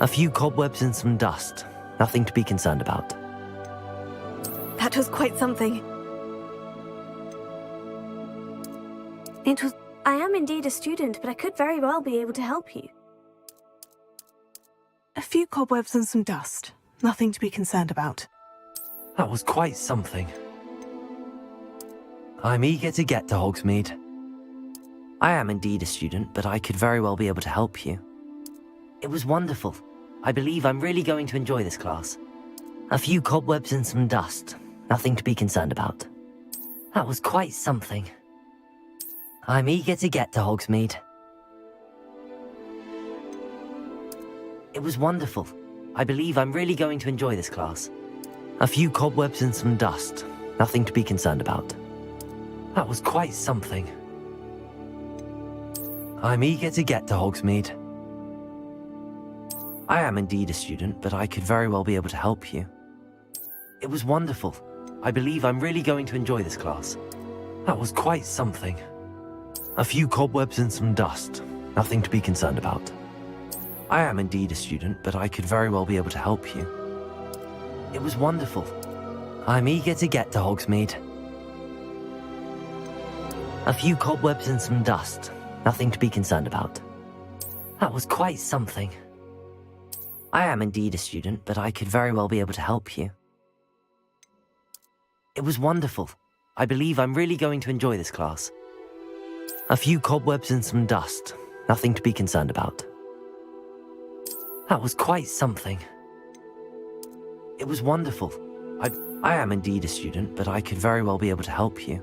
A few cobwebs and some dust. Nothing to be concerned about. That was quite something. I am indeed a student, but I could very well be able to help you. A few cobwebs and some dust. Nothing to be concerned about. That was quite something. I'm eager to get to Hogsmeade. I am indeed a student, but I could very well be able to help you. It was wonderful. I believe I'm really going to enjoy this class. A few cobwebs and some dust. Nothing to be concerned about. That was quite something. I'm eager to get to Hogsmeade. It was wonderful. I believe I'm really going to enjoy this class. A few cobwebs and some dust. Nothing to be concerned about. That was quite something. I'm eager to get to Hogsmeade. I am indeed a student, but I could very well be able to help you. It was wonderful. I believe I'm really going to enjoy this class. That was quite something. A few cobwebs and some dust. Nothing to be concerned about. I am indeed a student, but I could very well be able to help you. It was wonderful. I'm eager to get to Hogsmeade. A few cobwebs and some dust. Nothing to be concerned about. That was quite something. I am indeed a student, but I could very well be able to help you. It was wonderful. I believe I'm really going to enjoy this class. A few cobwebs and some dust. Nothing to be concerned about. That was quite something. It was wonderful. I am indeed a student, but I could very well be able to help you.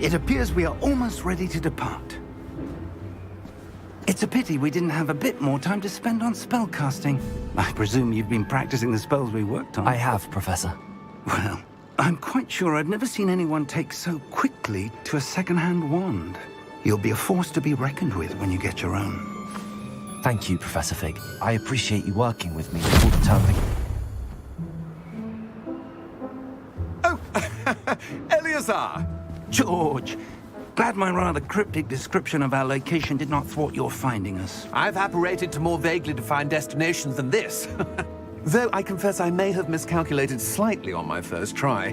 It appears we are almost ready to depart. It's a pity we didn't have a bit more time to spend on spellcasting. I presume you've been practicing the spells we worked on. I have, Professor. Well, I'm quite sure I've never seen anyone take so quickly to a second-hand wand. You'll be a force to be reckoned with when you get your own. Thank you, Professor Fig. I appreciate you working with me all the time. Oh, Eleazar! George, glad my rather cryptic description of our location did not thwart your finding us. I've apparated to more vaguely defined destinations than this. Though I confess I may have miscalculated slightly on my first try.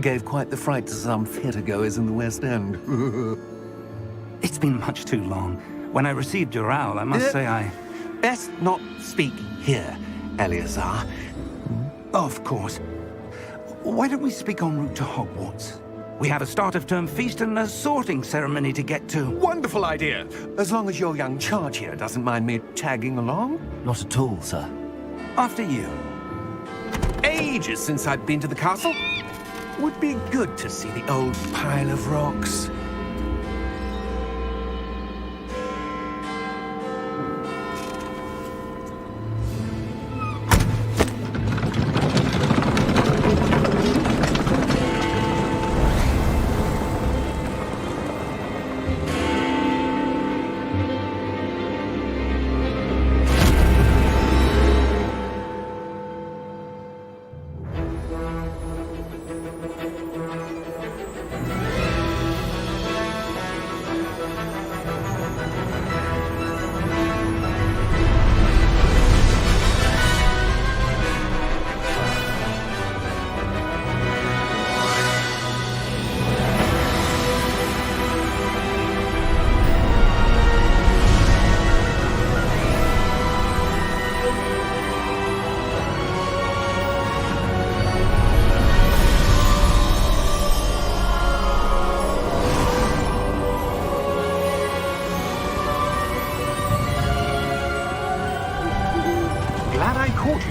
Gave quite the fright to some theatre-goers in the West End. It's been much too long. When I received your owl, I must say I... Best not speak here, Eleazar. Of course. Why don't we speak en route to Hogwarts? We have a start-of-term feast and a sorting ceremony to get to. Wonderful idea! As long as your young charge here doesn't mind me tagging along. Not at all, sir. After you. Ages since I've been to the castle. Would be good to see the old pile of rocks.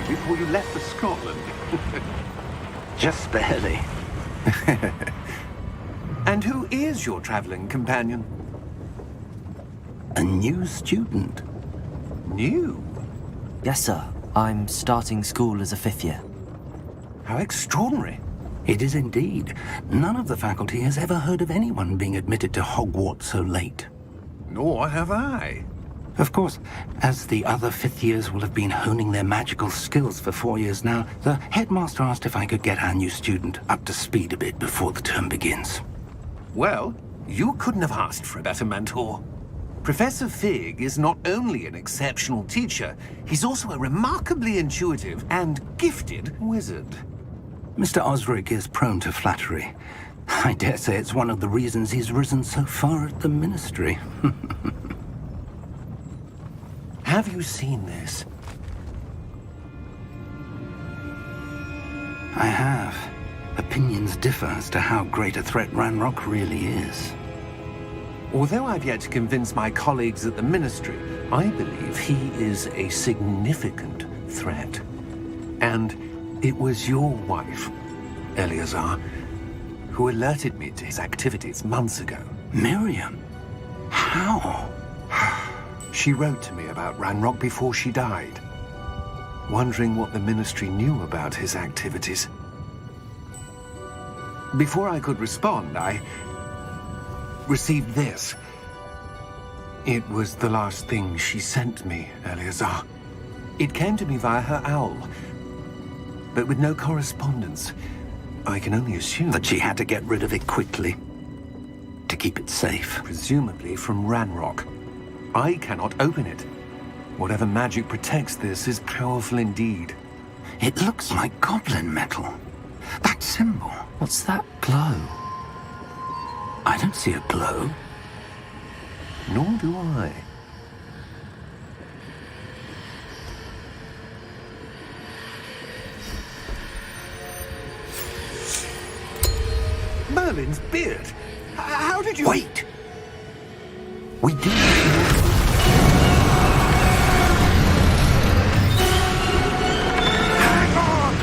Before you left for Scotland. Just barely. And who is your traveling companion? A new student. New? Yes, sir. I'm starting school as a 5th year. How extraordinary. It is indeed. None of the faculty has ever heard of anyone being admitted to Hogwarts so late. Nor have I. Of course, as the other 5th years will have been honing their magical skills for 4 years now, the headmaster asked if I could get our new student up to speed a bit before the term begins. Well, you couldn't have asked for a better mentor. Professor Fig is not only an exceptional teacher, he's also a remarkably intuitive and gifted wizard. Mr. Osric is prone to flattery. I dare say it's one of the reasons he's risen so far at the Ministry. Have you seen this? I have. Opinions differ as to how great a threat Ranrock really is. Although I've yet to convince my colleagues at the Ministry, I believe he is a significant threat. And it was your wife, Eleazar, who alerted me to his activities months ago. Miriam? How? She wrote to me about Ranrock before she died, wondering what the Ministry knew about his activities. Before I could respond, I received this. It was the last thing she sent me, Eleazar. It came to me via her owl, but with no correspondence. I can only assume That she had to get rid of it quickly, to keep it safe. presumably from Ranrock. I cannot open it. Whatever magic protects this is powerful indeed. It looks like goblin metal. That symbol. What's that glow? I don't see a glow. Nor do I. Merlin's beard. How did you... Wait! We do. Hang on!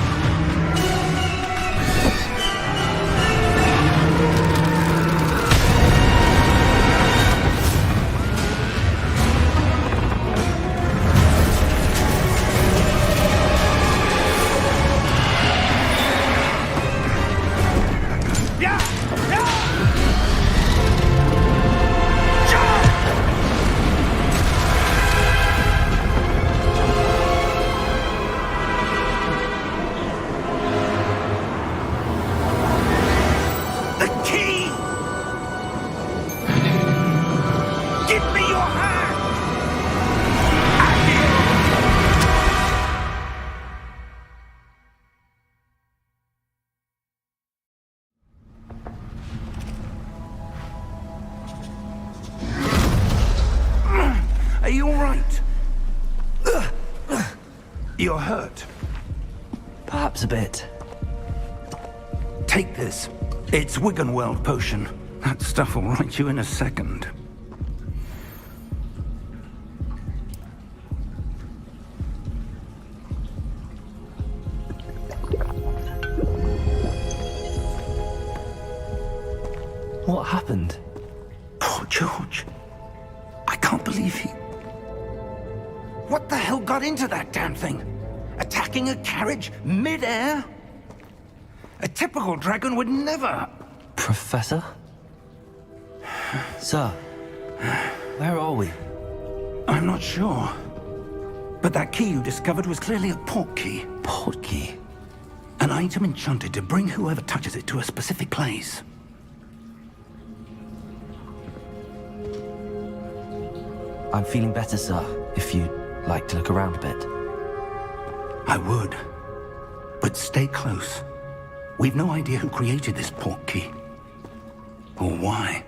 You're hurt. Perhaps a bit. Take this. It's Wiggenweld potion. That stuff will right you in a second. What happened? Poor George. I can't believe he... What the hell got into that damn thing? Attacking a carriage mid-air? A typical dragon would never... Professor? Sir, where are we? I'm not sure. But that key you discovered was clearly a port key. Port key? An item enchanted to bring whoever touches it to a specific place. I'm feeling better, sir, if you'd like to look around a bit. I would. But stay close. We've no idea who created this port key. Or why.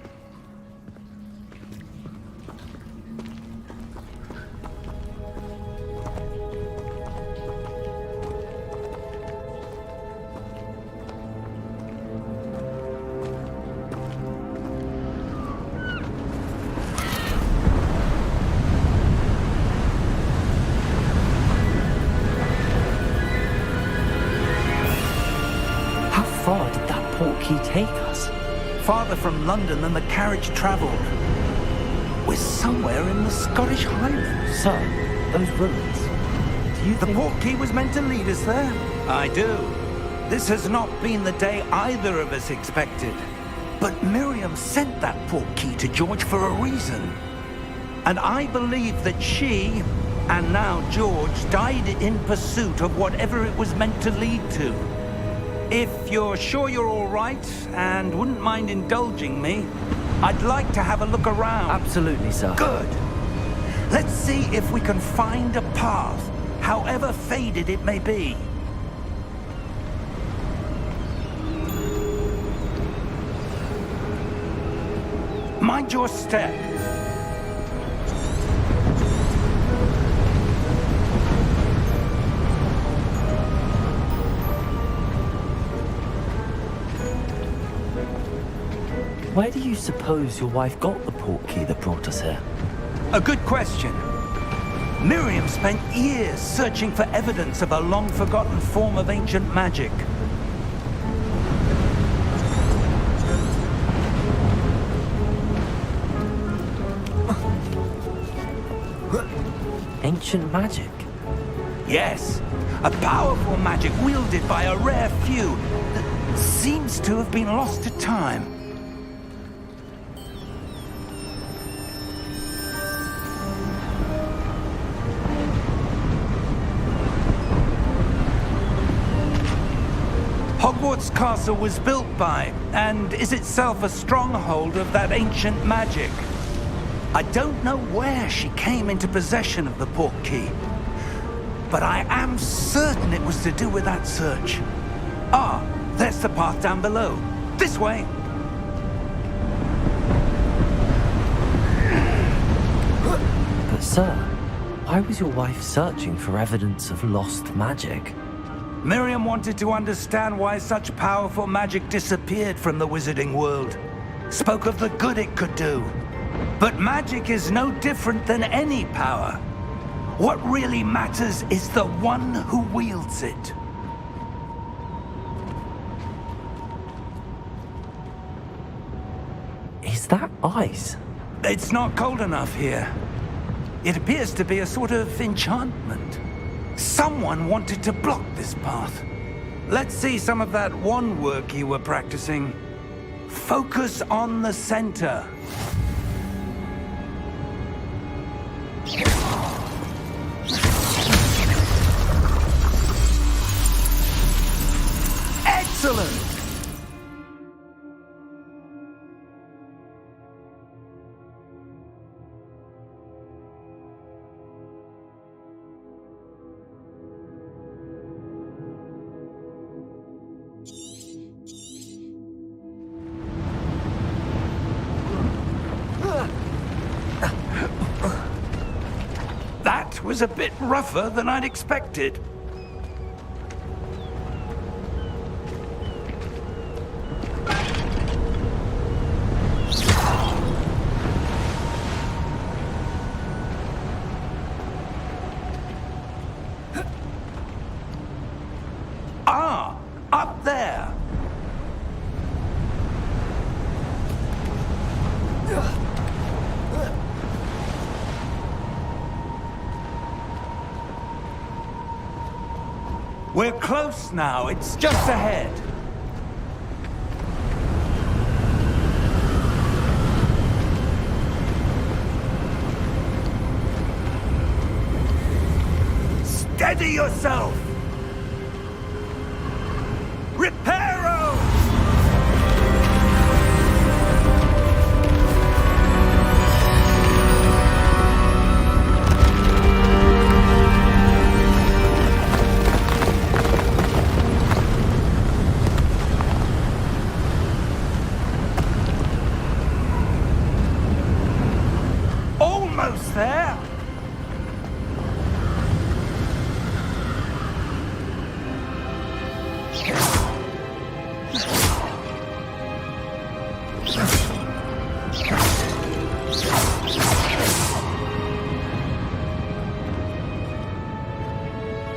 How far did that port key take us? Farther from London than the carriage travelled. We're somewhere in the Scottish Highlands. Sir, those ruins. Do you The think... port key was meant to lead us there? I do. This has not been the day either of us expected. But Miriam sent that port key to George for a reason. And I believe that she, and now George, died in pursuit of whatever it was meant to lead to. If you're sure you're all right, and wouldn't mind indulging me, I'd like to have a look around. Absolutely, sir. Good. Let's see if we can find a path, however faded it may be. Mind your step. Where do you suppose your wife got the port key that brought us here? A good question. Miriam spent years searching for evidence of a long-forgotten form of ancient magic. Ancient magic? Yes, a powerful magic wielded by a rare few that seems to have been lost to time. Hogwart's castle was built by, and is itself a stronghold of that ancient magic. I don't know where she came into possession of the port key, but I am certain it was to do with that search. Ah, there's the path down below. This way. But sir, why was your wife searching for evidence of lost magic? Miriam wanted to understand why such powerful magic disappeared from the wizarding world. Spoke of the good it could do. But magic is no different than any power. What really matters is the one who wields it. Is that ice? It's not cold enough here. It appears to be a sort of enchantment. Someone wanted to block this path. Let's see some of that wand work you were practicing. Focus on the center. Excellent! That was a bit rougher than I'd expected. Up there! We're close now. It's just ahead. Steady yourself! Reparo! Almost there!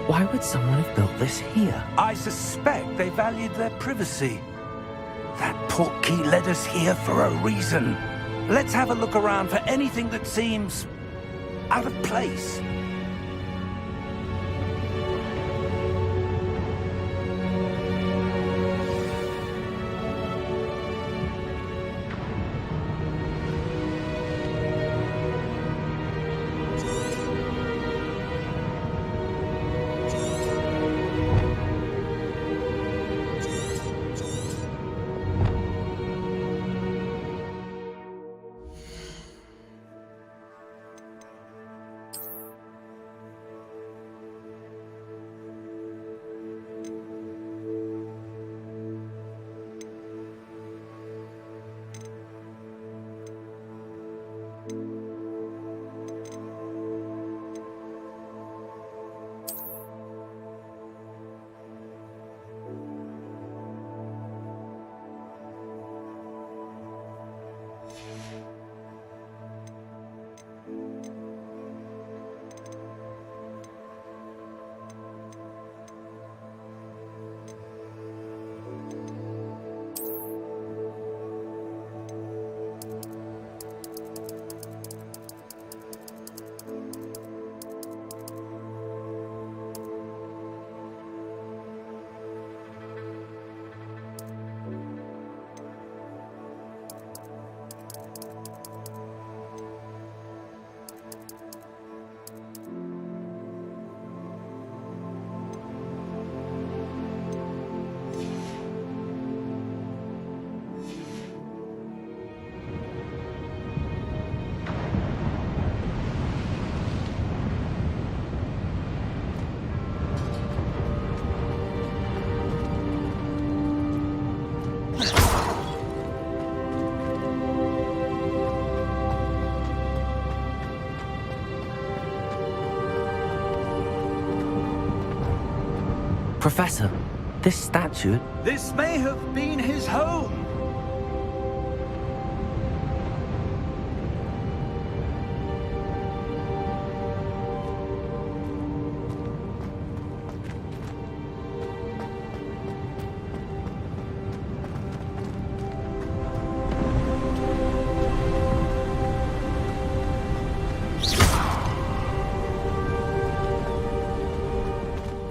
Why would someone have built this here? I suspect they valued their privacy. That portkey led us here for a reason. Let's have a look around for anything that seems out of place. Professor, this statue... This may have been his home.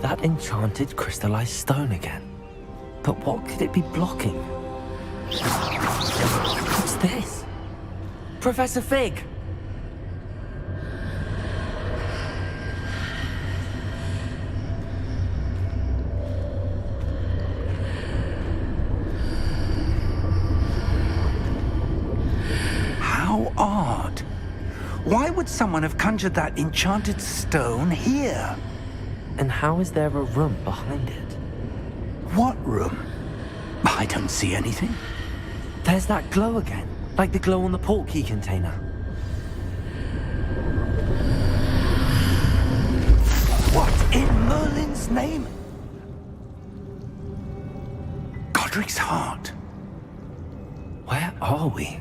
That enchanted crystallized stone again. But what could it be blocking? What's this? Professor Fig! How odd. Why would someone have conjured that enchanted stone here? And how is there a room behind it? What room? I don't see anything. There's that glow again, like the glow on the portkey container. What in Merlin's name? Godric's heart. Where are we?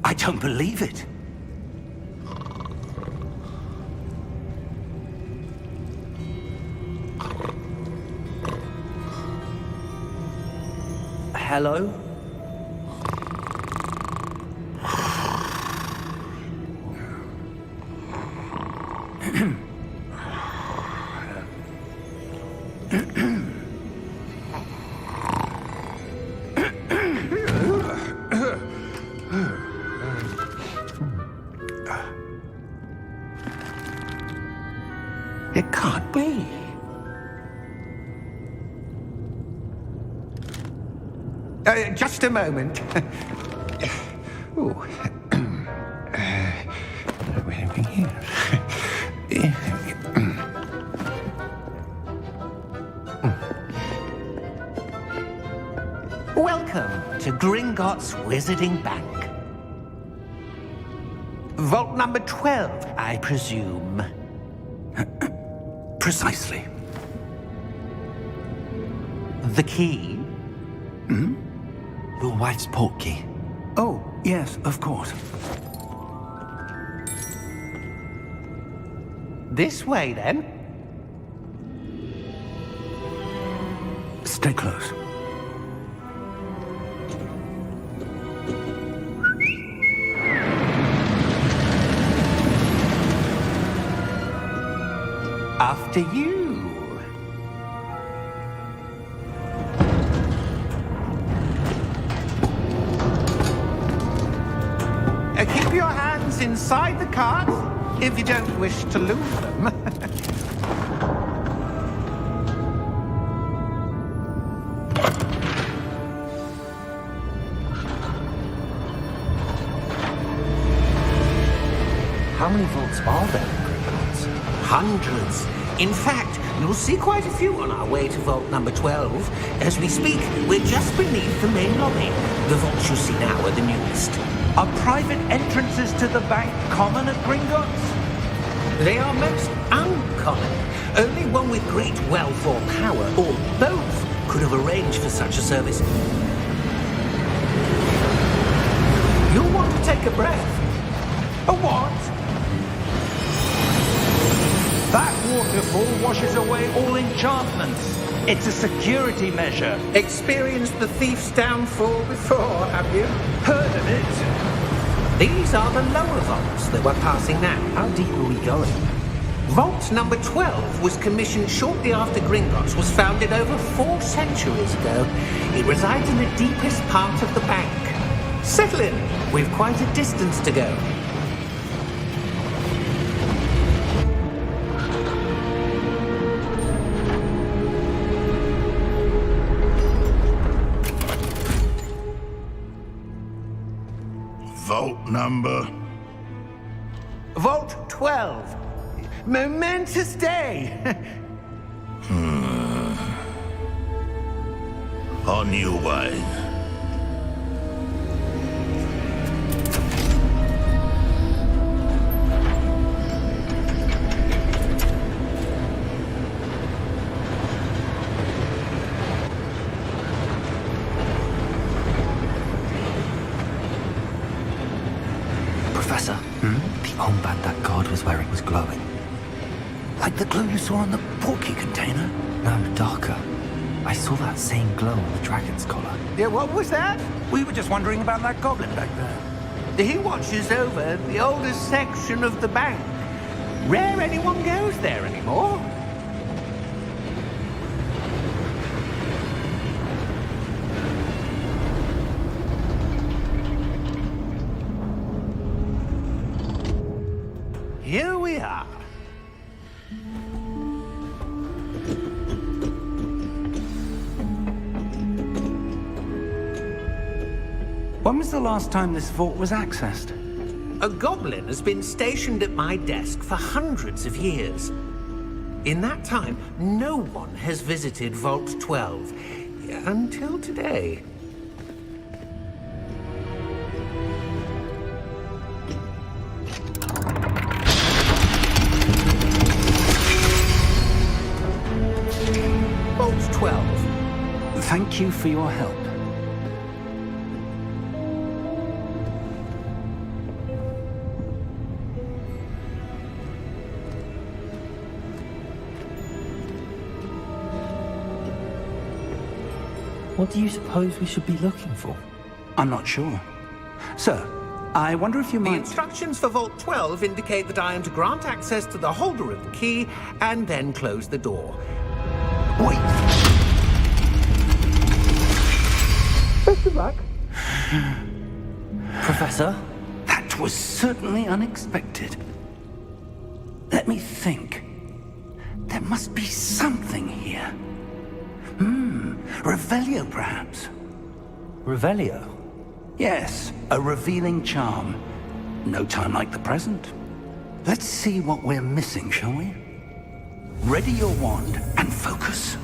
I don't believe it. Hello? It can't be. Just a moment. Ooh. Where are we here? Welcome to Gringotts Wizarding Bank. Vault number 12, I presume. Precisely. The key? Your wife's portkey. Oh, yes, of course. This way, then. Stay close. After you. Keep your hands inside the cart if you don't wish to lose them. How many vaults are there in Gringotts? Hundreds. In fact, you'll see quite a few on our way to vault number 12. As we speak, we're just beneath the main lobby. The vaults you see now are the newest. Are private entrances to the bank common at Gringotts? They are most uncommon. Only one with great wealth or power, or both, could have arranged for such a service. You'll want to take a breath. A what? That waterfall washes away all enchantments. It's a security measure. Experienced the thief's downfall before, have you? Heard of it? These are the lower vaults that we're passing now. How deep are we going? Vault number 12 was commissioned shortly after Gringotts was founded over 4 centuries ago. It resides in the deepest part of the bank. Settle in. We've quite a distance to go. Vault number? Vault 12. Momentous day. On your way. Professor, the armband that guard was wearing was glowing. Like the glow you saw on the portkey container? No, darker. I saw that same glow on the dragon's collar. Yeah, what was that? We were just wondering about that goblin back there. He watches over the oldest section of the bank. Rare anyone goes there anymore. Here we are. When was the last time this vault was accessed? A goblin has been stationed at my desk for hundreds of years. In that time, no one has visited Vault 12 until today. Vault 12. Thank you for your help. What do you suppose we should be looking for? I'm not sure. Sir, I wonder if you The might... instructions for Vault 12 indicate that I am to grant access to the holder of the key and then close the door. Wait! Best of luck. Professor? That was certainly unexpected. Let me think. There must be something here. Revelio, perhaps? Revelio? Yes, a revealing charm. No time like the present. Let's see what we're missing, shall we? Ready your wand and focus.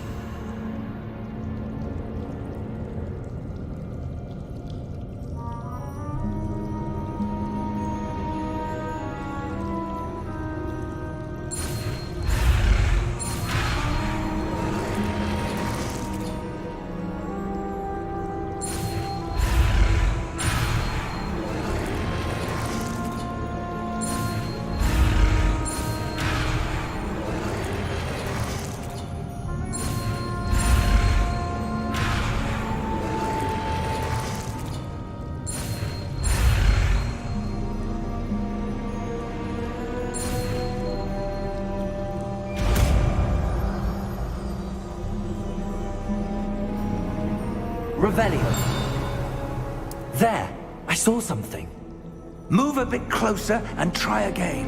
Revelio. There! I saw something. Move a bit closer and try again.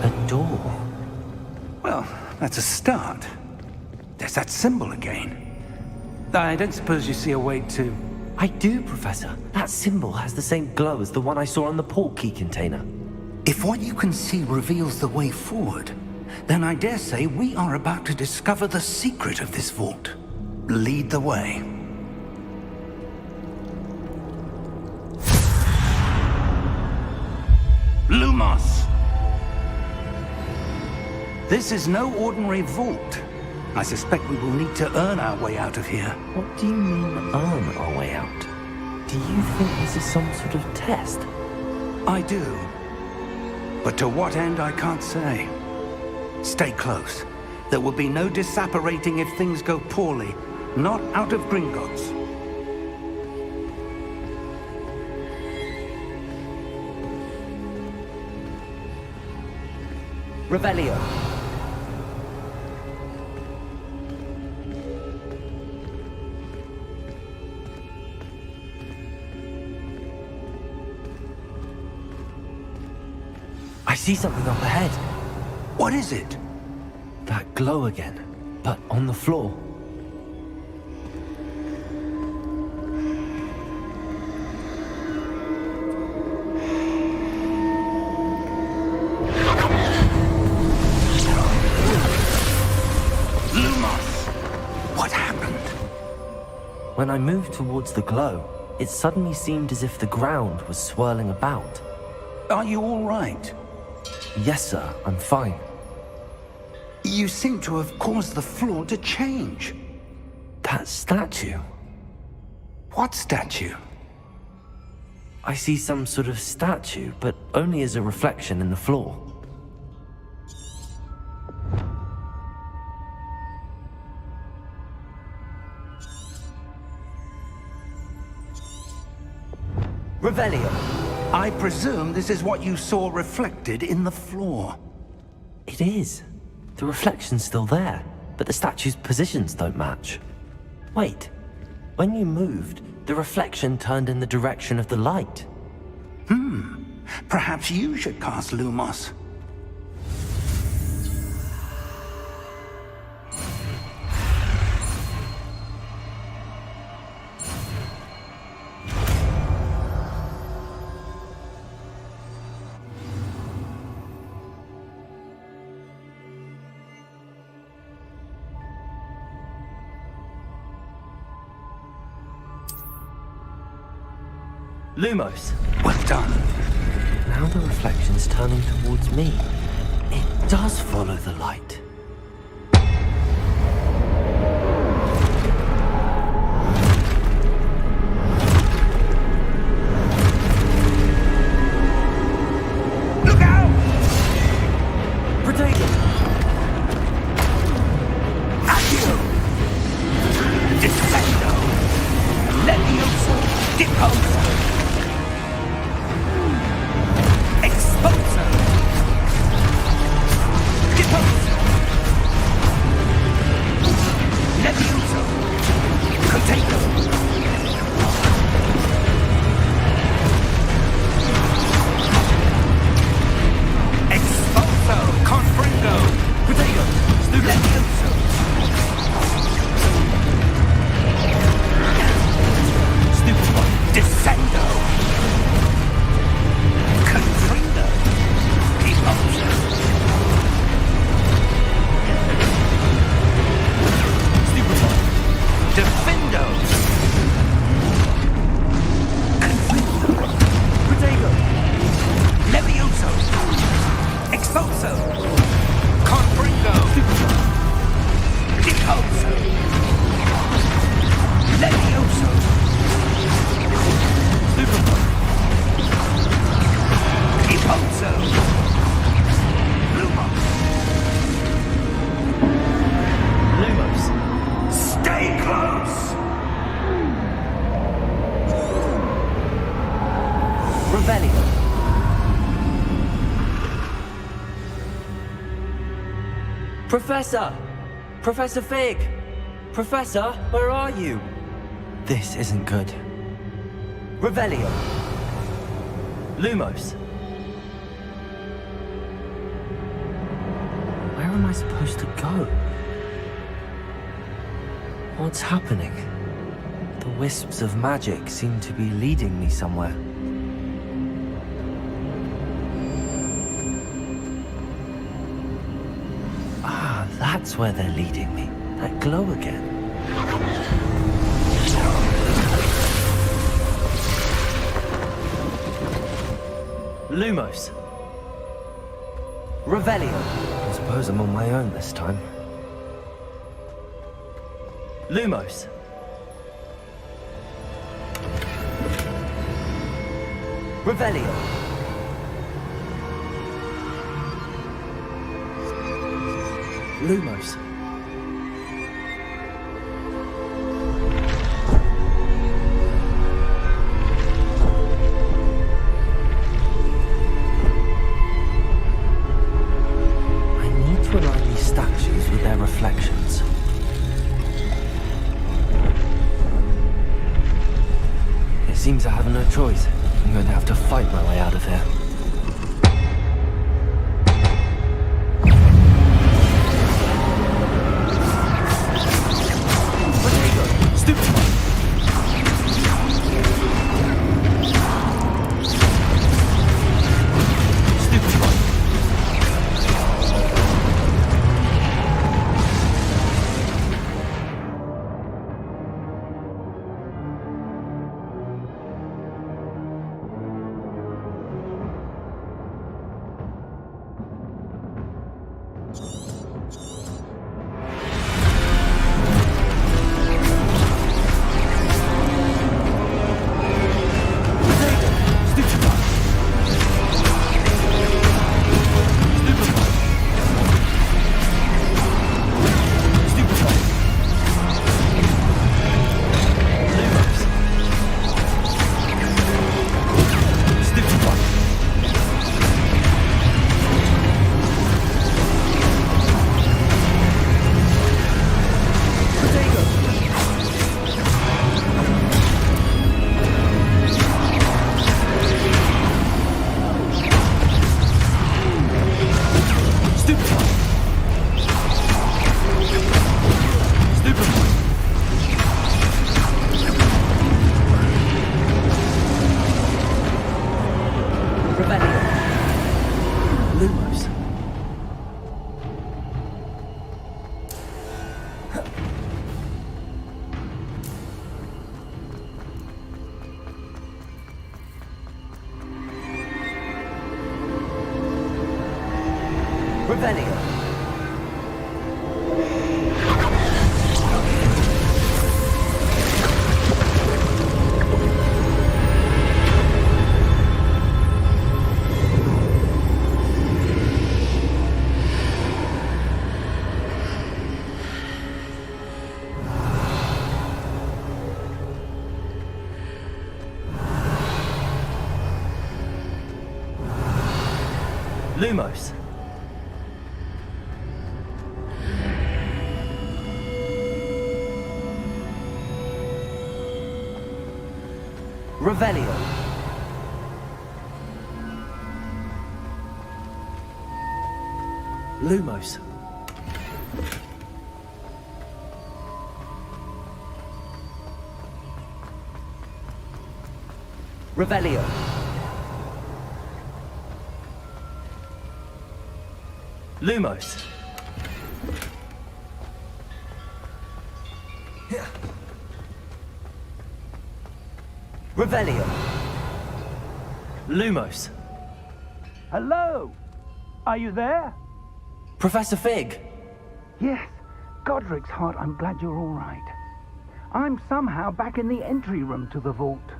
A door. Well, that's a start. There's that symbol again. I don't suppose you see a way to... I do, Professor. That symbol has the same glow as the one I saw on the portkey container. If what you can see reveals the way forward, then I dare say we are about to discover the secret of this vault. Lead the way. Lumos! This is no ordinary vault. I suspect we will need to earn our way out of here. What do you mean, earn our way out? Do you think this is some sort of test? I do. But to what end, I can't say. Stay close. There will be no disapparating if things go poorly. Not out of Gringotts. Revelio. I see something up ahead. What is it? That glow again, but on the floor. Lumos! What happened? When I moved towards the glow, it suddenly seemed as if the ground was swirling about. Are you all right? Yes, sir, I'm fine. You seem to have caused the floor to change. That statue. What statue? I see some sort of statue, but only as a reflection in the floor. Revelio. I presume this is what you saw reflected in the floor. It is. The reflection's still there, but the statue's positions don't match. Wait. When you moved, the reflection turned in the direction of the light. Perhaps you should cast Lumos. Lumos. Well done. Now the reflection's turning towards me. It does follow the light. Look out! Protect it! Professor! Professor Fig! Professor, where are you? This isn't good. Revelio! Lumos! Where am I supposed to go? What's happening? The wisps of magic seem to be leading me somewhere. Ah, that's where they're leading me. That glow again. Lumos. Revelio. I suppose I'm on my own this time. Lumos. Revelio. Lumos. I need to align these statues with their reflections. It seems I have no choice. I'm going to have to fight my way out of here. Revelio. Lumos. Revelio. Lumos. Revelio. Lumos. Revelio. Lumos. Hello? Are you there? Professor Fig. Yes. Godric's heart, I'm glad you're all right. I'm somehow back in the entry room to the vault.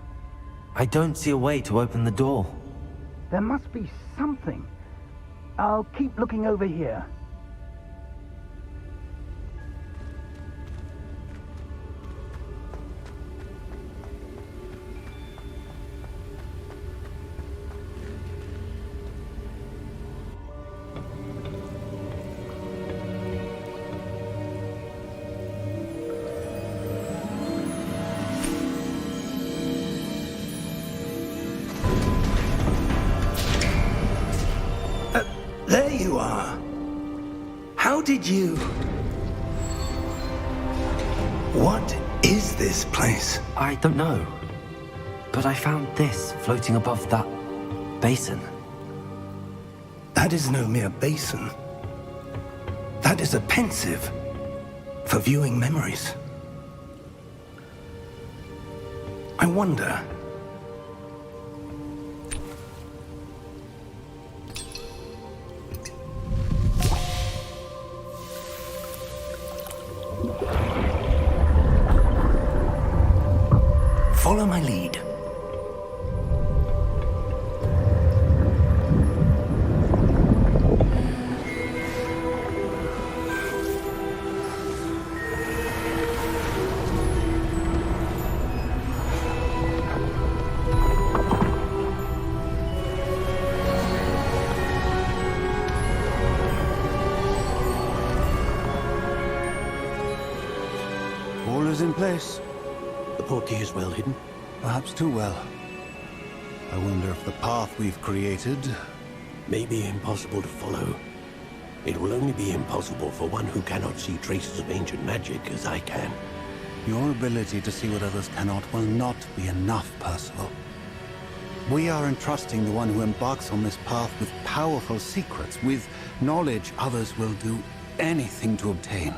I don't see a way to open the door. There must be something. I'll keep looking over here. How did you... What is this place? I don't know. But I found this floating above that basin. That is no mere basin. That is a pensive for viewing memories. I wonder... Follow my lead. All is in place. The portkey is well hidden, perhaps too well. I wonder if the path we've created may be impossible to follow. It will only be impossible for one who cannot see traces of ancient magic as I can. Your ability to see what others cannot will not be enough, Percival. We are entrusting the one who embarks on this path with powerful secrets, with knowledge others will do anything to obtain.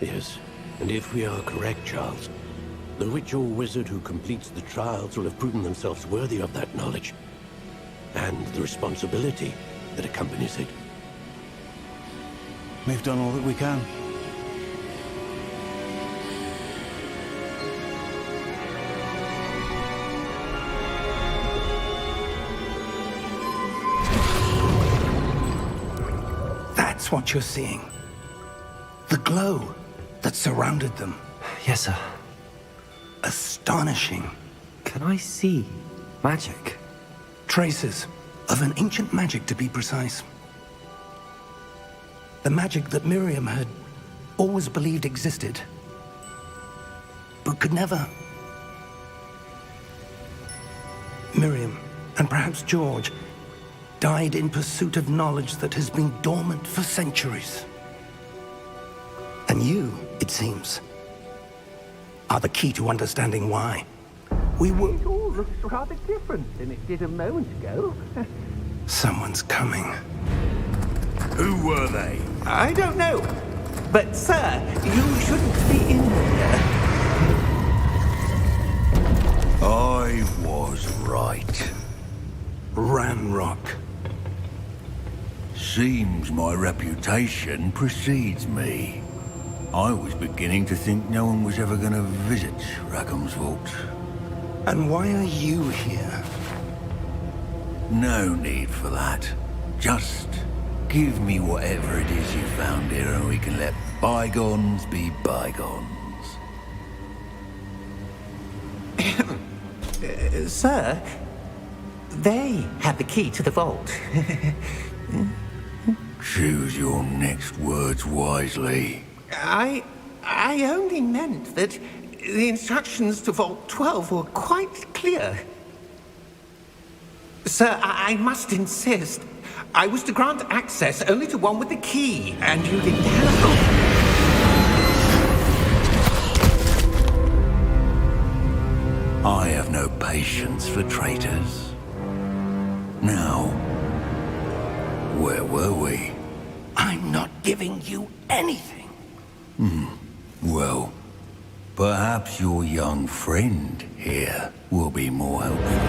Yes, and if we are correct, Charles, the witch or wizard who completes the trials will have proven themselves worthy of that knowledge, and the responsibility that accompanies it. We've done all that we can. That's what you're seeing. The glow that surrounded them. Yes, sir. Astonishing. Can I see magic? Traces of an ancient magic, to be precise. The magic that Miriam had always believed existed, but could never. Miriam, and perhaps George, died in pursuit of knowledge that has been dormant for centuries. And you, it seems, are the key to understanding why. We were... It all looks rather different than it did a moment ago. Someone's coming. Who were they? I don't know. But, sir, you shouldn't be in here. I was right. Ranrock. Seems my reputation precedes me. I was beginning to think no one was ever going to visit Rackham's vault. And why are you here? No need for that. Just give me whatever it is you found here and we can let bygones be bygones. Sir, they had the key to the vault. Choose your next words wisely. I only meant that the instructions to Vault 12 were quite clear. Sir, I must insist. I was to grant access only to one with the key, and you didn't have I have no patience for traitors. Now, where were we? I'm not giving you anything. Well, perhaps your young friend here will be more helpful.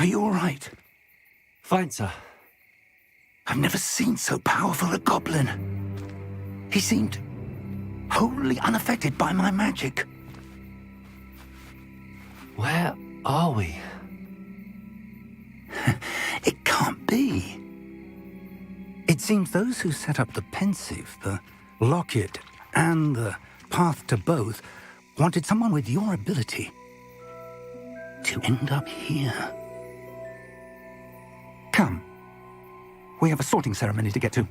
Are you all right? Fine, sir. I've never seen so powerful a goblin. He seemed wholly unaffected by my magic. Where are we? It can't be. It seems those who set up the pensive, the locket, and the path to both wanted someone with your ability to end up here. Come. We have a sorting ceremony to get to.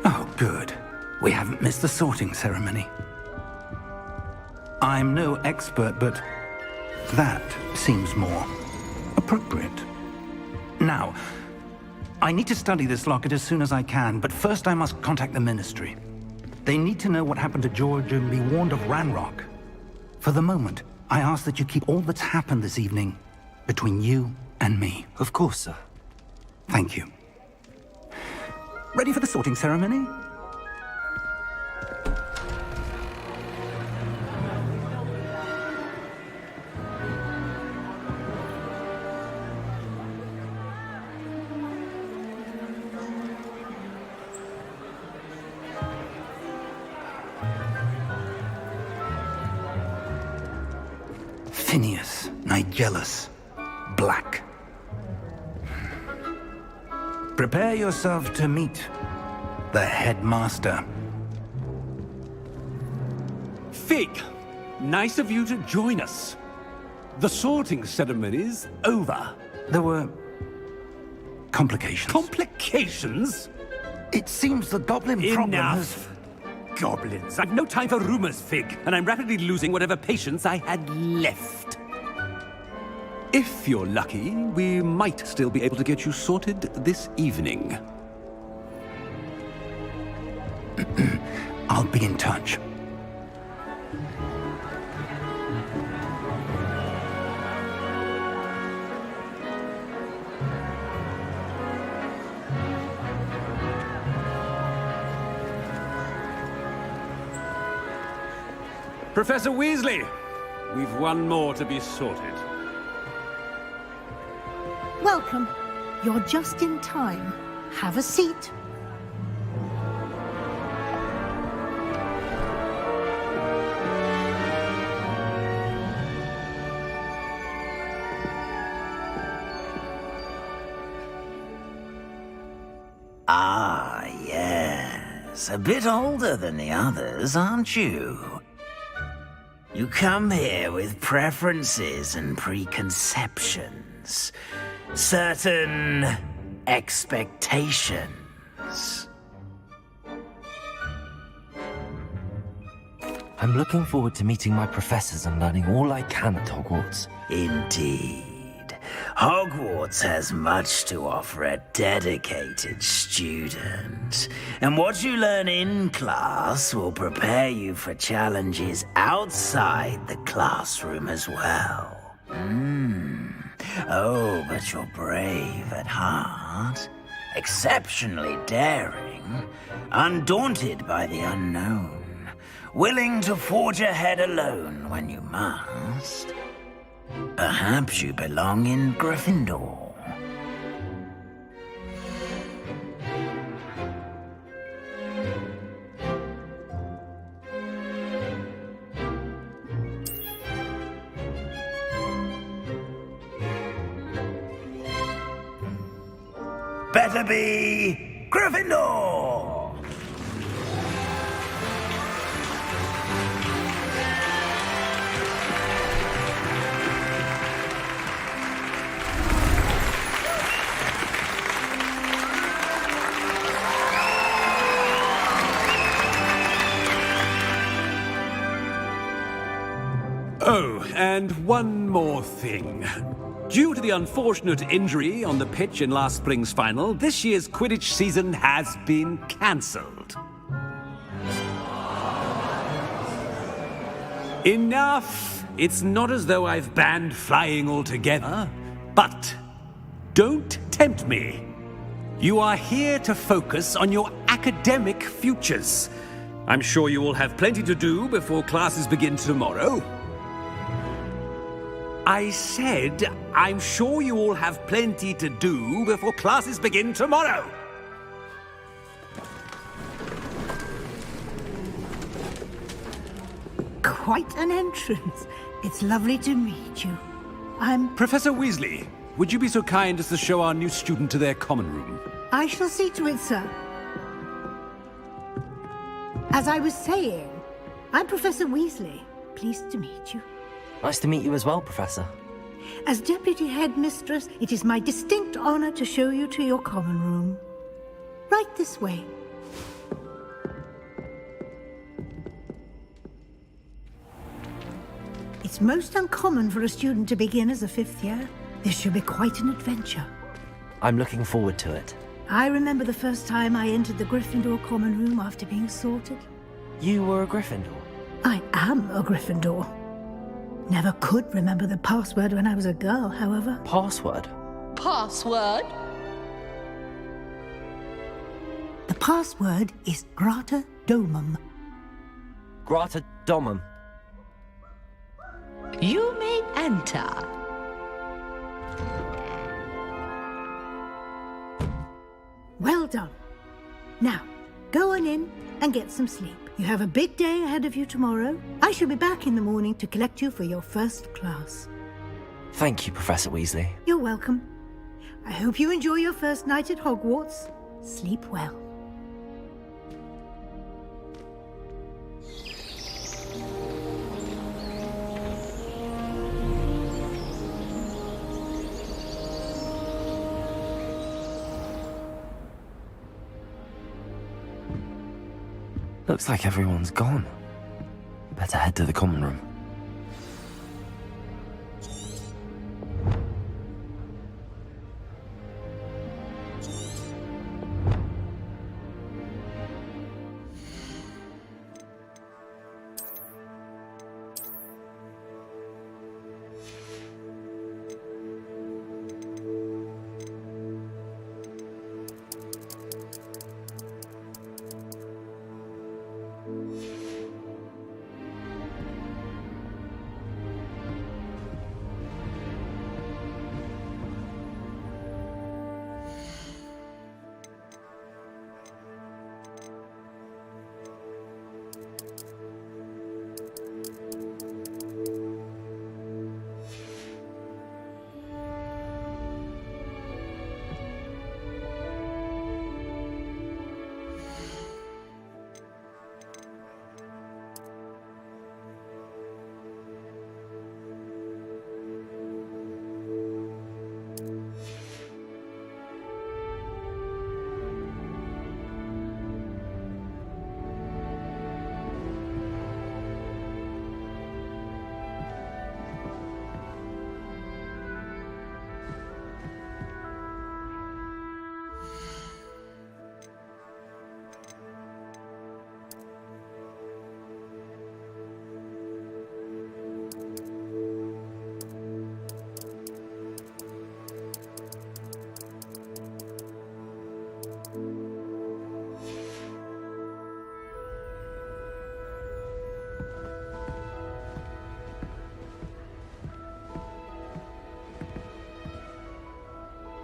Oh, good. We haven't missed the sorting ceremony. I'm no expert, but that seems more appropriate. Now, I need to study this locket as soon as I can, but first I must contact the Ministry. They need to know what happened to George and be warned of Ranrock. For the moment, I ask that you keep all that's happened this evening between you and me. Of course, sir. Thank you. Ready for the sorting ceremony? Phineas, Nigellus, Black. Prepare yourself to meet the headmaster. Fig, nice of you to join us. The sorting ceremony's over. There were complications. Complications? It seems the goblin problem has... Enough! Goblins. I've no time for rumors, Fig, and I'm rapidly losing whatever patience I had left. If you're lucky, we might still be able to get you sorted this evening. I'll be in touch. Professor Weasley, we've one more to be sorted. Welcome. You're just in time. Have a seat. Ah, yes. A bit older than the others, aren't you? You come here with preferences and preconceptions. Certain expectations. I'm looking forward to meeting my professors and learning all I can at Hogwarts. Indeed. Hogwarts has much to offer a dedicated student. And what you learn in class will prepare you for challenges outside the classroom as well. Oh, but you're brave at heart, exceptionally daring, undaunted by the unknown. willing to forge ahead alone when you must. Perhaps you belong in Gryffindor. Better be Gryffindor! Oh, and one more thing. Due to the unfortunate injury on the pitch in last spring's final, this year's Quidditch season has been cancelled. Enough! It's not as though I've banned flying altogether, but don't tempt me. You are here to focus on your academic futures. I'm sure you will have plenty to do before classes begin tomorrow. I said, I'm sure you all have plenty to do before classes begin tomorrow. Quite an entrance. It's lovely to meet you. I'm... Professor Weasley, would you be so kind as to show our new student to their common room? I shall see to it, sir. As I was saying, I'm Professor Weasley. Pleased to meet you. Nice to meet you as well, Professor. As Deputy Headmistress, it is my distinct honor to show you to your common room. Right this way. It's most uncommon for a student to begin as a fifth year. This should be quite an adventure. I'm looking forward to it. I remember the first time I entered the Gryffindor common room after being sorted. You were a Gryffindor? I am a Gryffindor. Never could remember the password when I was a girl, however. Password? Password? The password is Grata Domum. Grata Domum. You may enter. Well done. Now, go on in and get some sleep. You have a big day ahead of you tomorrow. I shall be back in the morning to collect you for your first class. Thank you, Professor Weasley. You're welcome. I hope you enjoy your first night at Hogwarts. Sleep well. Looks like everyone's gone. Better head to the common room.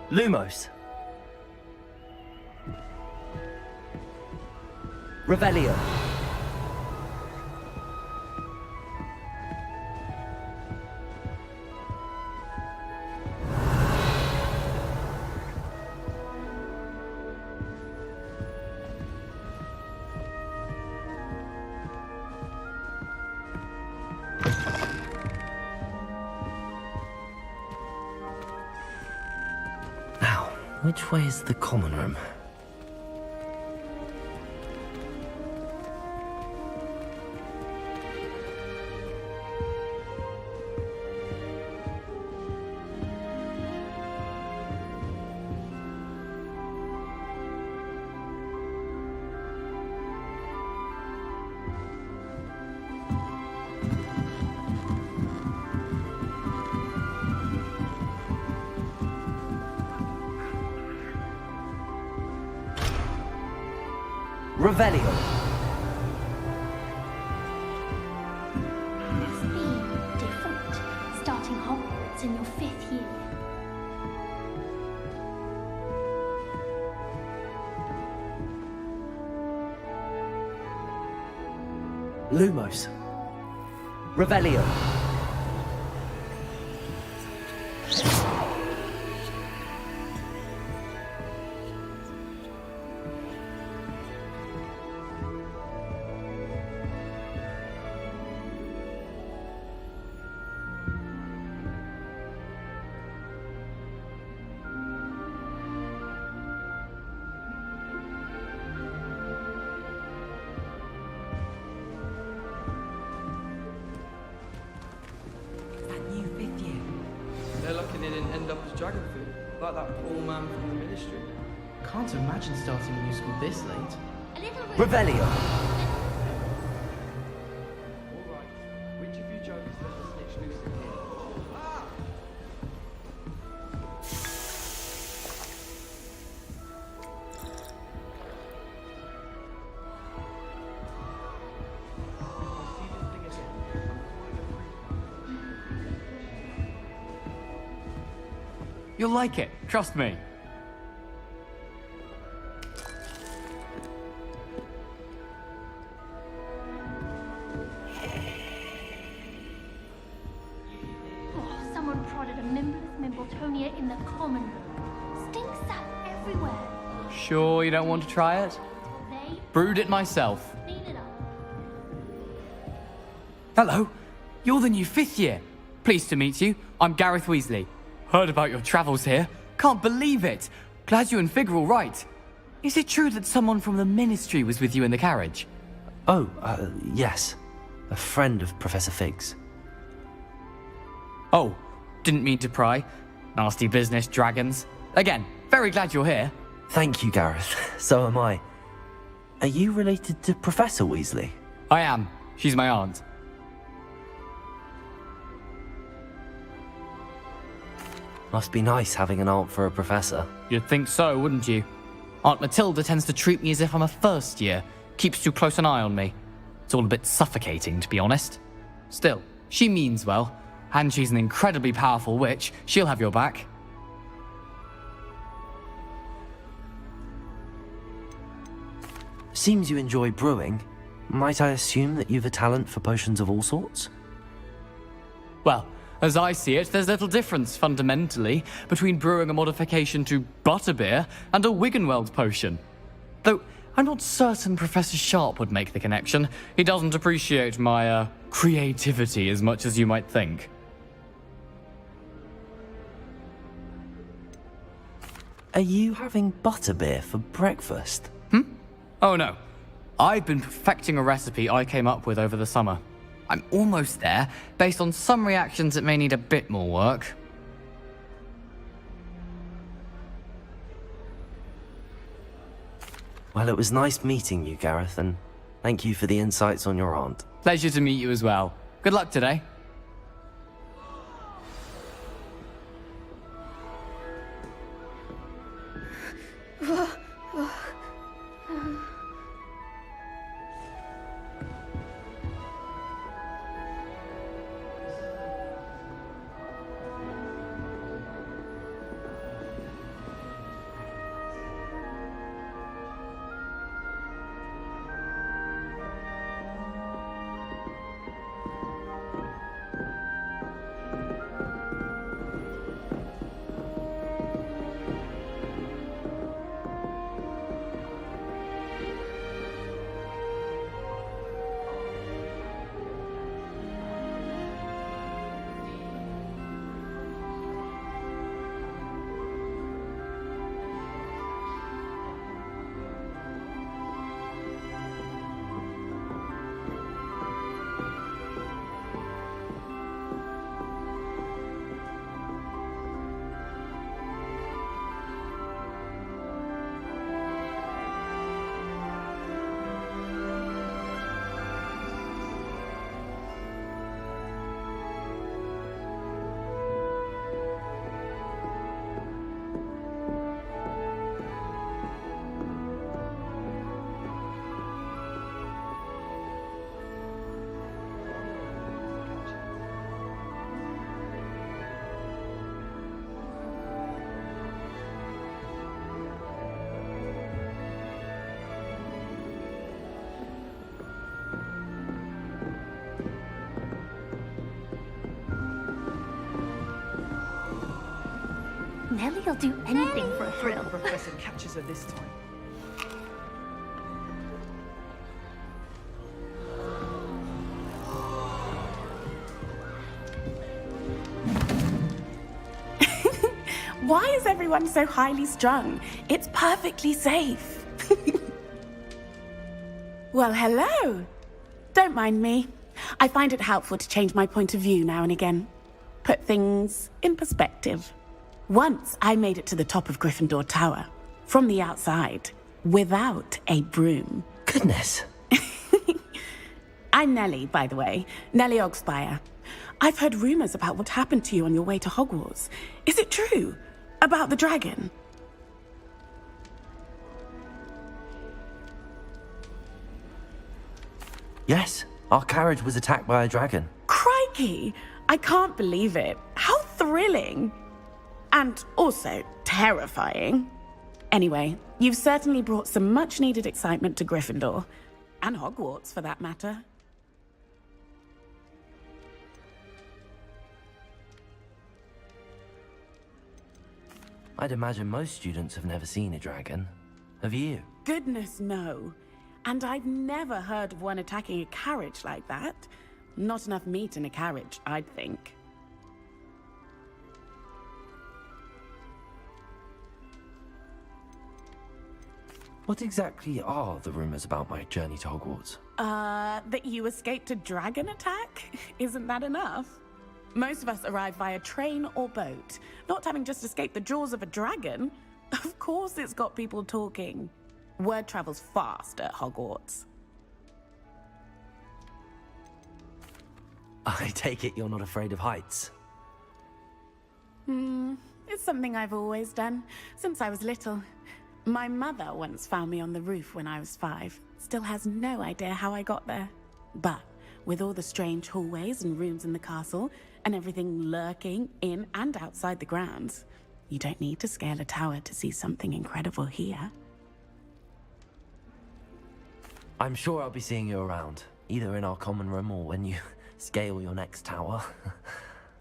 Lumos. Revelio. Now, which way is the common room? Revelio. It's been different, starting Hogwarts in your 5th year. Lumos. Revelio. They're lucky they didn't end up as dragon food, like that poor man from the ministry. Can't imagine starting a new school this late. Revelio. Alright, which of you jokers let the snitch loose again? You'll like it, trust me. Oh, someone prodded a memberless Mimbletonia in the common room. Stinks sap everywhere. Sure you don't want to try it? They Brewed it myself. clean it up. Hello, you're the new 5th year. Pleased to meet you. I'm Gareth Weasley. Heard about your travels here. Can't believe it. Glad you and Fig are all right. Is it true that someone from the ministry was with you in the carriage? Oh, yes. A friend of Professor Fig's. Oh, didn't mean to pry. Nasty business, dragons. Again, very glad you're here. Thank you, Gareth. So am I. Are you related to Professor Weasley? I am. She's my aunt. Must be nice having an aunt for a professor. You'd think so, wouldn't you? Aunt Matilda tends to treat me as if I'm a first year. Keeps too close an eye on me. It's all a bit suffocating, to be honest. Still, she means well. And she's an incredibly powerful witch. She'll have your back. Seems you enjoy brewing. Might I assume that you've a talent for potions of all sorts? Well, as I see it, there's little difference, fundamentally, between brewing a modification to butterbeer and a Wiggenweld potion. Though, I'm not certain Professor Sharp would make the connection. He doesn't appreciate my, creativity as much as you might think. Are you having butterbeer for breakfast? Oh no. I've been perfecting a recipe I came up with over the summer. I'm almost there. Based on some reactions, it may need a bit more work. Well, it was nice meeting you, Gareth, and thank you for the insights on your aunt. Pleasure to meet you as well. Good luck today. Nellie'll do anything for a thrill. The professor catches her this time. Why is everyone so highly strung? It's perfectly safe. Well, hello. Don't mind me. I find it helpful to change my point of view now and again. Put things in perspective. Once I made it to the top of Gryffindor Tower, from the outside, without a broom. Goodness. I'm Nellie, by the way. Nellie Ogspire. I've heard rumors about what happened to you on your way to Hogwarts. Is it true? About the dragon? Yes, our carriage was attacked by a dragon. Crikey! I can't believe it. How thrilling! And also terrifying. Anyway, you've certainly brought some much-needed excitement to Gryffindor. And Hogwarts, for that matter. I'd imagine most students have never seen a dragon. Have you? Goodness, no. And I've never heard of one attacking a carriage like that. Not enough meat in a carriage, I'd think. What exactly are the rumors about my journey to Hogwarts? That you escaped a dragon attack? Isn't that enough? Most of us arrive via train or boat, not having just escaped the jaws of a dragon. Of course it's got people talking. Word travels fast at Hogwarts. I take it you're not afraid of heights. It's something I've always done, since I was little. My mother once found me on the roof when I was 5. Still has no idea how I got there. But with all the strange hallways and rooms in the castle, and everything lurking in and outside the grounds, you don't need to scale a tower to see something incredible here. I'm sure I'll be seeing you around, either in our common room or when you scale your next tower.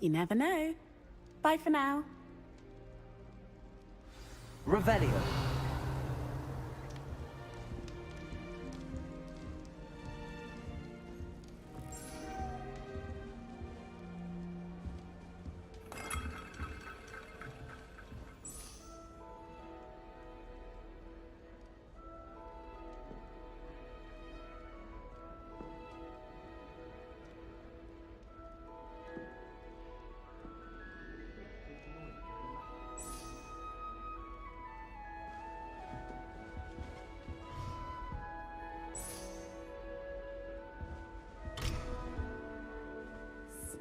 You never know. Bye for now. Revelio.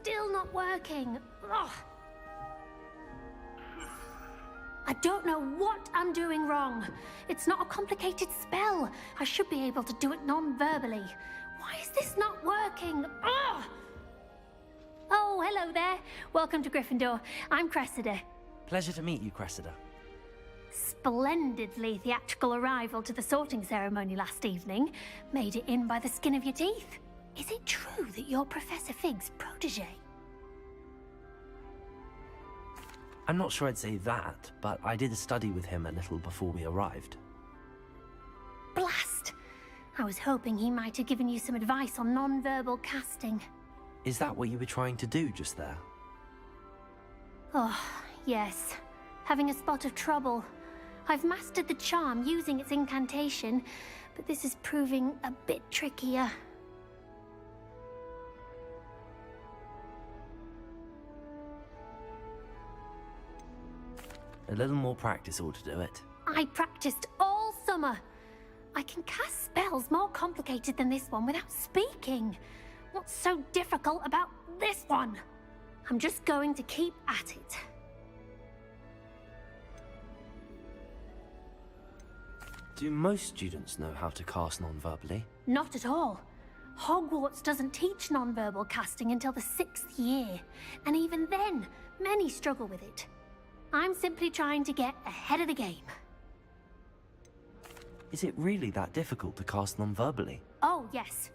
Still not working. Ugh. I don't know what I'm doing wrong. It's not a complicated spell. I should be able to do it non-verbally. Why is this not working? Ugh. Oh, hello there. Welcome to Gryffindor. I'm Cressida. Pleasure to meet you, Cressida. Splendidly theatrical arrival to the sorting ceremony last evening. Made it in by the skin of your teeth. Is it true that you're Professor Fig's protege? I'm not sure I'd say that, but I did a study with him a little before we arrived. Blast! I was hoping he might have given you some advice on non-verbal casting. Is that what you were trying to do just there? Oh, yes. Having a spot of trouble. I've mastered the charm using its incantation, but this is proving a bit trickier. A little more practice ought to do it. I practiced all summer. I can cast spells more complicated than this one without speaking. What's so difficult about this one? I'm just going to keep at it. Do most students know how to cast non-verbally? Not at all. Hogwarts doesn't teach non-verbal casting until the 6th year, and even then, many struggle with it. I'm simply trying to get ahead of the game. Is it really that difficult to cast non-verbally? Oh, yes.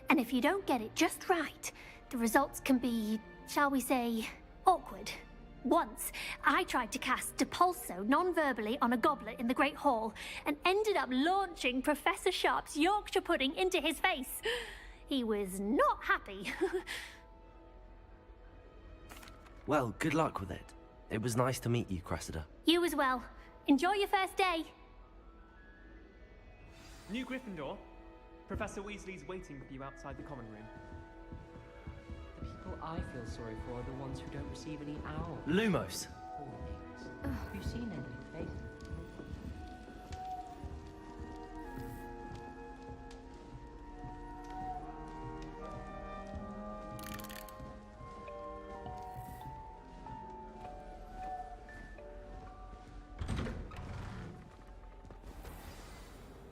And if you don't get it just right, the results can be, shall we say, awkward. Once, I tried to cast Depulso non-verbally on a goblet in the Great Hall and ended up launching Professor Sharp's Yorkshire pudding into his face. He was not happy. Well, good luck with it. It was nice to meet you, Cressida. You as well. Enjoy your first day. New Gryffindor. Professor Weasley's waiting for you outside the common room. The people I feel sorry for are the ones who don't receive any owls. Lumos! Poor things. Have you seen any faces?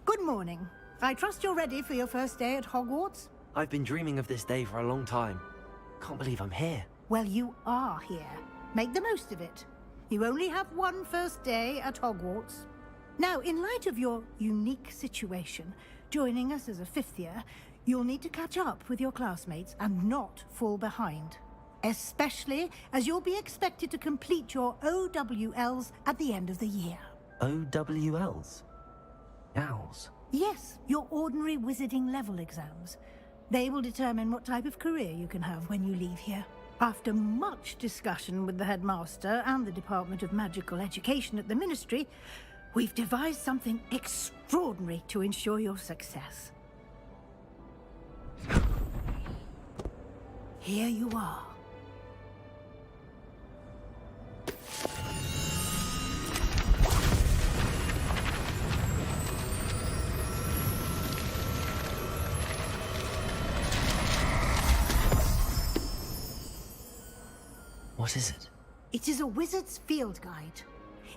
Good morning. I trust you're ready for your first day at Hogwarts? I've been dreaming of this day for a long time. Can't believe I'm here. Well, you are here. Make the most of it. You only have one first day at Hogwarts. Now, in light of your unique situation, joining us as a fifth year, you'll need to catch up with your classmates and not fall behind. Especially as you'll be expected to complete your OWLs at the end of the year. OWLs? Owls? Yes, your ordinary wizarding level exams. They will determine what type of career you can have when you leave here. After much discussion with the headmaster and the Department of Magical Education at the Ministry, we've devised something extraordinary to ensure your success. Here you are. What is it? It is a wizard's field guide.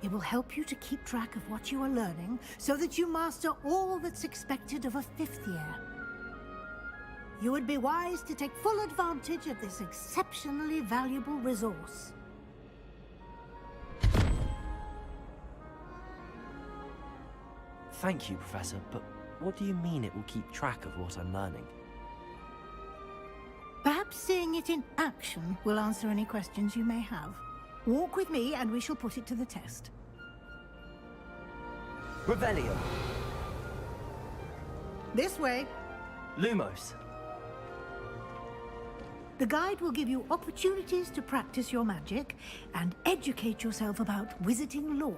It will help you to keep track of what you are learning so that you master all that's expected of a fifth year. You would be wise to take full advantage of this exceptionally valuable resource. Thank you, Professor, but what do you mean it will keep track of what I'm learning? Perhaps seeing it in action will answer any questions you may have. Walk with me and we shall put it to the test. Revelio! This way. Lumos! The guide will give you opportunities to practice your magic and educate yourself about wizarding lore.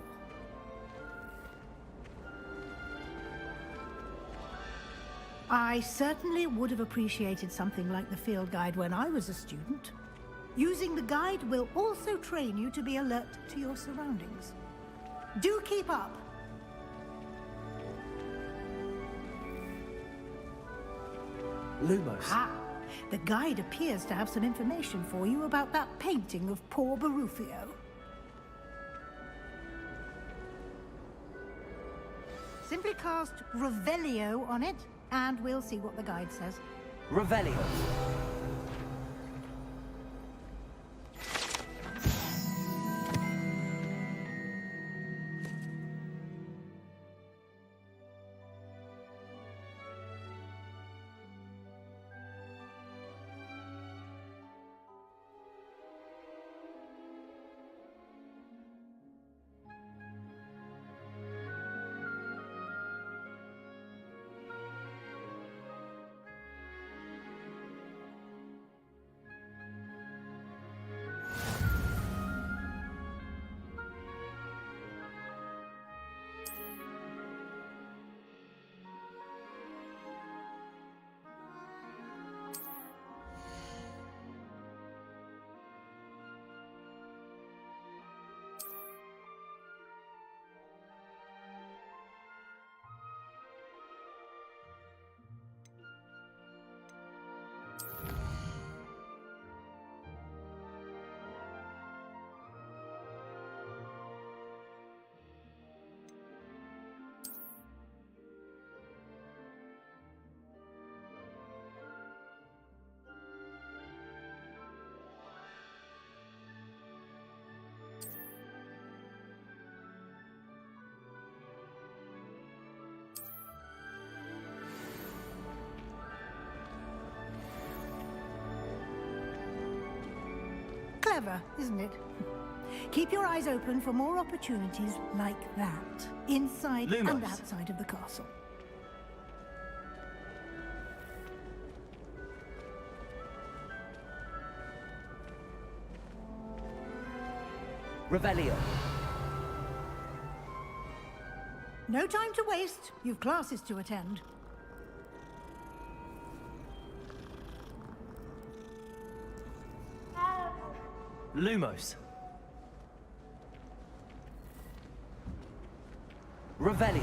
I certainly would have appreciated something like the field guide when I was a student. Using the guide will also train you to be alert to your surroundings. Do keep up! Lumos. Ah, the guide appears to have some information for you about that painting of poor Barufio. Simply cast Revelio on it, and we'll see what the guide says. Revelio! Clever, isn't it? Keep your eyes open for more opportunities like that, inside and Lumos. outside of the castle. Revelio. No time to waste. You've classes to attend. Lumos. Revelio.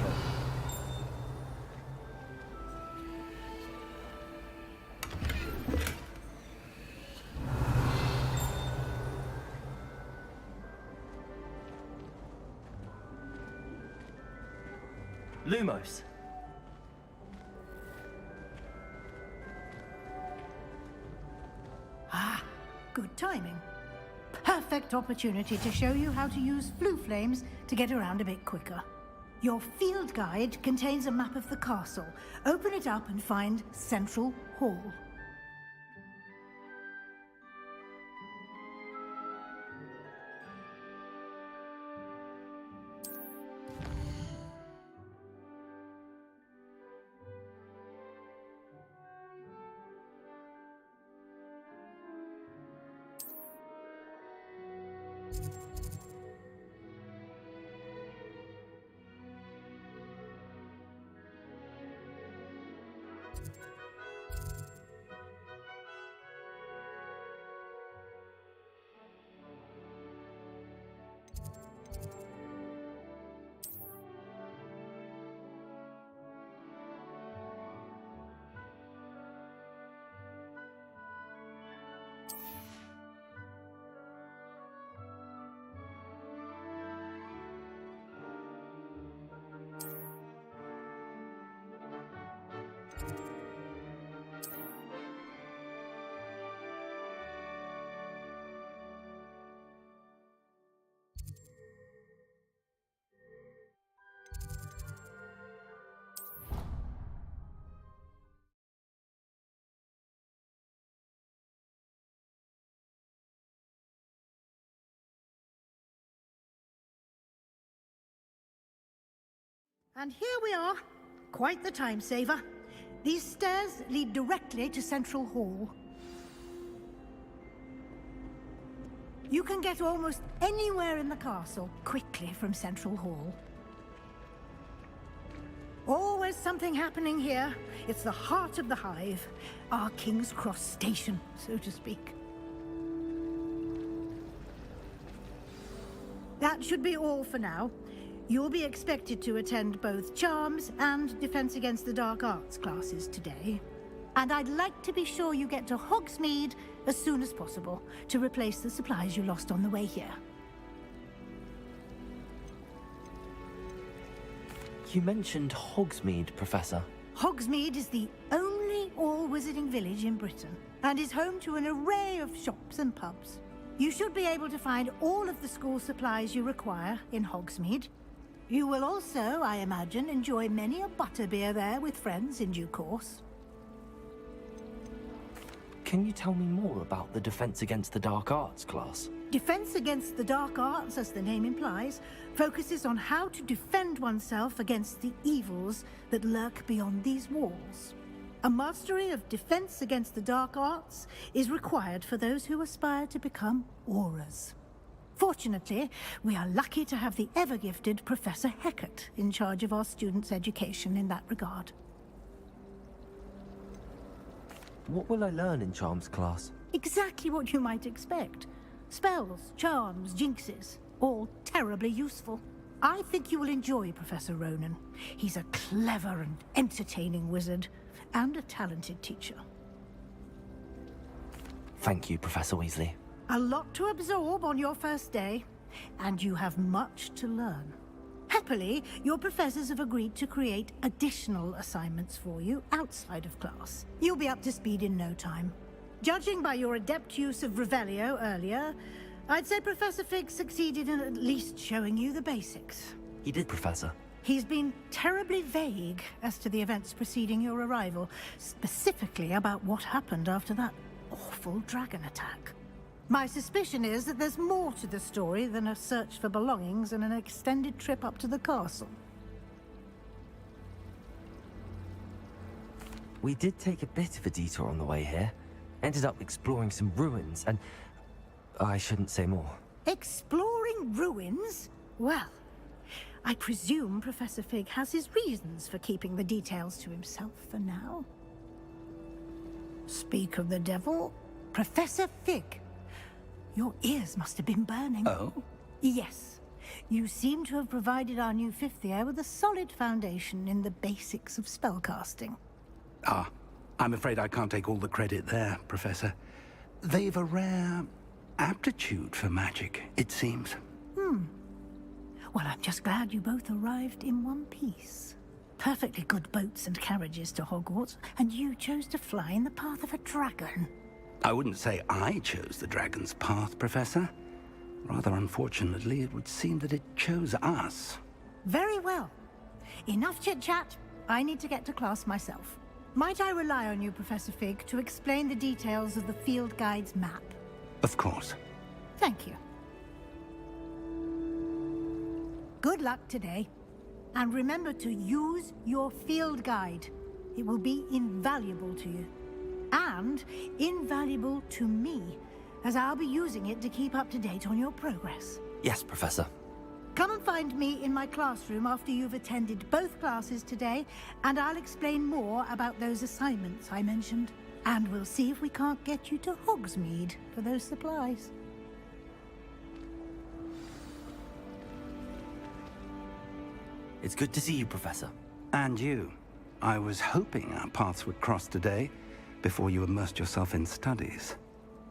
Lumos. Ah, good timing. Perfect opportunity to show you how to use flue flames to get around a bit quicker. Your field guide contains a map of the castle. Open it up and find Central Hall. And here we are. Quite the time saver. These stairs lead directly to Central Hall. You can get almost anywhere in the castle quickly from Central Hall. Always something happening here. It's the heart of the hive. Our King's Cross station, so to speak. That should be all for now. You'll be expected to attend both Charms and Defense Against the Dark Arts classes today. And I'd like to be sure you get to Hogsmeade as soon as possible to replace the supplies you lost on the way here. You mentioned Hogsmeade, Professor. Hogsmeade is the only all-wizarding village in Britain and is home to an array of shops and pubs. You should be able to find all of the school supplies you require in Hogsmeade. You will also, I imagine, enjoy many a butterbeer there with friends in due course. Can you tell me more about the Defense Against the Dark Arts class? Defense Against the Dark Arts, as the name implies, focuses on how to defend oneself against the evils that lurk beyond these walls. A mastery of Defense Against the Dark Arts is required for those who aspire to become auras. Fortunately, we are lucky to have the ever-gifted Professor Hecat in charge of our students' education in that regard. What will I learn in Charms class? Exactly what you might expect. Spells, charms, jinxes, all terribly useful. I think you will enjoy Professor Ronan. He's a clever and entertaining wizard, and a talented teacher. Thank you, Professor Weasley. A lot to absorb on your first day, and you have much to learn. Happily, your professors have agreed to create additional assignments for you outside of class. You'll be up to speed in no time. Judging by your adept use of Revelio earlier, I'd say Professor Fig succeeded in at least showing you the basics. He did, Professor. He's been terribly vague as to the events preceding your arrival, specifically about what happened after that awful dragon attack. My suspicion is that there's more to the story than a search for belongings and an extended trip up to the castle. We did take a bit of a detour on the way here. Ended up exploring some ruins and... I shouldn't say more. Exploring ruins? Well, I presume Professor Fig has his reasons for keeping the details to himself for now. Speak of the devil, Professor Fig. Your ears must have been burning. Oh? Yes. You seem to have provided our new fifth year with a solid foundation in the basics of spellcasting. Ah, I'm afraid I can't take all the credit there, Professor. They've a rare aptitude for magic, it seems. Well, I'm just glad you both arrived in one piece. Perfectly good boats and carriages to Hogwarts, and you chose to fly in the path of a dragon. I wouldn't say I chose the dragon's path, Professor. Rather unfortunately, it would seem that it chose us. Very well. Enough chit-chat. I need to get to class myself. Might I rely on you, Professor Fig, to explain the details of the field guide's map? Of course. Thank you. Good luck today. And remember to use your field guide. It will be invaluable to you. And invaluable to me, as I'll be using it to keep up to date on your progress. Yes, Professor. Come and find me in my classroom after you've attended both classes today, and I'll explain more about those assignments I mentioned. And we'll see if we can't get you to Hogsmeade for those supplies. It's good to see you, Professor. And you. I was hoping our paths would cross today, before you immersed yourself in studies.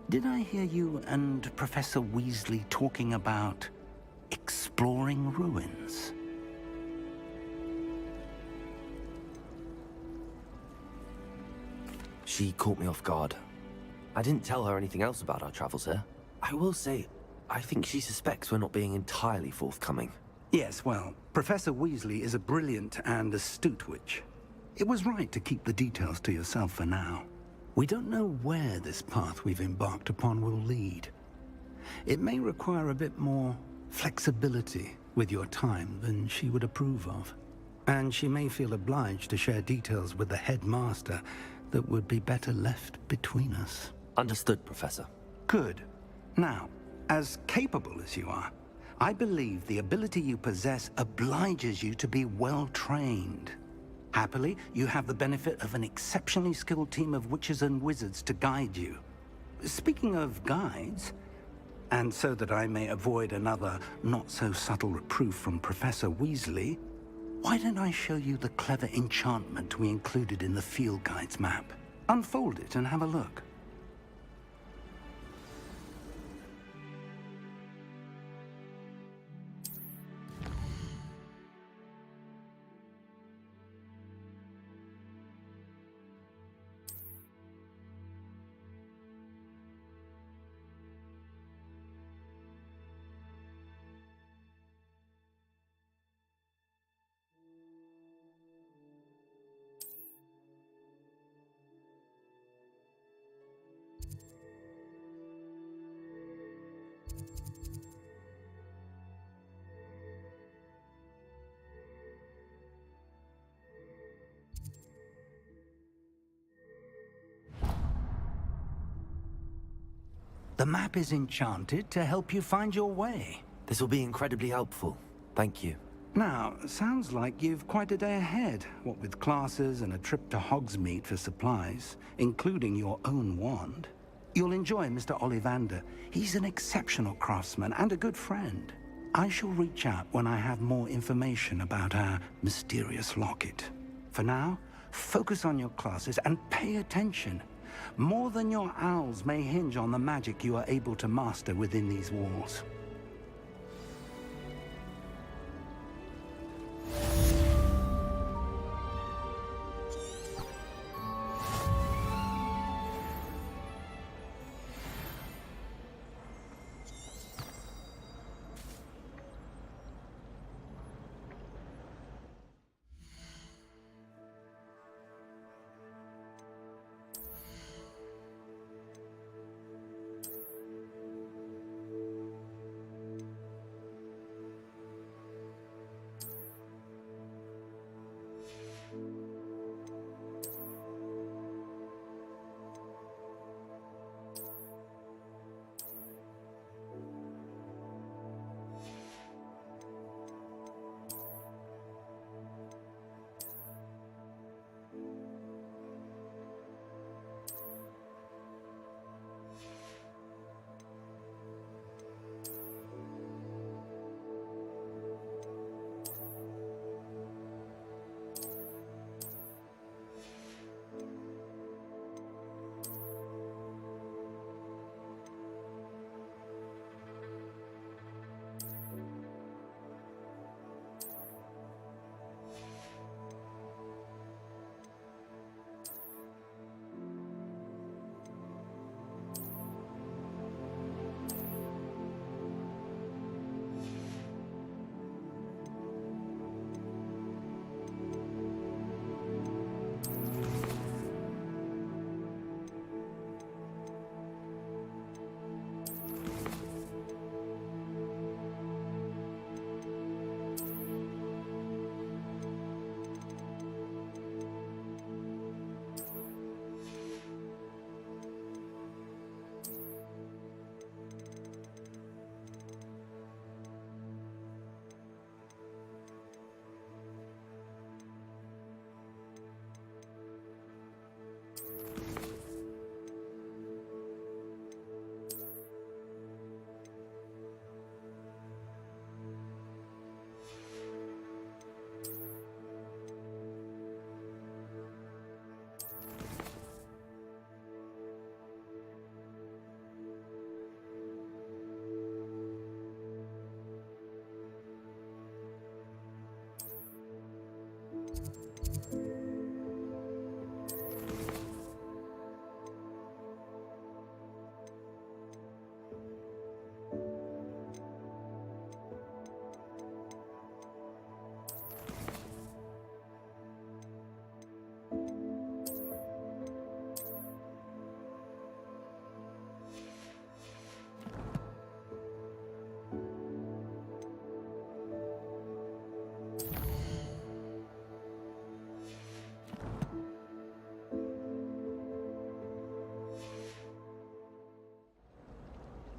Did I hear you and Professor Weasley talking about exploring ruins? She caught me off guard. I didn't tell her anything else about our travels here. I will say, I think she suspects we're not being entirely forthcoming. Yes, well, Professor Weasley is a brilliant and astute witch. It was right to keep the details to yourself for now. We don't know where this path we've embarked upon will lead. It may require a bit more flexibility with your time than she would approve of. And she may feel obliged to share details with the headmaster that would be better left between us. Understood, Professor. Good. Now, as capable as you are, I believe the ability you possess obliges you to be well trained. Happily, you have the benefit of an exceptionally skilled team of witches and wizards to guide you. Speaking of guides, and so that I may avoid another not-so-subtle reproof from Professor Weasley, why don't I show you the clever enchantment we included in the field guide's map? Unfold it and have a look. The map is enchanted to help you find your way. This will be incredibly helpful. Thank you. Now, sounds like you've quite a day ahead, what with classes and a trip to Hogsmeade for supplies, including your own wand. You'll enjoy Mr. Ollivander. He's an exceptional craftsman and a good friend. I shall reach out when I have more information about our mysterious locket. For now, focus on your classes and pay attention. More than your owls may hinge on the magic you are able to master within these walls.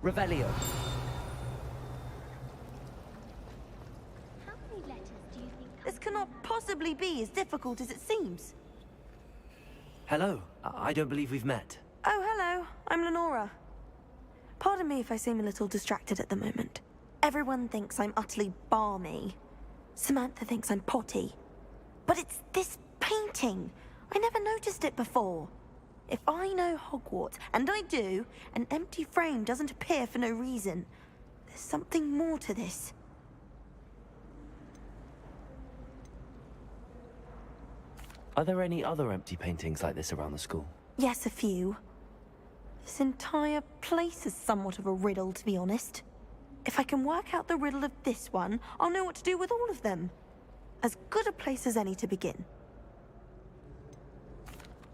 Revelio. How many letters do you think? This cannot possibly be as difficult as it seems. Hello. I don't believe we've met. Oh, hello. I'm Lenora. Pardon me if I seem a little distracted at the moment. Everyone thinks I'm utterly balmy. Samantha thinks I'm potty. But it's this painting. I never noticed it before. If I know Hogwarts, and I do, an empty frame doesn't appear for no reason. There's something more to this. Are there any other empty paintings like this around the school? Yes, a few. This entire place is somewhat of a riddle, to be honest. If I can work out the riddle of this one, I'll know what to do with all of them. As good a place as any to begin.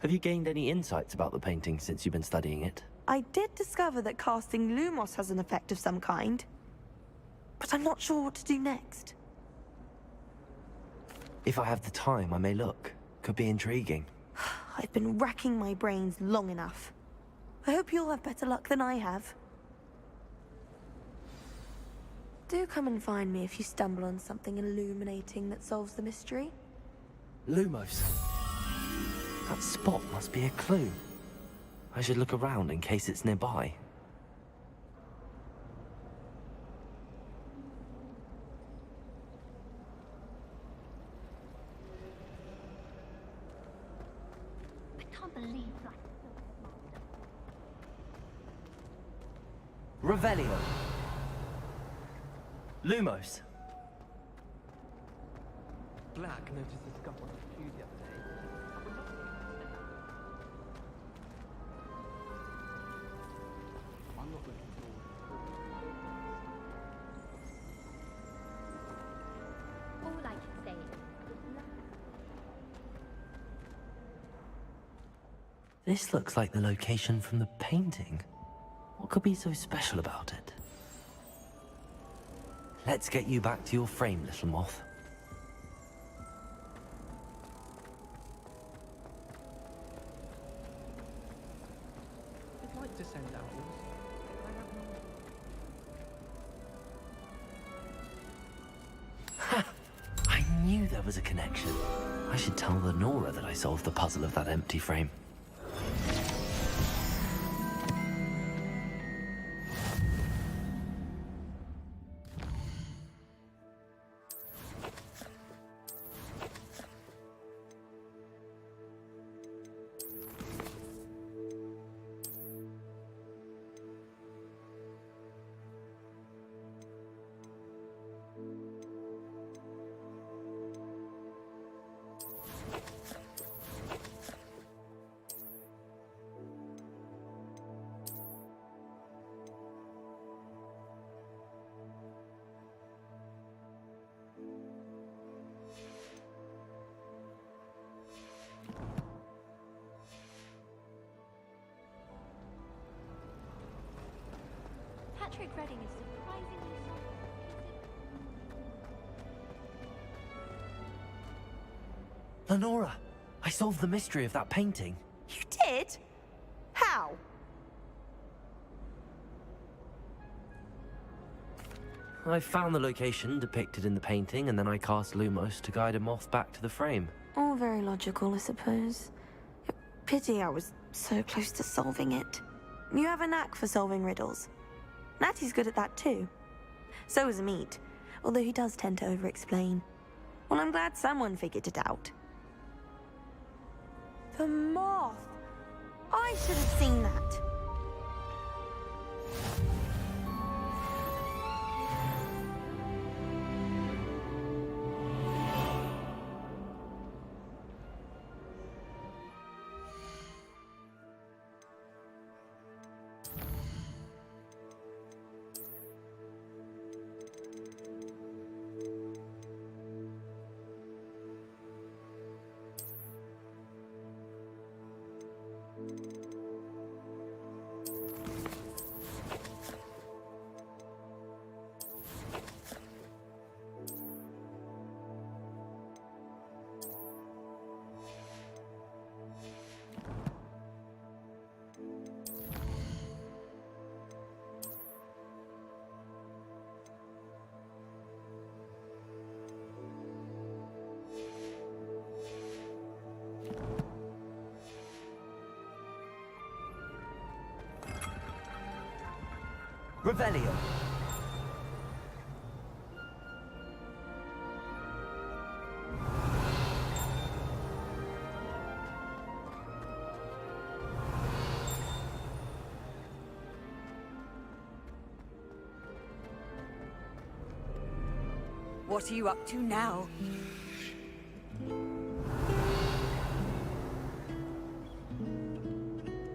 Have you gained any insights about the painting since you've been studying it? I did discover that casting Lumos has an effect of some kind. But I'm not sure what to do next. If I have the time, I may look. Could be intriguing. I've been racking my brains long enough. I hope you'll have better luck than I have. Do come and find me if you stumble on something illuminating that solves the mystery. Lumos. That spot must be a clue. I should look around in case it's nearby. I can't believe that. Revelio. Lumos. Black noticed a scuff on the shoe the other day. I'm not looking forward. All I can say is... This looks like the location from the painting. What could be so special about it? Let's get you back to your frame, little moth. I'd like to send owls. I have no... I knew there was a connection. I should tell Lenora that I solved the puzzle of that empty frame. Patrick Redding is surprisingly soft. Lenora, I solved the mystery of that painting. You did? How? I found the location depicted in the painting, and then I cast Lumos to guide a moth back to the frame. All very logical, I suppose. Pity I was so close to solving it. You have a knack for solving riddles. Natty's good at that too. So is Amit, although he does tend to over-explain. Well, I'm glad someone figured it out. The moth! I should have seen that. Revelio. What are you up to now?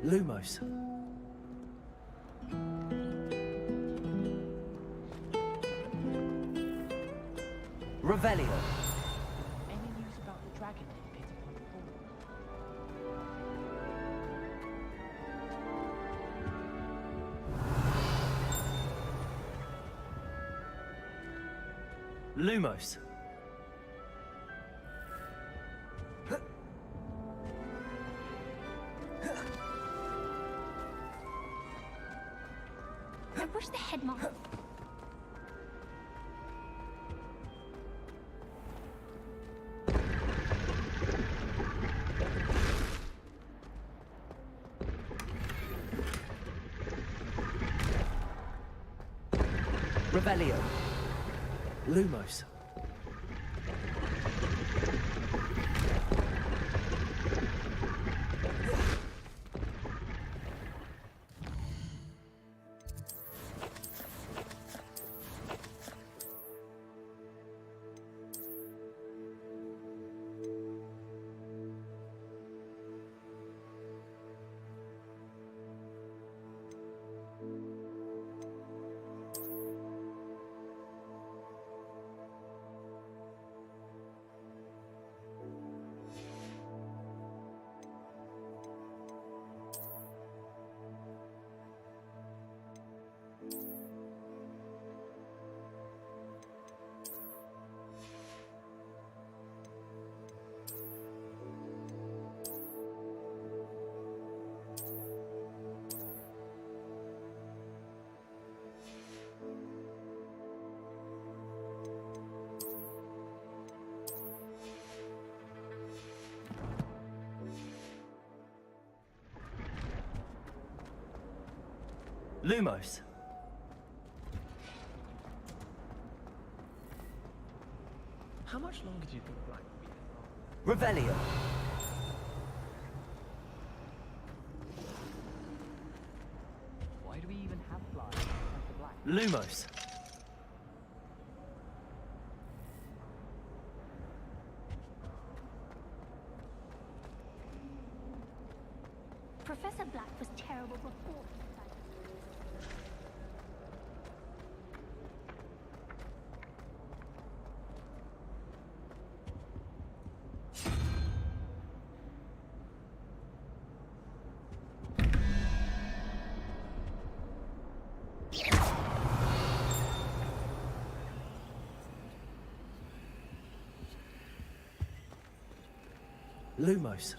Lumos. Revelio. Any news about the dragon that pit upon Hogwart? Lumos. I wish the headmaster. Revelio. Lumos. Lumos. How much longer do you think Black will be? Revelio. Why do we even have flies like the Black? Lumos. Professor Black was terrible before. Lumos.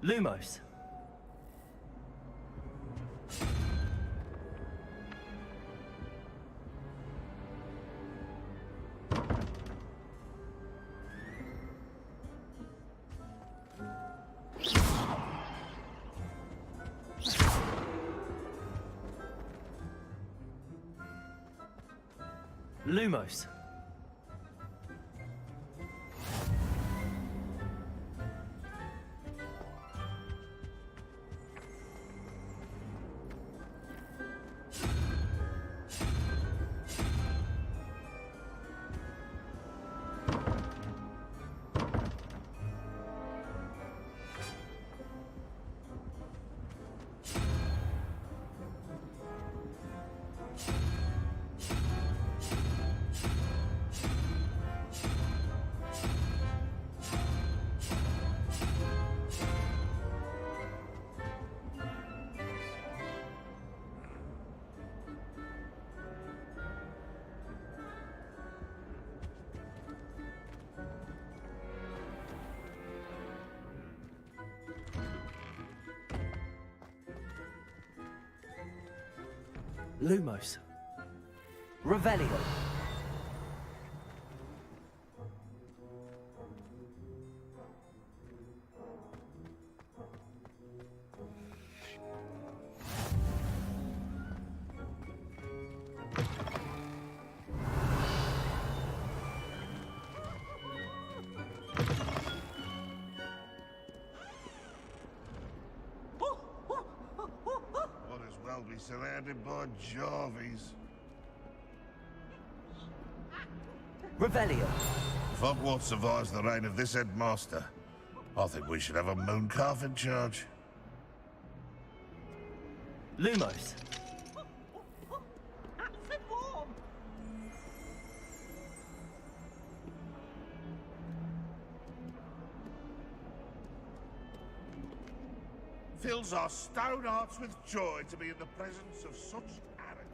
Lumos. Lumos. Lumos. Revelio. Might as well be surrounded by Jarvies. Revelio. If Hogwarts survives the reign of this headmaster, I think we should have a mooncalf in charge. Lumos. Fills our stone hearts with joy to be in the presence of such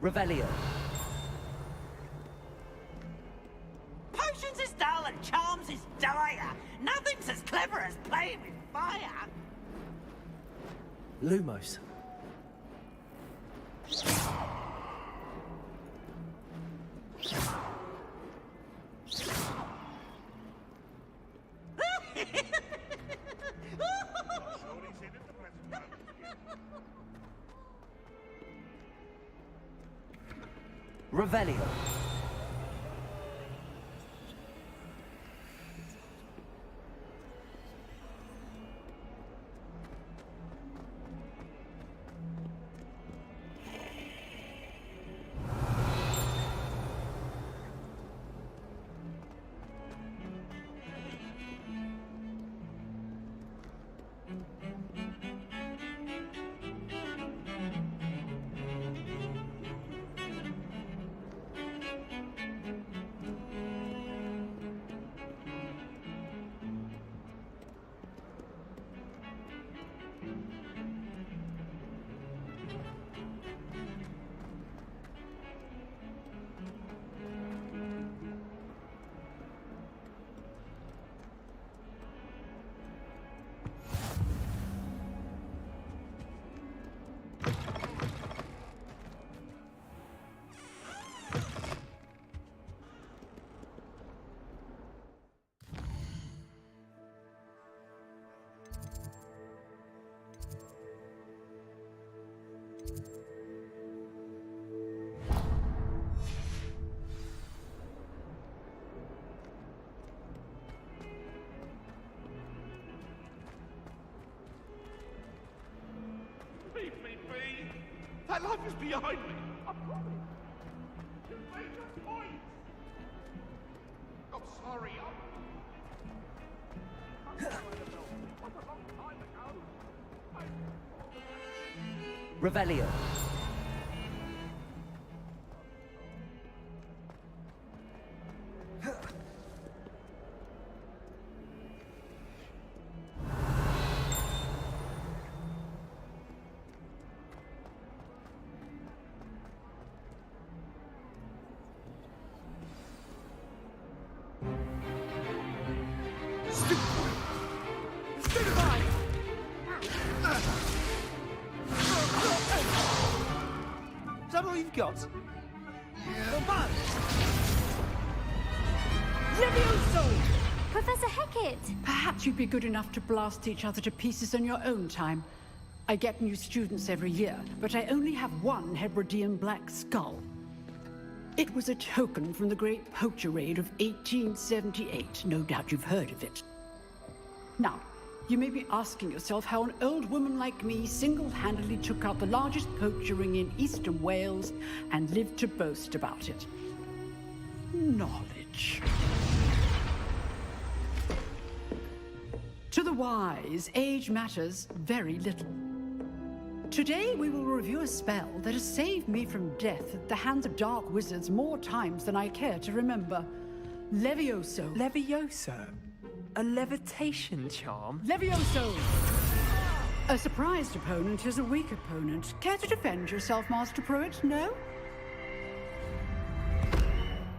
arrogance. Revelio. Potions is dull and charms is dire. Nothing's as clever as playing with fire. Lumos. Revelio. Leave me be! That life is behind me! I promise! You made your point! I'm sorry, Revelio. that all you've got? Levioso! Professor Hecat! Perhaps you'd be good enough to blast each other to pieces on your own time. I get new students every year, but I only have one Hebridean black skull. It was a token from the Great Poacher Raid of 1878. No doubt you've heard of it. Now, you may be asking yourself how an old woman like me single-handedly took out the largest poacher ring in eastern Wales and lived to boast about it. Knowledge. To the wise, age matters very little. Today we will review a spell that has saved me from death at the hands of dark wizards more times than I care to remember. Levioso. Levioso? A levitation charm? Levioso! A surprised opponent is a weak opponent. Care to defend yourself, Master Pruitt? No?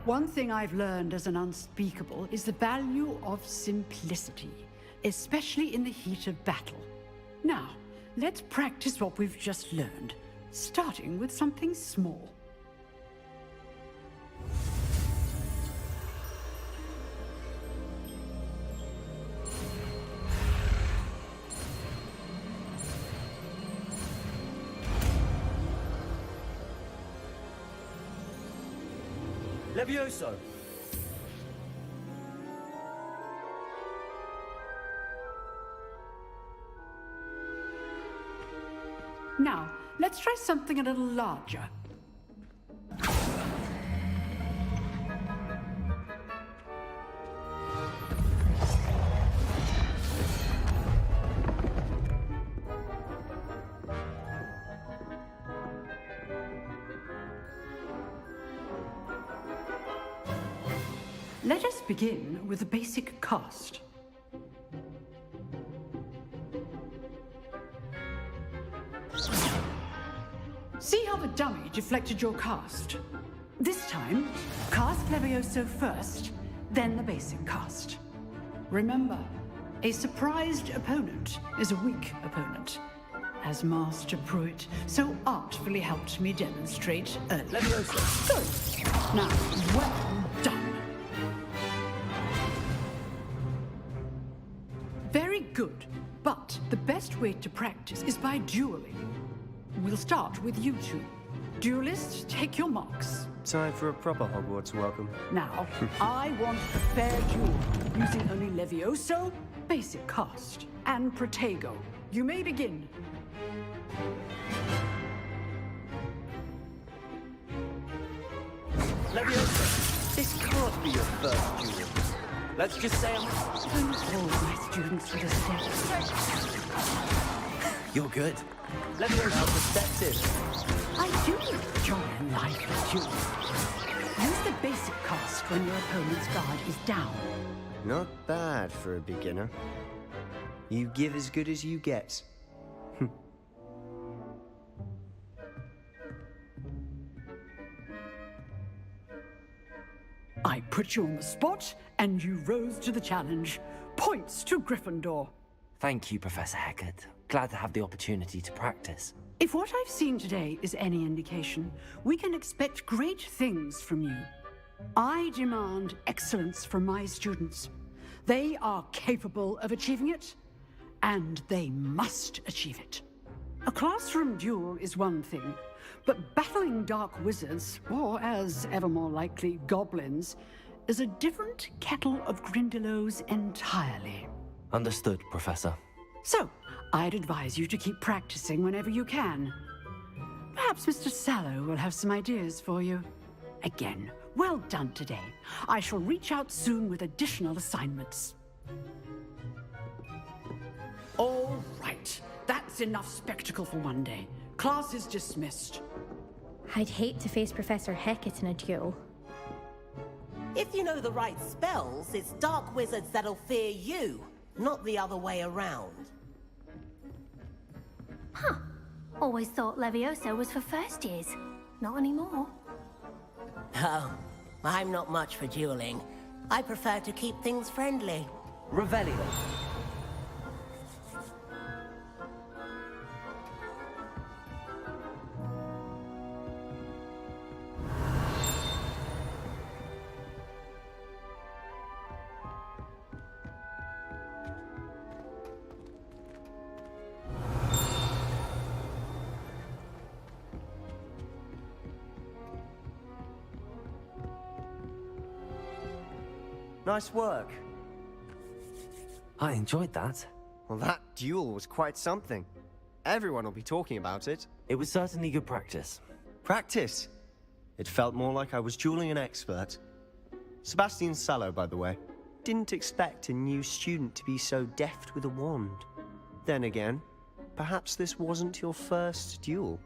One thing I've learned as an unspeakable is the value of simplicity, especially in the heat of battle. Now, let's practice what we've just learned, starting with something small. Levioso! Now, let's try something a little larger. Let us begin with a basic cast. See how the dummy deflected your cast? This time, cast Levioso first, then the basic cast. Remember, a surprised opponent is a weak opponent, as Master Pruitt so artfully helped me demonstrate earlier. Levioso! Good. Now, well done. Very good, but the best way to practice is by dueling. We'll start with you two. Duelists, take your marks. Time for a proper Hogwarts welcome. Now, I want a fair duel, using only Levioso, basic cast, and Protego. You may begin. Levioso, this can't be your first duel. Let's just say I'm... Don't hold my students to the step. You're good. Levioso perspective. I do enjoy a lively duel. Use the basic cast when your opponent's guard is down. Not bad for a beginner. You give as good as you get. I put you on the spot, and you rose to the challenge. Points to Gryffindor. Thank you, Professor Hecat. Glad to have the opportunity to practice. If what I've seen today is any indication, we can expect great things from you. I demand excellence from my students. They are capable of achieving it, and they must achieve it. A classroom duel is one thing, but battling dark wizards, or as ever more likely, goblins, is a different kettle of Grindylows entirely. Understood, Professor. So, I'd advise you to keep practicing whenever you can. Perhaps Mr. Sallow will have some ideas for you. Again, well done today. I shall reach out soon with additional assignments. All right, that's enough spectacle for one day. Class is dismissed. I'd hate to face Professor Hecat in a duel. If you know the right spells, it's dark wizards that'll fear you, not the other way around. Huh. Always thought Levioso was for first years. Not anymore. Oh, I'm not much for dueling. I prefer to keep things friendly. Revelio. Nice work. I enjoyed that. Well, that duel was quite something. Everyone will be talking about it. It was certainly good practice. Practice? It felt more like I was dueling an expert. Sebastian Sallow, by the way. Didn't expect a new student to be so deft with a wand. Then again, perhaps this wasn't your first duel.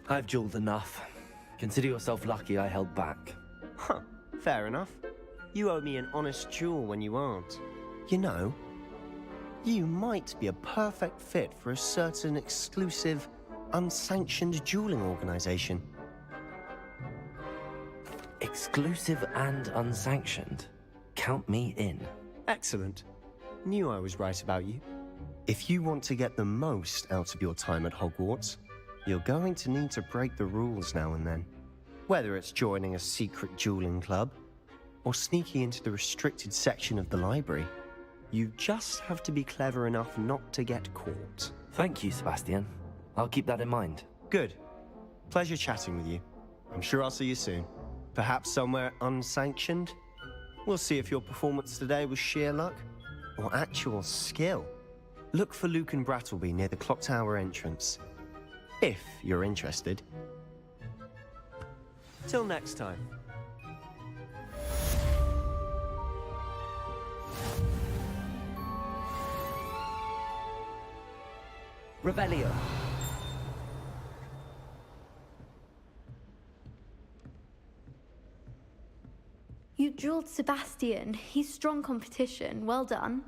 I've dueled enough. Consider yourself lucky I held back. Huh, fair enough. You owe me an honest duel when you aren't. You know, you might be a perfect fit for a certain exclusive, unsanctioned dueling organization. Exclusive and unsanctioned? Count me in. Excellent. Knew I was right about you. If you want to get the most out of your time at Hogwarts, you're going to need to break the rules now and then. Whether it's joining a secret dueling club, or sneaking into the restricted section of the library, you just have to be clever enough not to get caught. Thank you, Sebastian. I'll keep that in mind. Good. Pleasure chatting with you. I'm sure I'll see you soon. Perhaps somewhere unsanctioned? We'll see if your performance today was sheer luck, or actual skill. Look for Luke and Brattleby near the clock tower entrance. If you're interested. Till next time. Revelio. You dueled Sebastian. He's strong competition. Well done.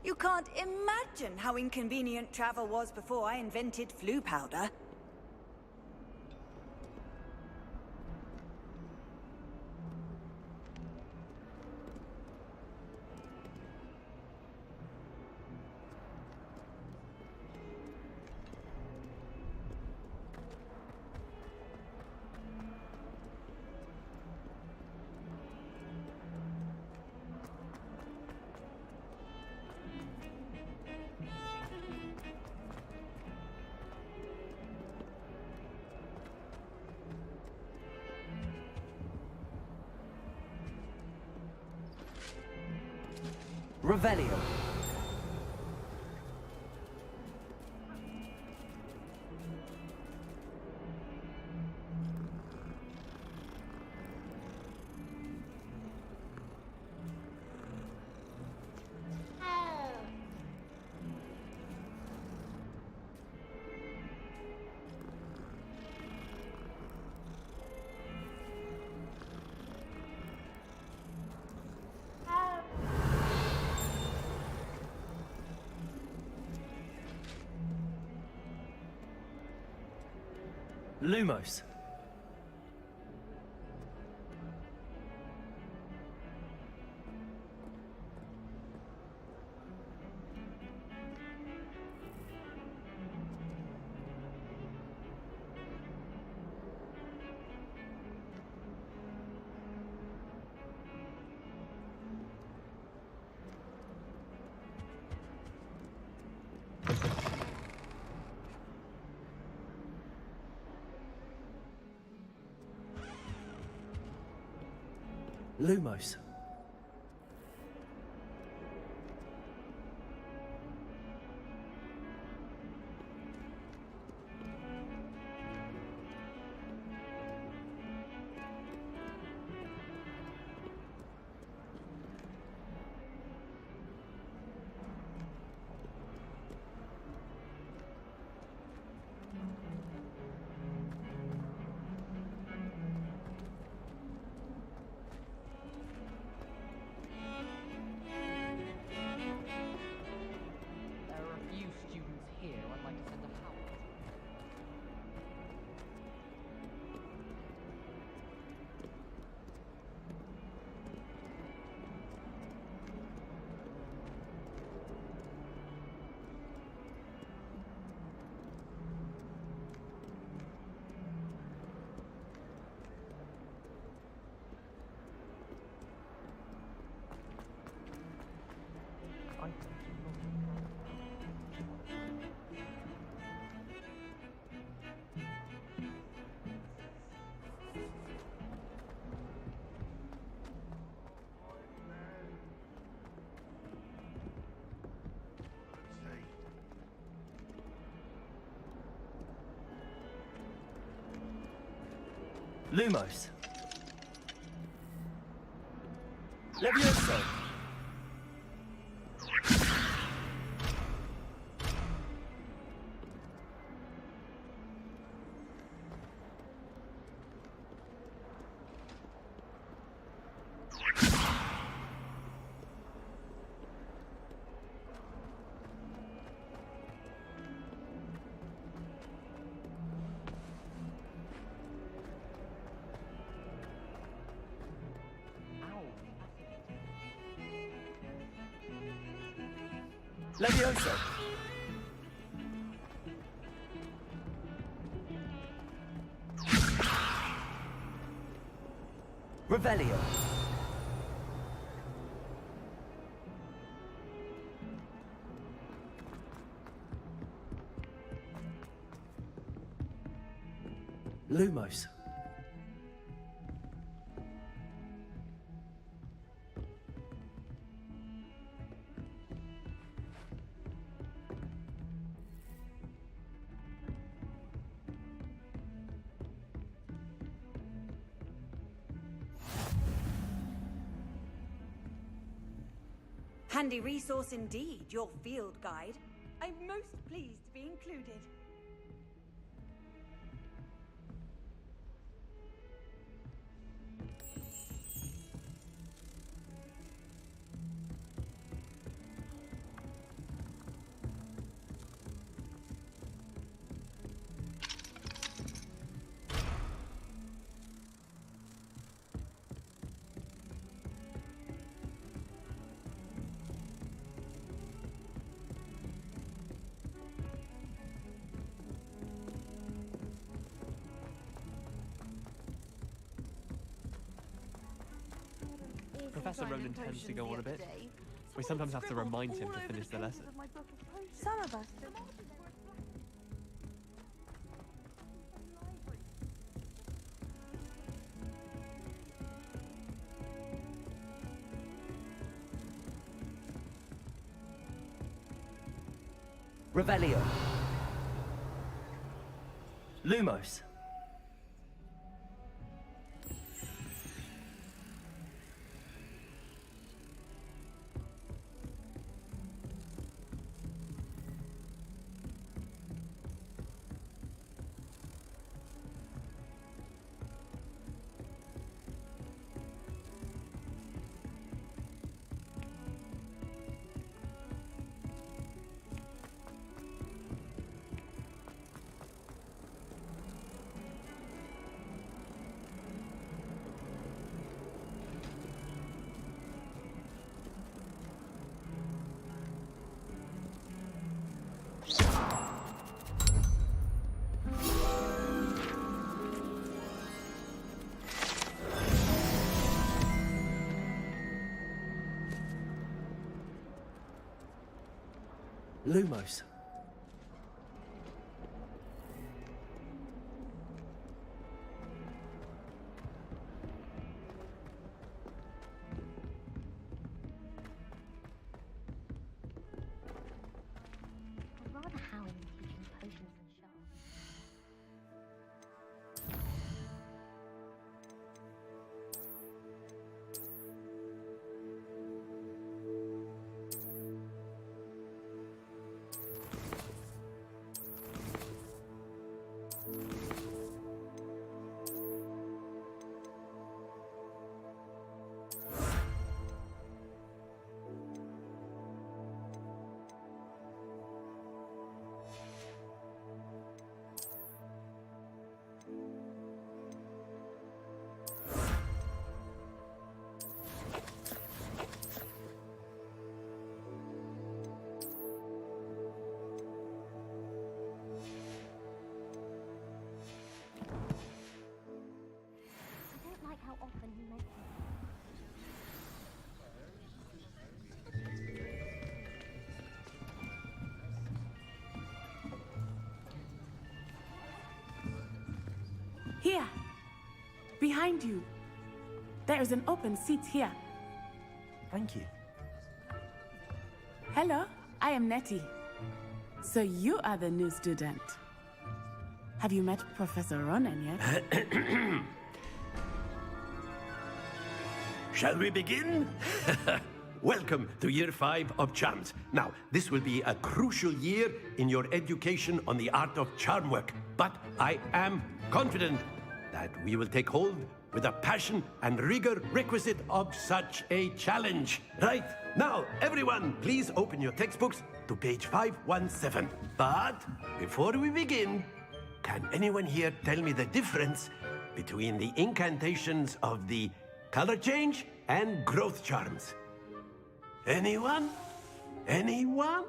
You can't imagine how inconvenient travel was before I invented flu powder. Revelio. Lumos. Lumos. Lumos. Levioso. Levioso. Revelio. Lumos. Handy resource indeed, your field guide. I'm most pleased to be included. Professor Ronan tends to go on a bit. We sometimes have to remind him to finish the lesson. Some of us do. Revelio. Lumos. Lumos. I'd rather howl between potions and shards. How often he makes Here, behind you. There is an open seat here. Thank you. Hello, I am Nettie. So you are the new student. Have you met Professor Ronan yet? Shall we begin? Welcome to Year 5 of Charms. Now, this will be a crucial year in your education on the art of charm work. But I am confident that we will take hold with the passion and rigor requisite of such a challenge. Right, now, everyone, please open your textbooks to page 517. But before we begin, can anyone here tell me the difference between the incantations of the color change and growth charms? Anyone? Anyone?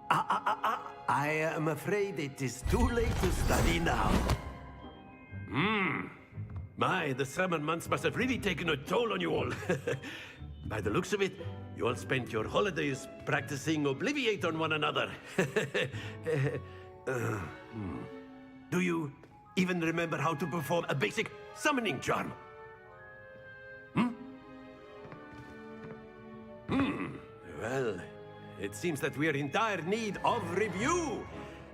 I am afraid it is too late to study now. My, the summer months must have really taken a toll on you all. By the looks of it, you all spent your holidays practicing Obliviate on one another. Do you even remember how to perform a basic summoning charm? Well, it seems that we are in dire need of review.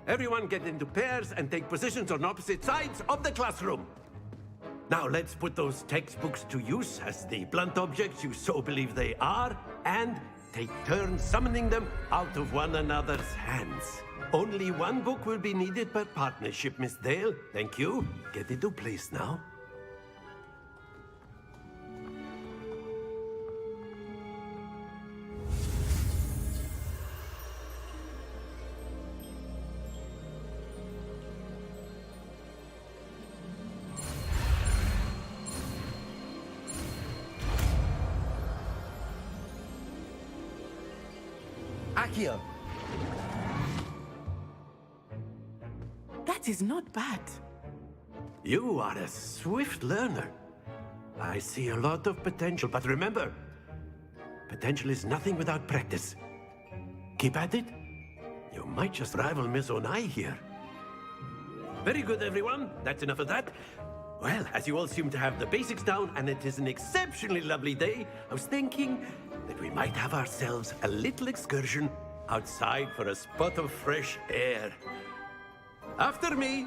Everyone get into pairs and take positions on opposite sides of the classroom. Now let's put those textbooks to use as the blunt objects you so believe they are, and take turns summoning them out of one another's hands. Only one book will be needed per partnership, Miss Dale. Thank you. Get into place now. Akio. That is not bad. You are a swift learner. I see a lot of potential, but remember, potential is nothing without practice. Keep at it. You might just rival Miss Onai here. Very good, everyone. That's enough of that. Well, as you all seem to have the basics down, and it is an exceptionally lovely day, I was thinking that we might have ourselves a little excursion outside for a spot of fresh air. After me.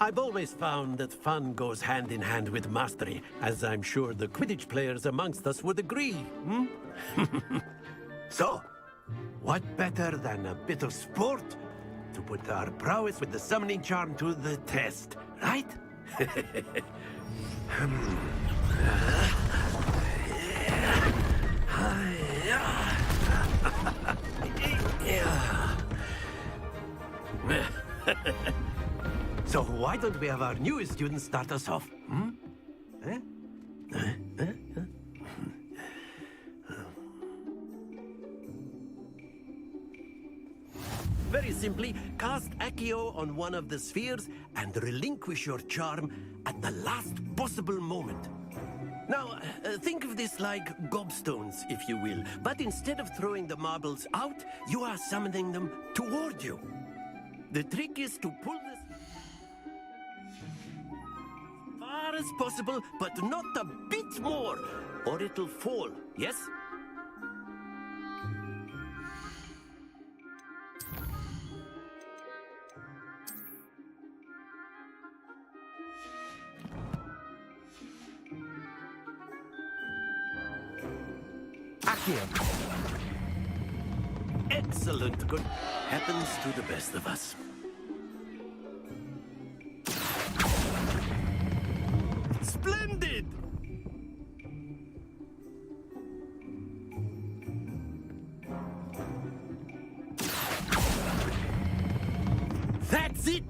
I've always found that fun goes hand in hand with mastery, as I'm sure the Quidditch players amongst us would agree. So, what better than a bit of sport to put our prowess with the summoning charm to the test, right? So why don't we have our newest student start us off? Very simply, cast Accio on one of the spheres and relinquish your charm at the last possible moment. Now, think of this like gobstones, if you will, but instead of throwing the marbles out, you are summoning them toward you. The trick is to pull this far as possible, but not a bit more, or it'll fall, yes? Accio. Excellent. Good. Happens to the best of us. Splendid! That's it!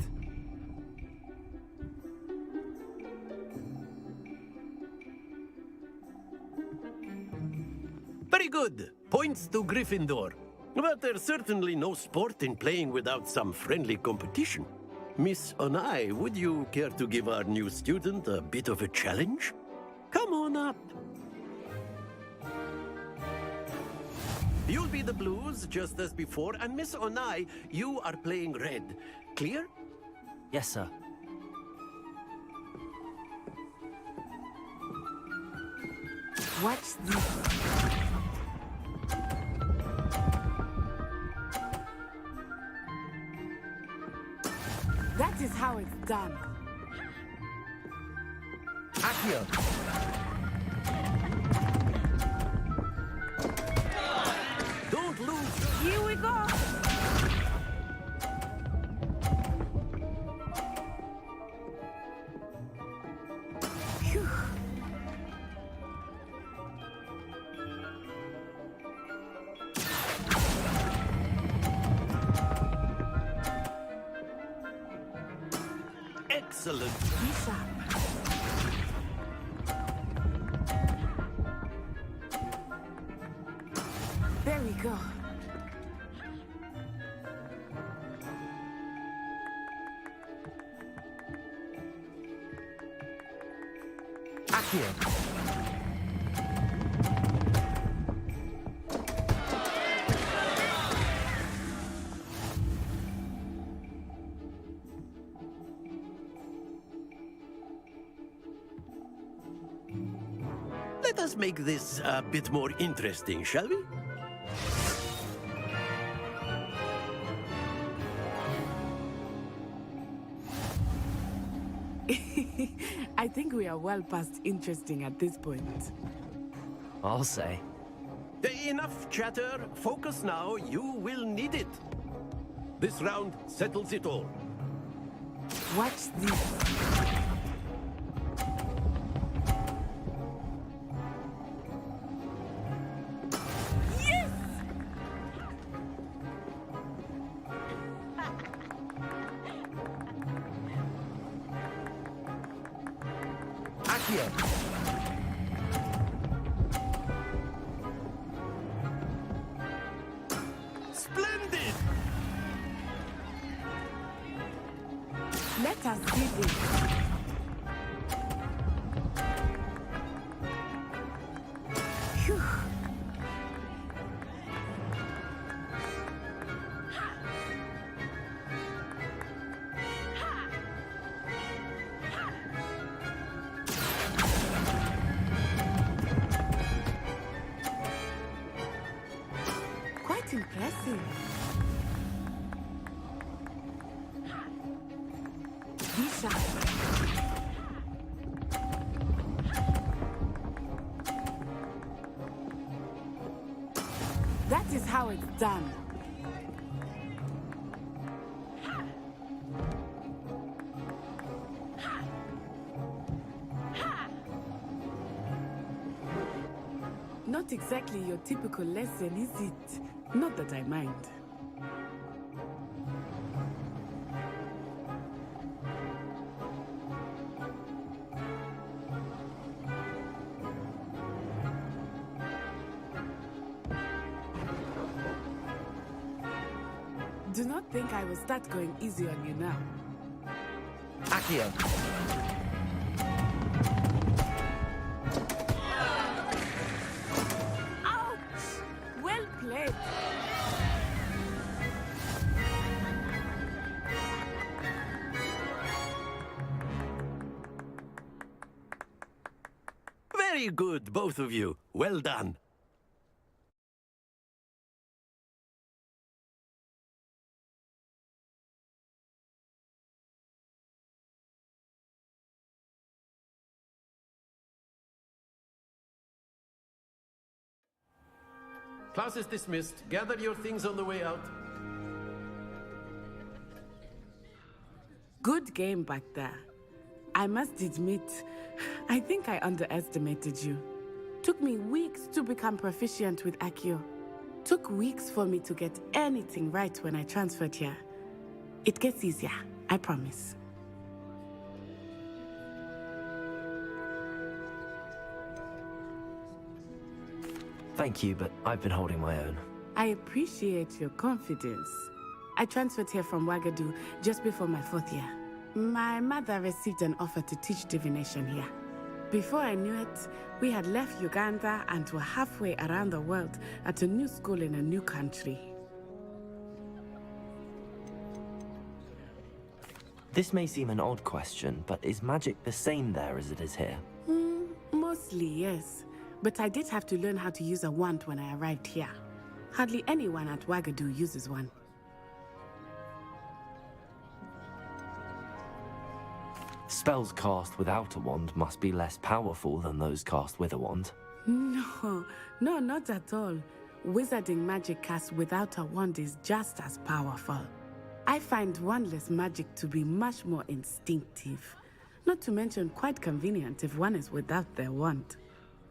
Very good. Points to Gryffindor. But there's certainly no sport in playing without some friendly competition. Miss Onai, would you care to give our new student a bit of a challenge? Come on up. You'll be the blues, just as before, and Miss Onai, you are playing red. Clear? Yes, sir. Watch this. That is how it's done. Accio! Don't lose! Here we go! Phew. Excellent! Bishop. There we go. Accio! Let us make this a bit more interesting, shall we? I think we are well past interesting at this point. I'll say. Enough chatter. Focus now. You will need it. This round settles it all. Watch this. Yes! Accio! Splendid! Let us see this. Phew. Quite impressive. Bishop. That is how it's done. Not exactly your typical lesson, is it? Not that I mind. Do not think I will start going easy on you now. Accio! Ouch! Well played. Very good, both of you. Well done. Class is dismissed. Gather your things on the way out. Good game back there. I must admit, I think I underestimated you. Took me weeks to become proficient with Accio. Took weeks for me to get anything right when I transferred here. It gets easier, I promise. Thank you, but I've been holding my own. I appreciate your confidence. I transferred here from Wagadu just before my 4th year. My mother received an offer to teach divination here. Before I knew it, we had left Uganda and were halfway around the world at a new school in a new country. This may seem an odd question, but is magic the same there as it is here? Mostly, yes. But I did have to learn how to use a wand when I arrived here. Hardly anyone at Wagadu uses one. Spells cast without a wand must be less powerful than those cast with a wand. No, not at all. Wizarding magic cast without a wand is just as powerful. I find wandless magic to be much more instinctive. Not to mention quite convenient if one is without their wand.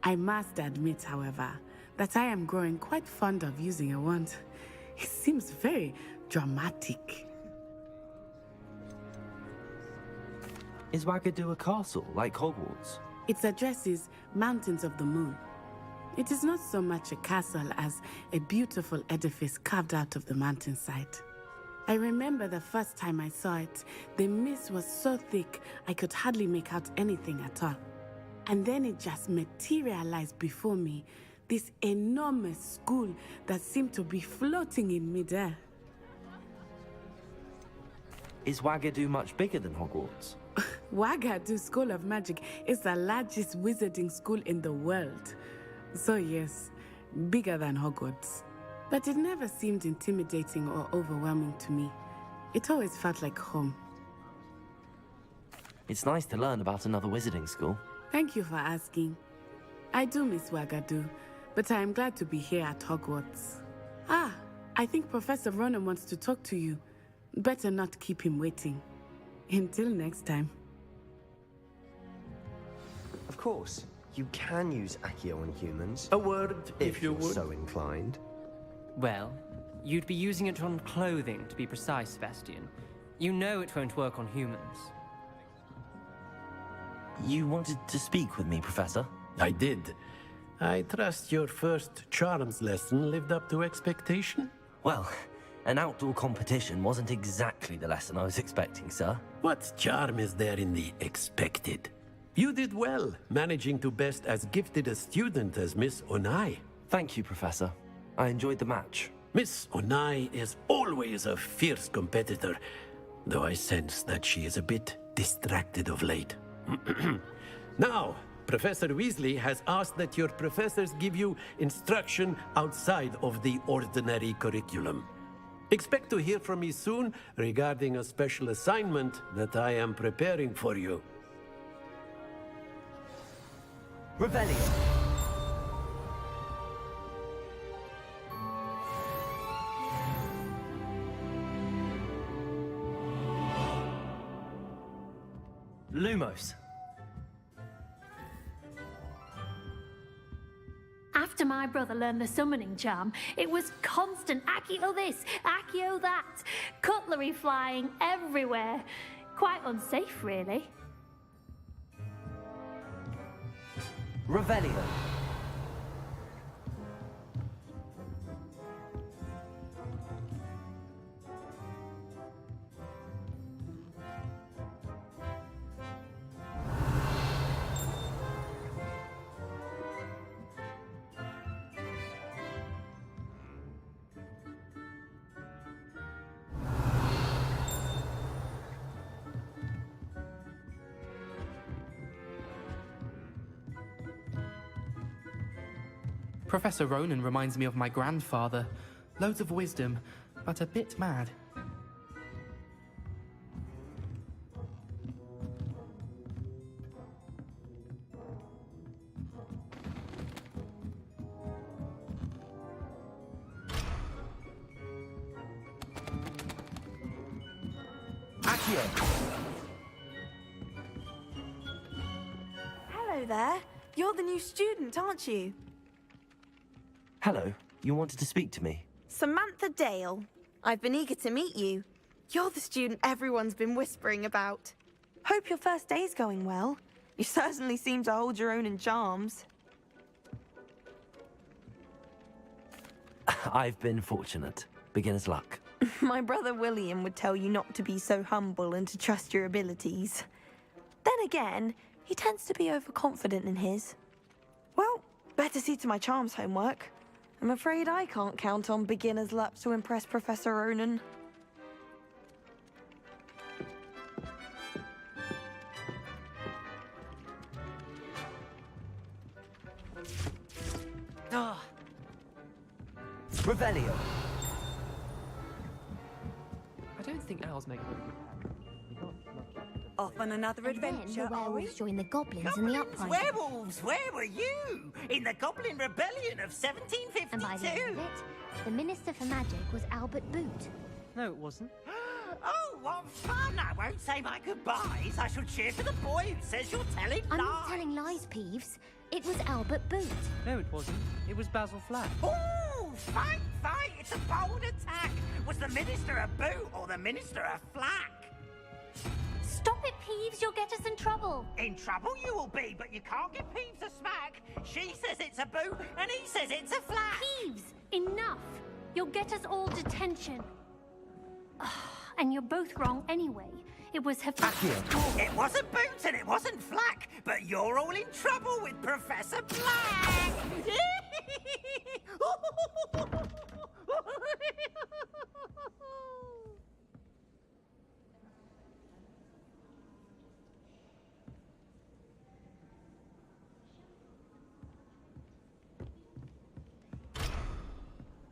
I must admit, however, that I am growing quite fond of using a wand. It seems very dramatic. Is Wagadu a castle, like Hogwarts? Its address is Mountains of the Moon. It is not so much a castle as a beautiful edifice carved out of the mountainside. I remember the first time I saw it, the mist was so thick I could hardly make out anything at all. And then it just materialized before me, this enormous school that seemed to be floating in midair. Is Wagadu much bigger than Hogwarts? Wagadu School of Magic is the largest wizarding school in the world. So yes, bigger than Hogwarts. But it never seemed intimidating or overwhelming to me. It always felt like home. It's nice to learn about another wizarding school. Thank you for asking. I do miss Wagadu, but I am glad to be here at Hogwarts. Ah, I think Professor Ronan wants to talk to you. Better not keep him waiting. Until next time. Of course, you can use Accio on humans. A word, if you you're would. so inclined. Well, you'd be using it on clothing, to be precise, Sebastian. You know it won't work on humans. You wanted to speak with me, Professor? I did. I trust your first charms lesson lived up to expectation? Well, an outdoor competition wasn't exactly the lesson I was expecting, sir. What charm is there in the expected? You did well, managing to best as gifted a student as Miss Onai. Thank you, Professor. I enjoyed the match. Miss Onai is always a fierce competitor, though I sense that she is a bit distracted of late. Now, Professor Weasley has asked that your professors give you instruction outside of the ordinary curriculum. Expect to hear from me soon regarding a special assignment that I am preparing for you. Revelio. Lumos. After my brother learned the summoning charm, it was constant Accio this, Accio that, cutlery flying everywhere. Quite unsafe, really. Revelio. Professor Ronan reminds me of my grandfather. Loads of wisdom, but a bit mad. Hello there. You're the new student, aren't you? Hello. You wanted to speak to me? Samantha Dale. I've been eager to meet you. You're the student everyone's been whispering about. Hope your first day's going well. You certainly seem to hold your own in charms. I've been fortunate. Beginner's luck. My brother William would tell you not to be so humble and to trust your abilities. Then again, He tends to be overconfident in his. Well, better see to my charms homework. I'm afraid I can't count on beginner's luck to impress Professor Ronan. Ah. Revelio. I don't think owls make Off on another adventure, the are we? werewolves joined the goblins in the uprising. Werewolves, where were you? In the Goblin Rebellion of 1752? And by the end of it, the Minister for Magic was Albert Boot. No, it wasn't. Oh, what fun! I won't say my goodbyes. I shall cheer for the boy who says you're telling I'm lies. not telling lies, Peeves. It was Albert Boot. No, it wasn't. It was Basil Flack. Ooh, fight, fight! It's a bold attack. Was the Minister a boot or the Minister a flack? Stop it, Peeves. You'll get us in trouble. In trouble you will be, but you can't give Peeves a smack. She says it's a boot, and he says it's a flack. Peeves, enough. You'll get us all detention. And you're both wrong anyway. It was her... It wasn't boot and it wasn't flack, but you're all in trouble with Professor Black.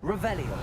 Revelio.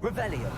Revelio.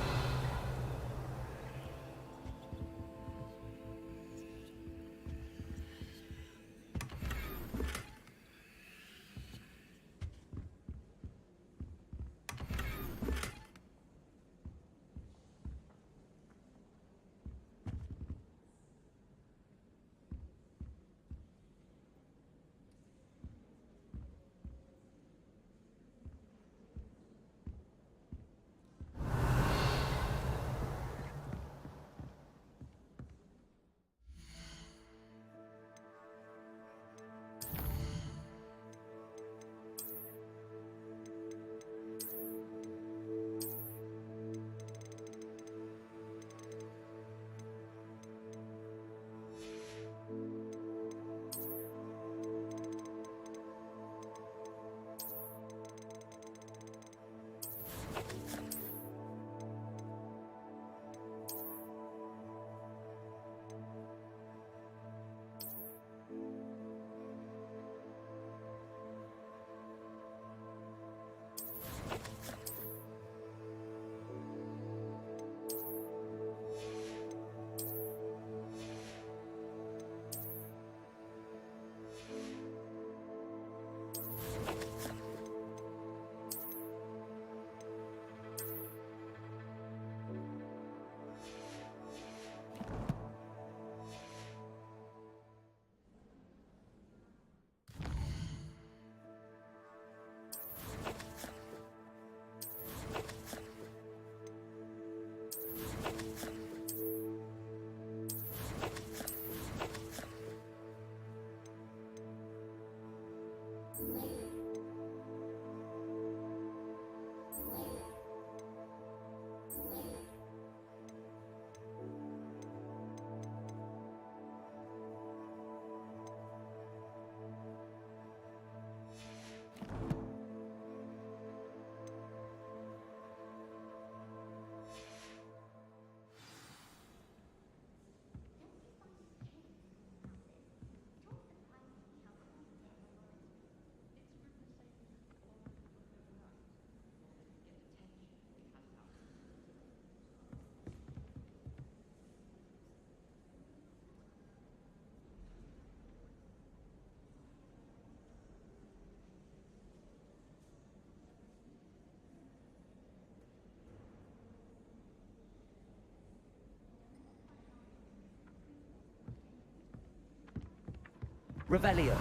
Revelio.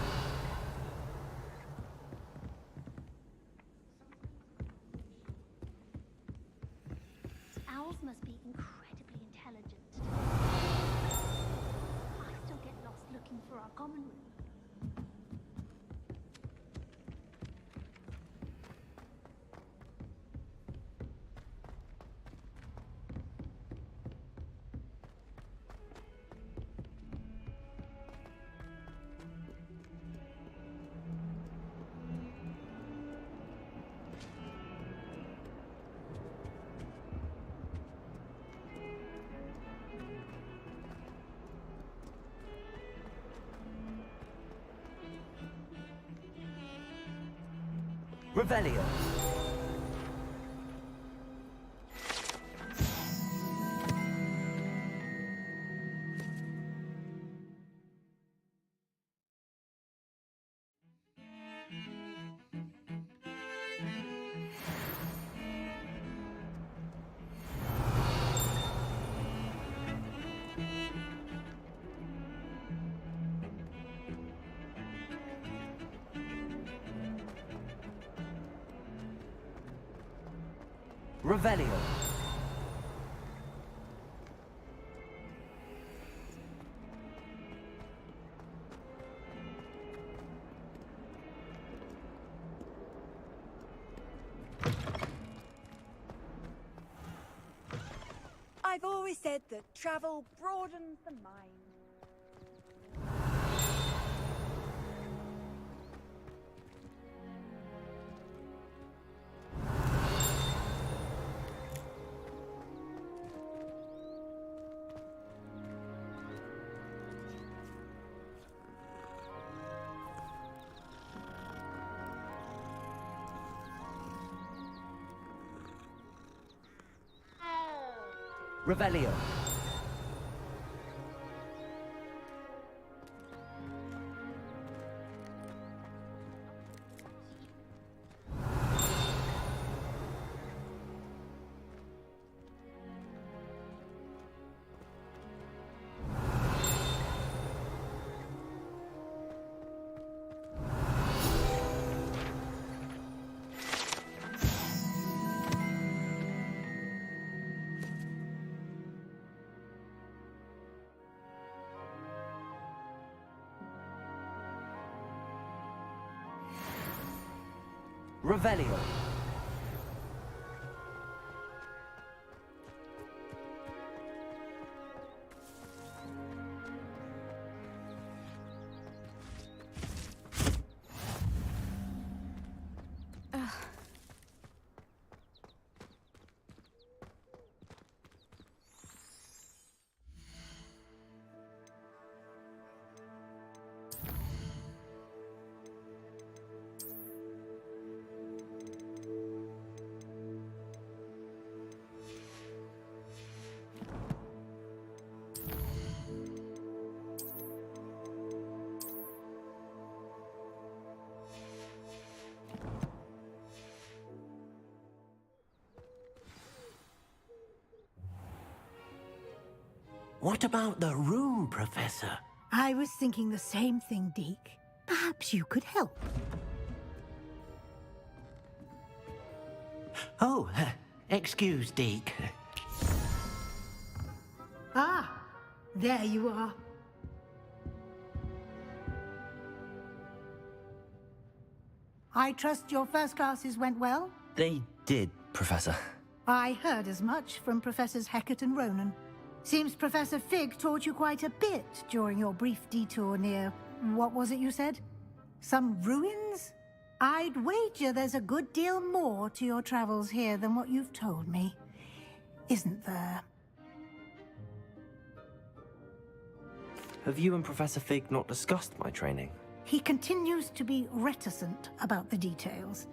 Owls must be incredibly intelligent. I still get lost looking for our common room. Revelio. Revelio. I've always said that travel broadens the mind. Revelio. Revelio. What about the room, Professor? I was thinking the same thing, Deke. Perhaps you could help. Oh, excuse, Deke. Ah, there you are. I trust your first classes went well? They did, Professor. I heard as much from Professors Hecat and Ronan. Seems Professor Fig taught you quite a bit during your brief detour near... what was it you said? Some ruins? I'd wager there's a good deal more to your travels here than what you've told me. Isn't there? Have you and Professor Fig not discussed my training? He continues to be reticent about the details,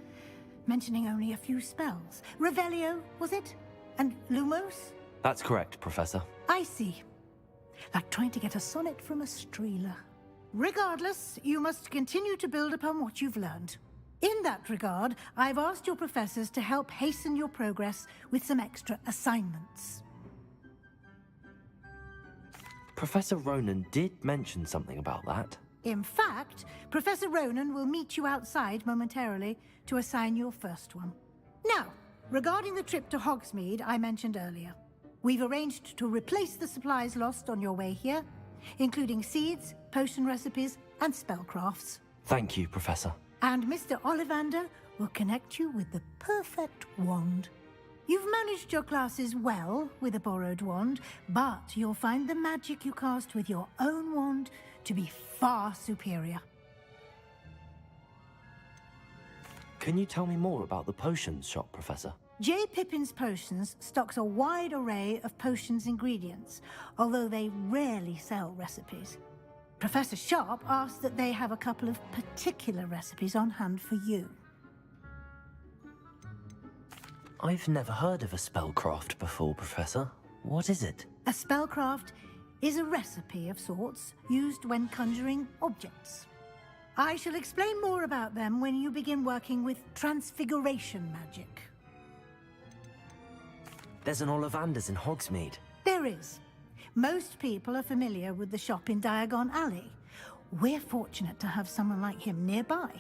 mentioning only a few spells. Revelio, was it? And Lumos? That's correct, Professor. I see. Like trying to get a sonnet from a streeler. Regardless, you must continue to build upon what you've learned. In that regard, I've asked your professors to help hasten your progress with some extra assignments. Professor Ronan did mention something about that. In fact, Professor Ronan will meet you outside momentarily to assign your first one. Now, regarding the trip to Hogsmeade I mentioned earlier, we've arranged to replace the supplies lost on your way here, including seeds, potion recipes, and spellcrafts. Thank you, Professor. And Mr. Ollivander will connect you with the perfect wand. You've managed your classes well with a borrowed wand, but you'll find the magic you cast with your own wand to be far superior. Can you tell me more about the potions shop, Professor? J. Pippin's Potions stocks a wide array of potions ingredients, although they rarely sell recipes. Professor Sharp asked that they have a couple of particular recipes on hand for you. I've never heard of a spellcraft before, Professor. What is it? A spellcraft is a recipe of sorts used when conjuring objects. I shall explain more about them when you begin working with transfiguration magic. There's an Ollivander's in Hogsmeade. There is. Most people are familiar with the shop in Diagon Alley. We're fortunate to have someone like him nearby.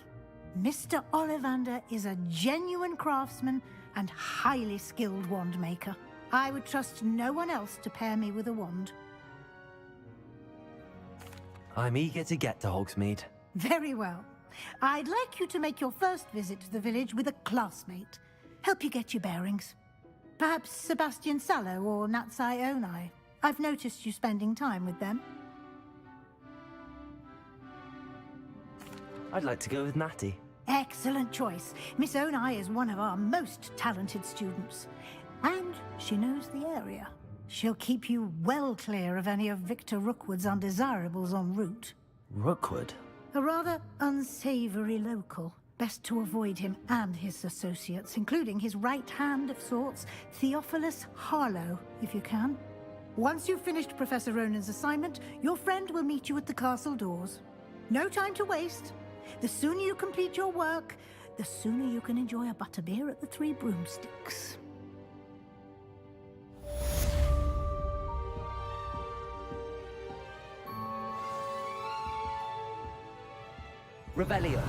Mr. Ollivander is a genuine craftsman and highly skilled wand maker. I would trust no one else to pair me with a wand. I'm eager to get to Hogsmeade. Very well. I'd like you to make your first visit to the village with a classmate. Help you get your bearings. Perhaps Sebastian Sallow or Natsai Onai. I've noticed you spending time with them. I'd like to go with Natty. Excellent choice. Miss Onai is one of our most talented students. And she knows the area. She'll keep you well clear of any of Victor Rookwood's undesirables en route. Rookwood? A rather unsavory local. Best to avoid him and his associates, including his right hand of sorts, Theophilus Harlow, if you can. Once you've finished Professor Ronan's assignment, your friend will meet you at the castle doors. No time to waste. The sooner you complete your work, the sooner you can enjoy a butterbeer at the Three Broomsticks. Revelio.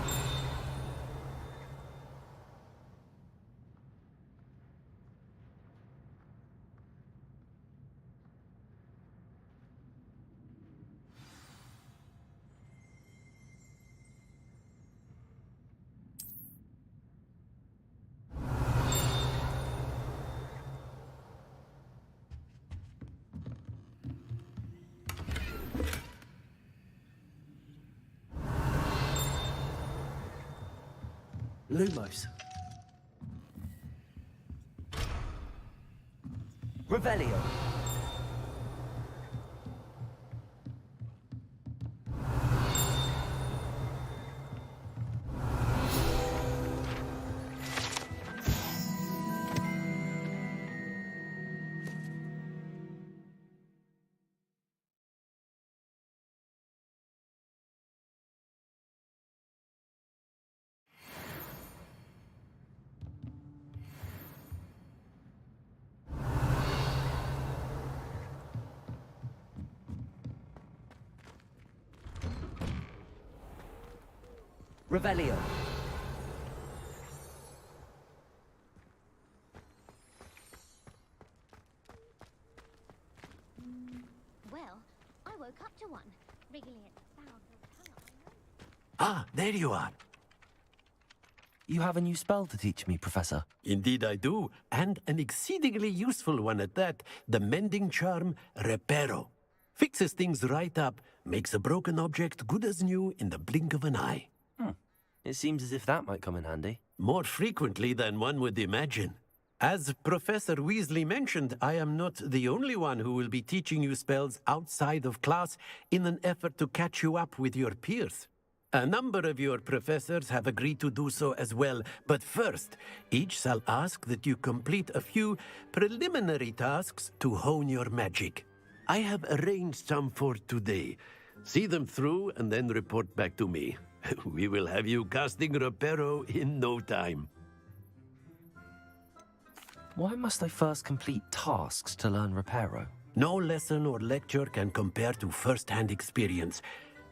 Lumos. Revelio. Revelio. Well, I woke up to one, wriggling its foul little tongue. Ah, there you are. You have a new spell to teach me, Professor. Indeed I do, and an exceedingly useful one at that. The mending charm, Reparo. Fixes things right up, makes a broken object good as new in the blink of an eye. It seems as if that might come in handy. More frequently than one would imagine. As Professor Weasley mentioned, I am not the only one who will be teaching you spells outside of class in an effort to catch you up with your peers. A number of your professors have agreed to do so as well, but first, each shall ask that you complete a few preliminary tasks to hone your magic. I have arranged some for today. See them through and then report back to me. We will have you casting Reparo in no time. Why must I first complete tasks to learn Reparo? No lesson or lecture can compare to first-hand experience,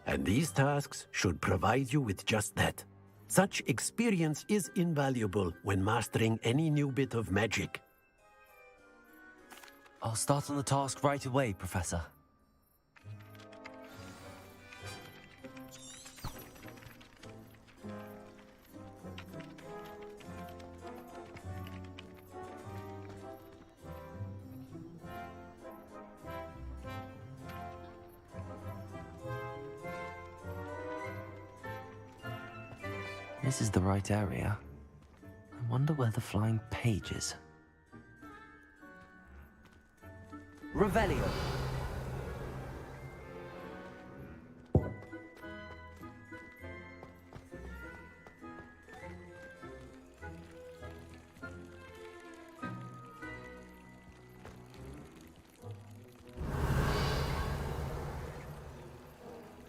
and these tasks should provide you with just that. Such experience is invaluable when mastering any new bit of magic. I'll start on the task right away, Professor. This is the right area. I wonder where the flying page is. Revelio.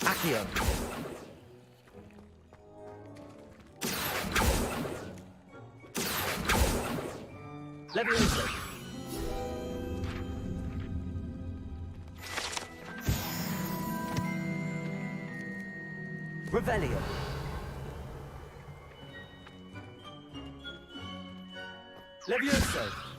Accio. Leviosa. Revelio. Leviosa.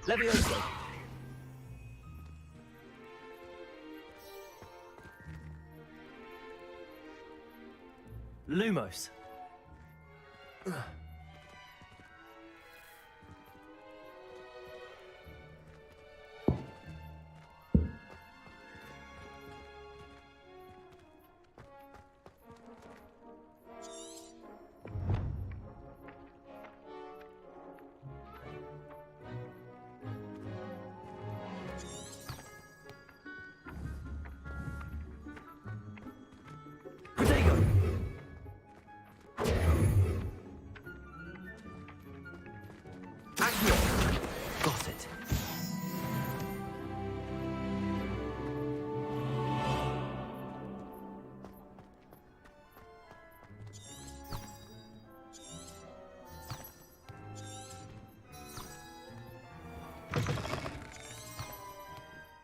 Levioso. Lumos. Got it.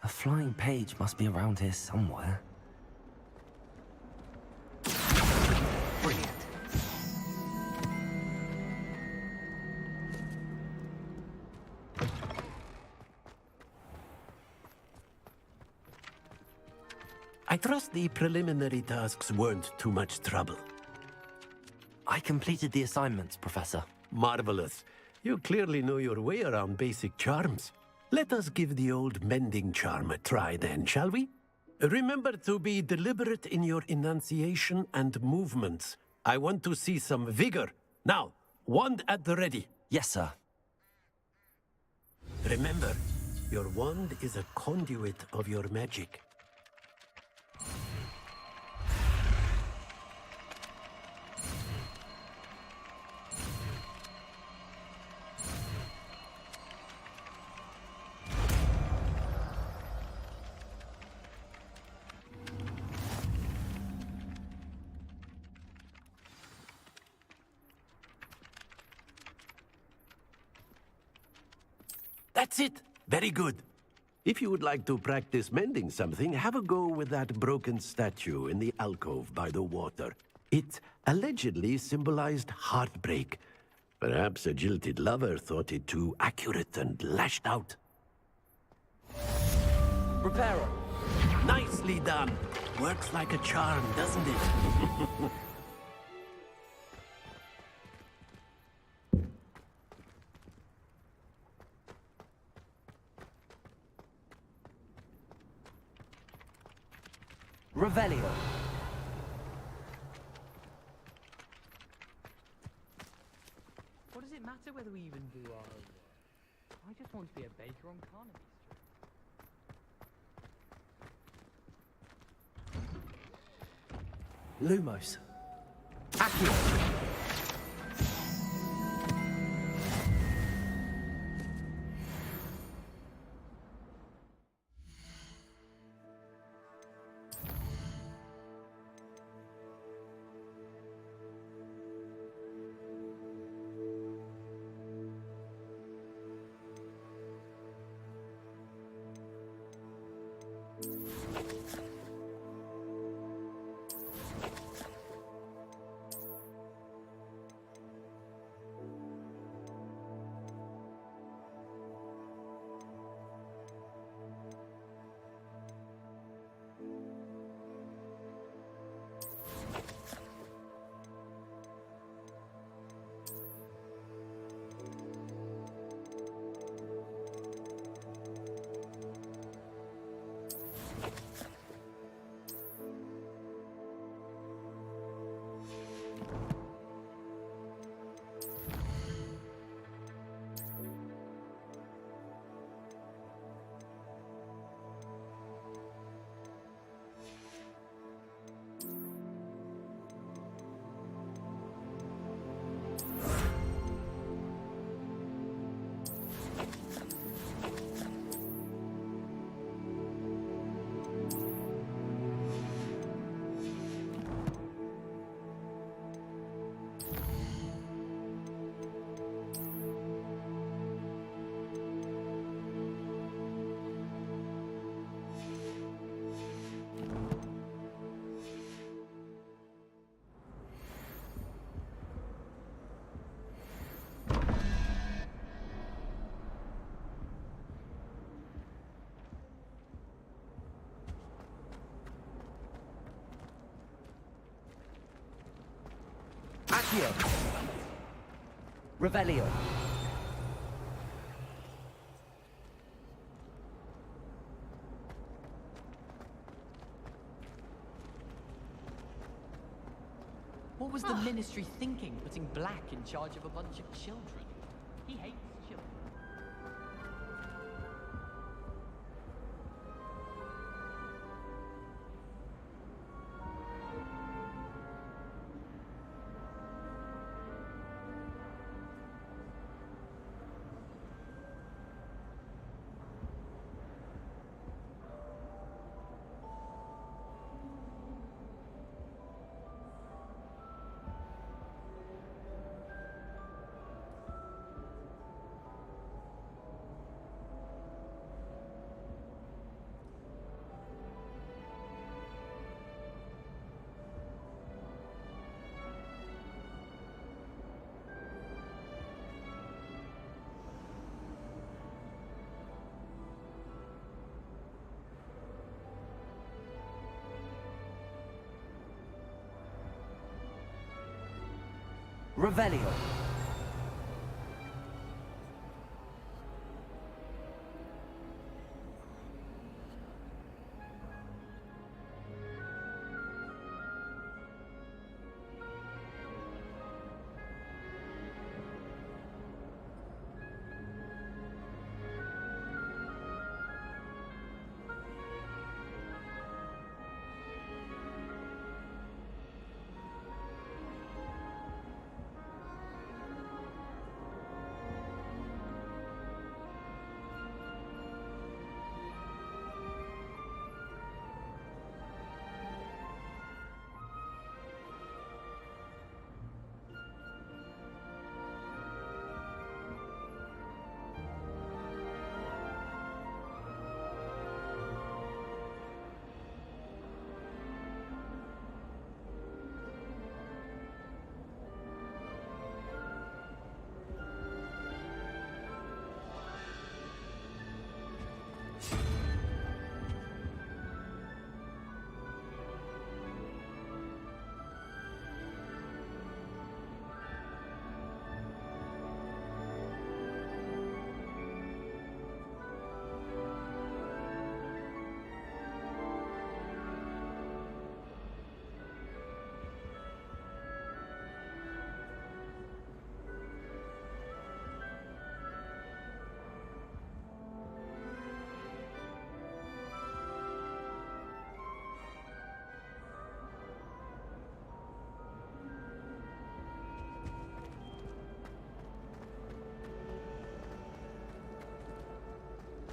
A flying page must be around here somewhere. Brilliant. I trust the preliminary tasks weren't too much trouble. I completed the assignments, Professor. Marvelous. You clearly know your way around basic charms. Let us give the old mending charm a try then, shall we? Remember to be deliberate in your enunciation and movements. I want to see some vigor. Now, wand at the ready. Yes, sir. Remember, your wand is a conduit of your magic. That's it. Very good. If you would like to practice mending something, have a go with that broken statue in the alcove by the water. It allegedly symbolized heartbreak. Perhaps a jilted lover thought it too accurate and lashed out. Reparo. Nicely done. Works like a charm, doesn't it? Revelio. What does it matter whether we even do our own work? I just want to be a baker on Carnaby Street. Lumos. Accio. Accio. Revelio. What was the Ministry thinking, putting Black in charge of a bunch of children? He hates children. Revelio.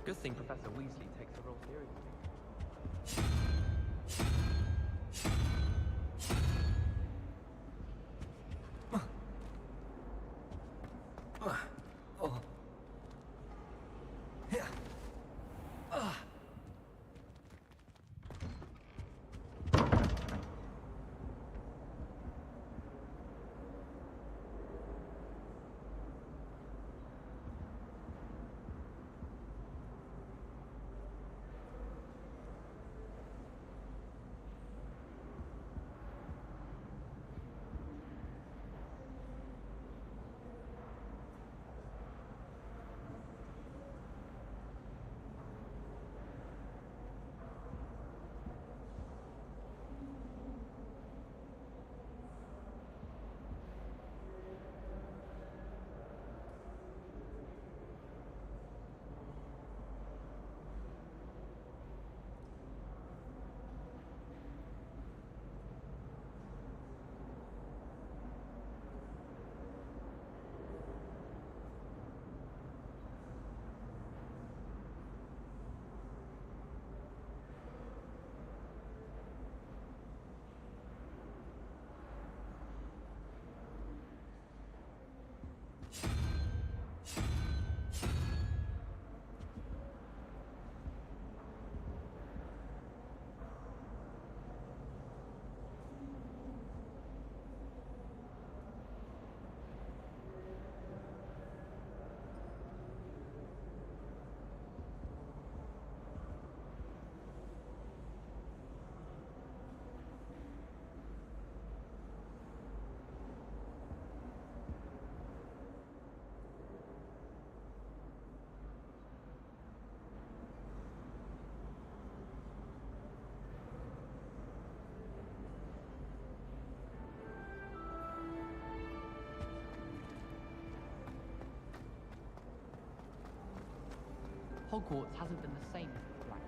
Good thing Professor Weasley takes the role seriously. Hogwarts hasn't been the same since Black.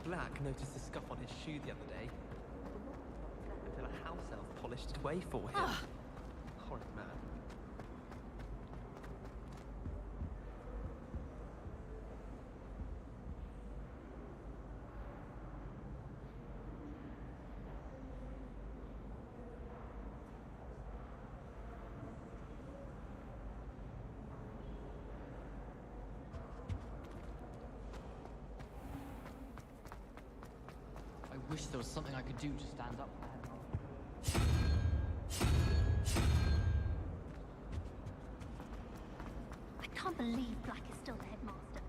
Black noticed the scuff on his shoe the other day. Until a house elf polished it away for him. Horrid man. I wish there was something I could do to stand up for him. I can't believe Black is still the headmaster.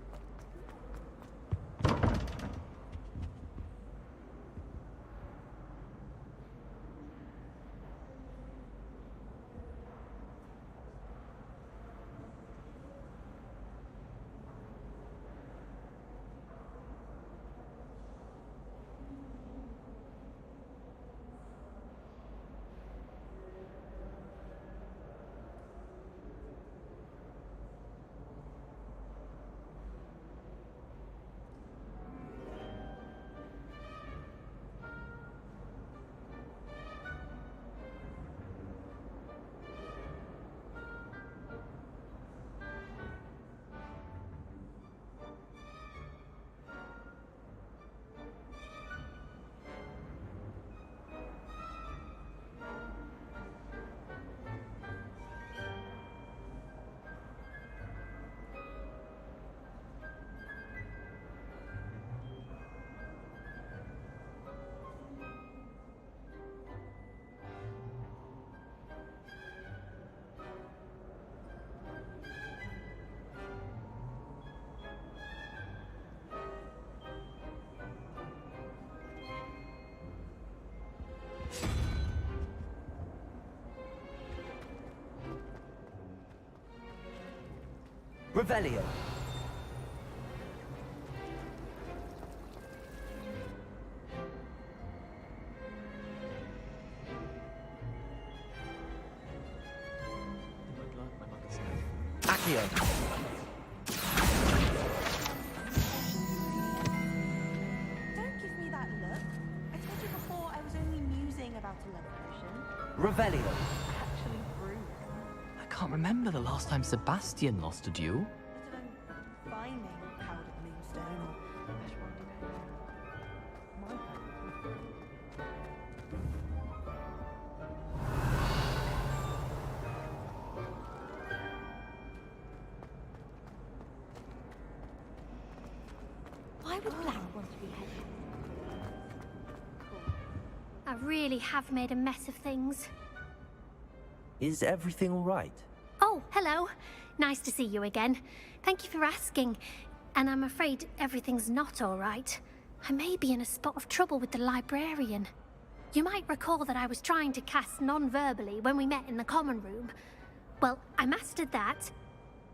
Revelio. Accio. Don't give me that look. I told you before I was only musing about a love potion. Revelio. Actually brewed. I can't remember the last time Sebastian lost a duel. Let alone finding powdered moonstone or my Why would Black want to be head? I really have made a mess of things. Is everything all right? Oh, hello. Nice to see you again. Thank you for asking. And I'm afraid everything's not all right. I may be in a spot of trouble with the librarian. You might recall that I was trying to cast non-verbally when we met in the common room. Well, I mastered that,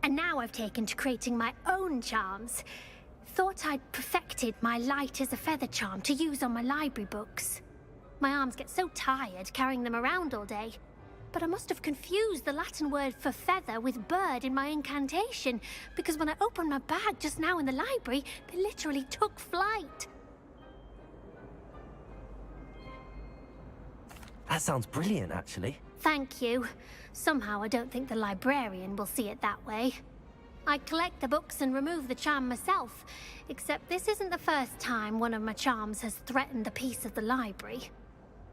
and now I've taken to creating my own charms. Thought I'd perfected my light as a feather charm to use on my library books. My arms get so tired carrying them around all day. But I must have confused the Latin word for feather with bird in my incantation, because when I opened my bag just now in the library, they literally took flight. That sounds brilliant, actually. Thank you. Somehow I don't think the librarian will see it that way. I collect the books and remove the charm myself, except this isn't the first time one of my charms has threatened the peace of the library.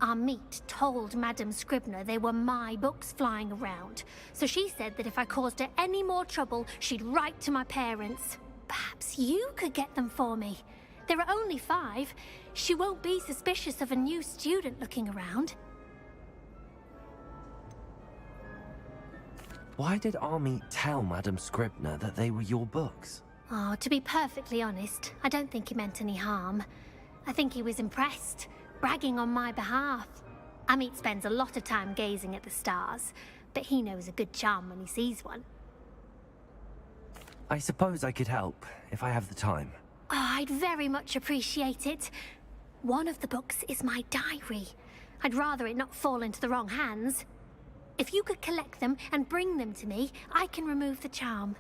Our meet told Madame Scribner they were my books flying around, so she said that if I caused her any more trouble, she'd write to my parents. Perhaps you could get them for me. There are only 5. She won't be suspicious of a new student looking around. Why did Army tell Madame Scribner that they were your books? Oh, to be perfectly honest, I don't think he meant any harm. I think he was impressed, bragging on my behalf. Amit spends a lot of time gazing at the stars, but he knows a good charm when he sees one. I suppose I could help, if I have the time. Oh, I'd very much appreciate it. One of the books is my diary. I'd rather it not fall into the wrong hands. If you could collect them and bring them to me, I can remove the charm.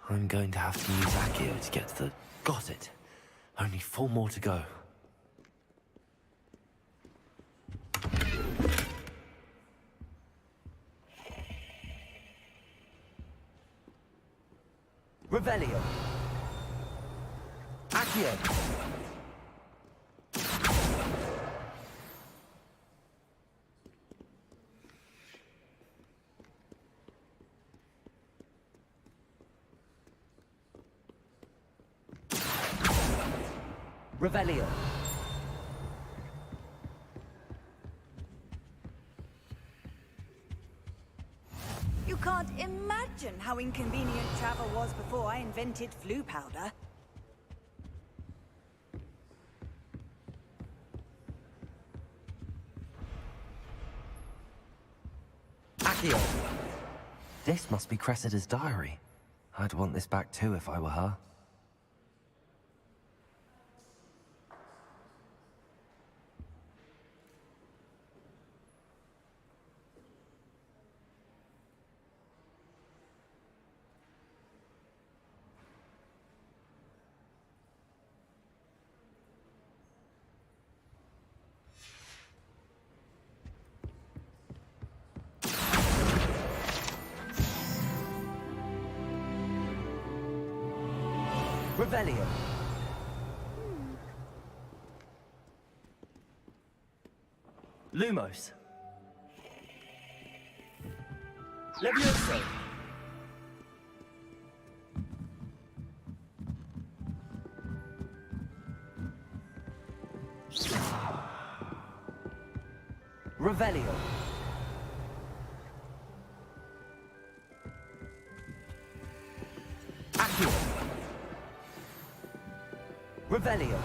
I'm going to have to use Accio to get to the... Got it. Only 4 more to go. Revelio. Accio. Revelio. You can't imagine how inconvenient travel was before I invented flu powder. Accio. This must be Cressida's diary. I'd want this back too if I were her. Revelio. Lumos. Levioso. Revelio. Accio. Revelio.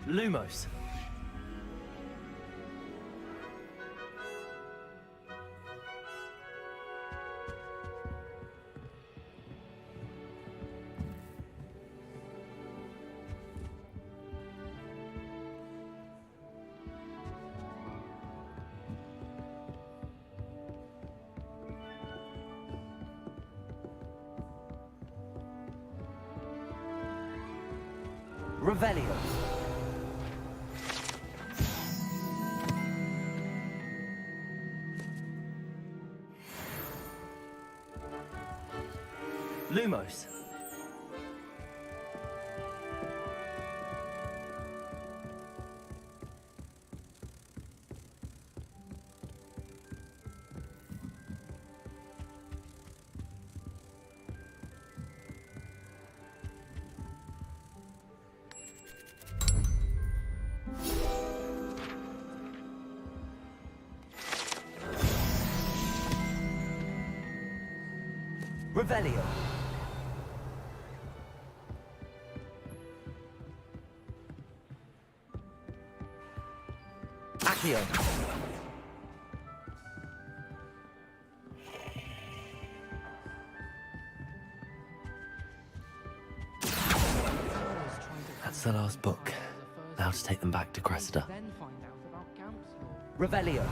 Lumos. Revelio. Lumos. Revelio. Accio. That's the last book. Now to take them back to Cressida. Then find out about Gamp's law. Revelio.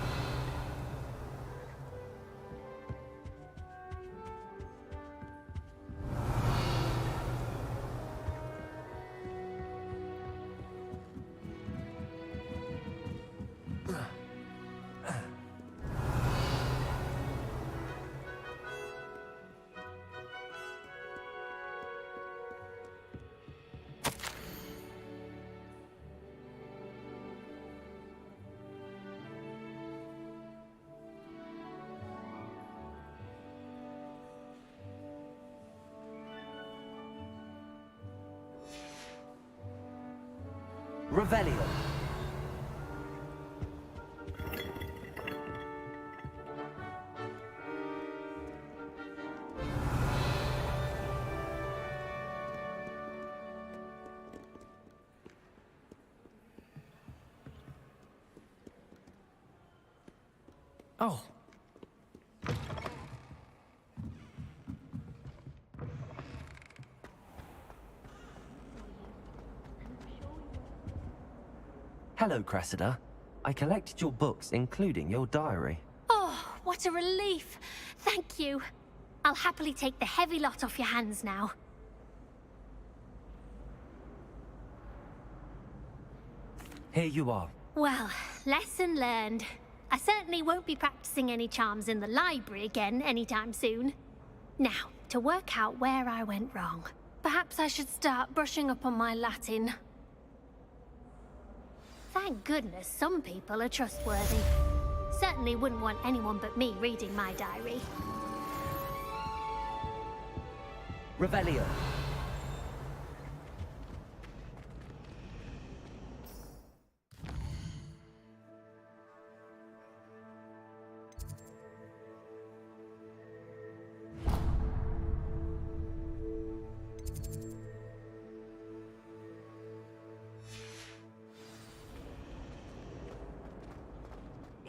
Revelio. Oh. Hello, Cressida. I collected your books, including your diary. Oh, what a relief. Thank you. I'll happily take the heavy lot off your hands now. Here you are. Well, lesson learned. I certainly won't be practicing any charms in the library again anytime soon. Now, to work out where I went wrong. Perhaps I should start brushing up on my Latin. Thank goodness some people are trustworthy. Certainly wouldn't want anyone but me reading my diary. Revelio.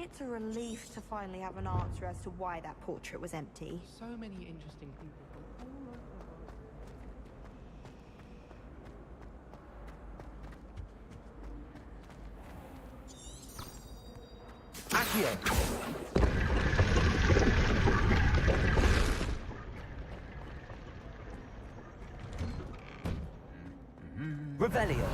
It's a relief to finally have an answer as to why that portrait was empty. So many interesting people from all over the world. Accio. Revelio.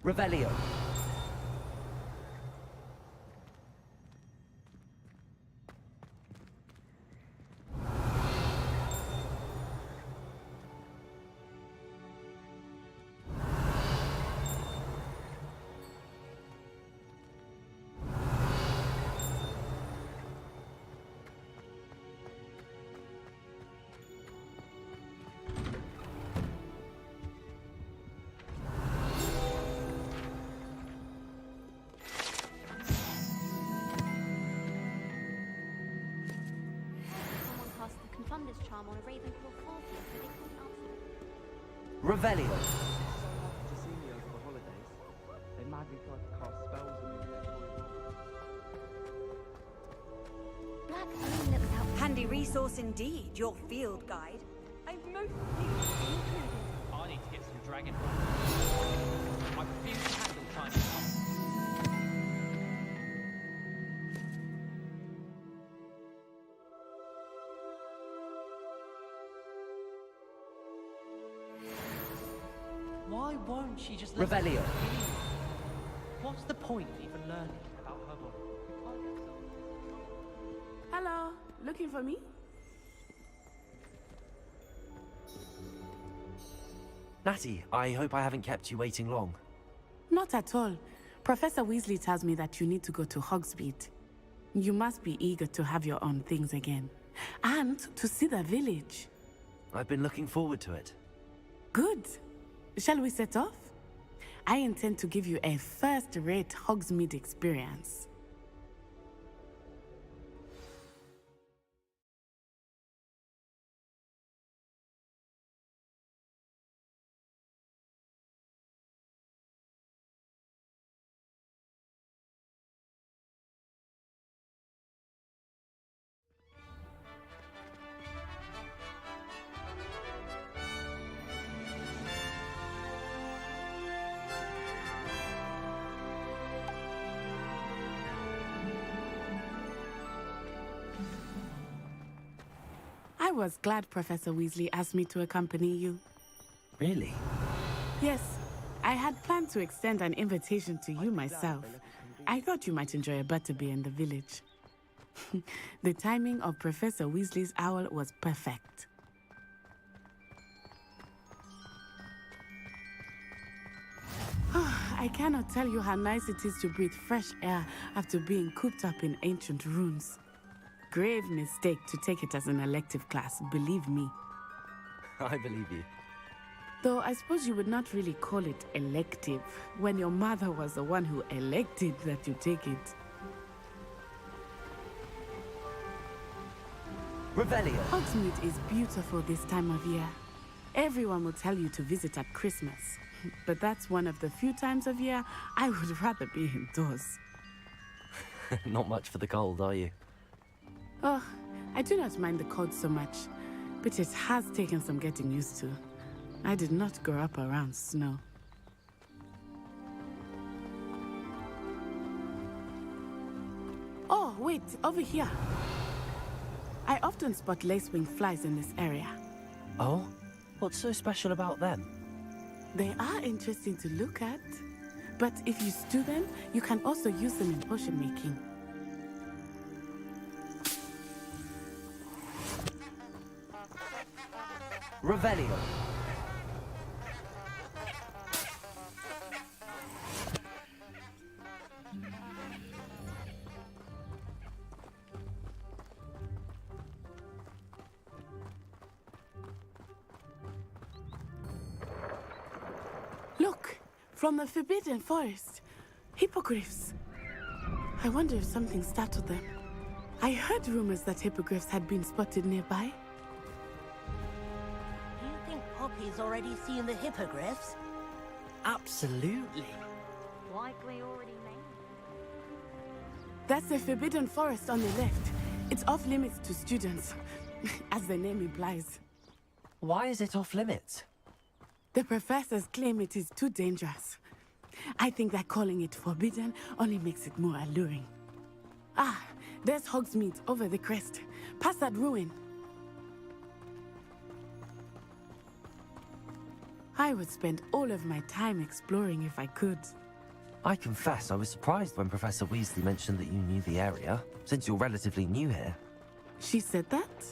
Revelio. Someone cast the Confunder's charm on a Ravenclaw Corgi, but they couldn't answer. Revelio. To see me over the holidays, they madly tried to cast spells on me with their toy robots. Black only that was out. Handy resource indeed, your field guide. I'm most pleased to be included. I need to get some Dragon Patronus. I refuse to handle Chinese pop. Why won't she just let Revelio. What's the point of even learning about her body? We can't get ourselves. Hello, looking for me? Natty, I hope I haven't kept you waiting long. Not at all. Professor Weasley tells me that you need to go to Hogsmeade. You must be eager to have your own things again. And to see the village. I've been looking forward to it. Good. Shall we set off? I intend to give you a first-rate Hogsmeade experience. I was glad Professor Weasley asked me to accompany you. Really? Yes, I had planned to extend an invitation to you myself. I thought you might enjoy a butterbeer in the village. The timing of Professor Weasley's owl was perfect. I cannot tell you how nice it is to breathe fresh air after being cooped up in ancient ruins. Grave mistake to take it as an elective class, believe me. I believe you. Though I suppose you would not really call it elective when your mother was the one who elected that you take it. Revelio. Hogsmeade is beautiful this time of year. Everyone will tell you to visit at Christmas, but that's one of the few times of year I would rather be indoors. Not much for the cold, are you? Oh, I do not mind the cold so much, but it has taken some getting used to. I did not grow up around snow. Oh, wait, over here. I often spot lacewing flies in this area. Oh? What's so special about them? They are interesting to look at, but if you stew them, you can also use them in potion making. Revelio. Look, from the Forbidden Forest, hippogriffs. I wonder if something startled them. I heard rumors that hippogriffs had been spotted nearby. Do you think Poppy's already seen the hippogriffs? Absolutely. Likely already made. That's the Forbidden Forest on the left. It's off limits to students, as the name implies. Why is it off limits? The professors claim it is too dangerous. I think that calling it forbidden only makes it more alluring. Ah, there's Hogsmeade over the crest. Past that ruin. I would spend all of my time exploring if I could. I confess I was surprised when Professor Weasley mentioned that you knew the area, since you're relatively new here. She said that?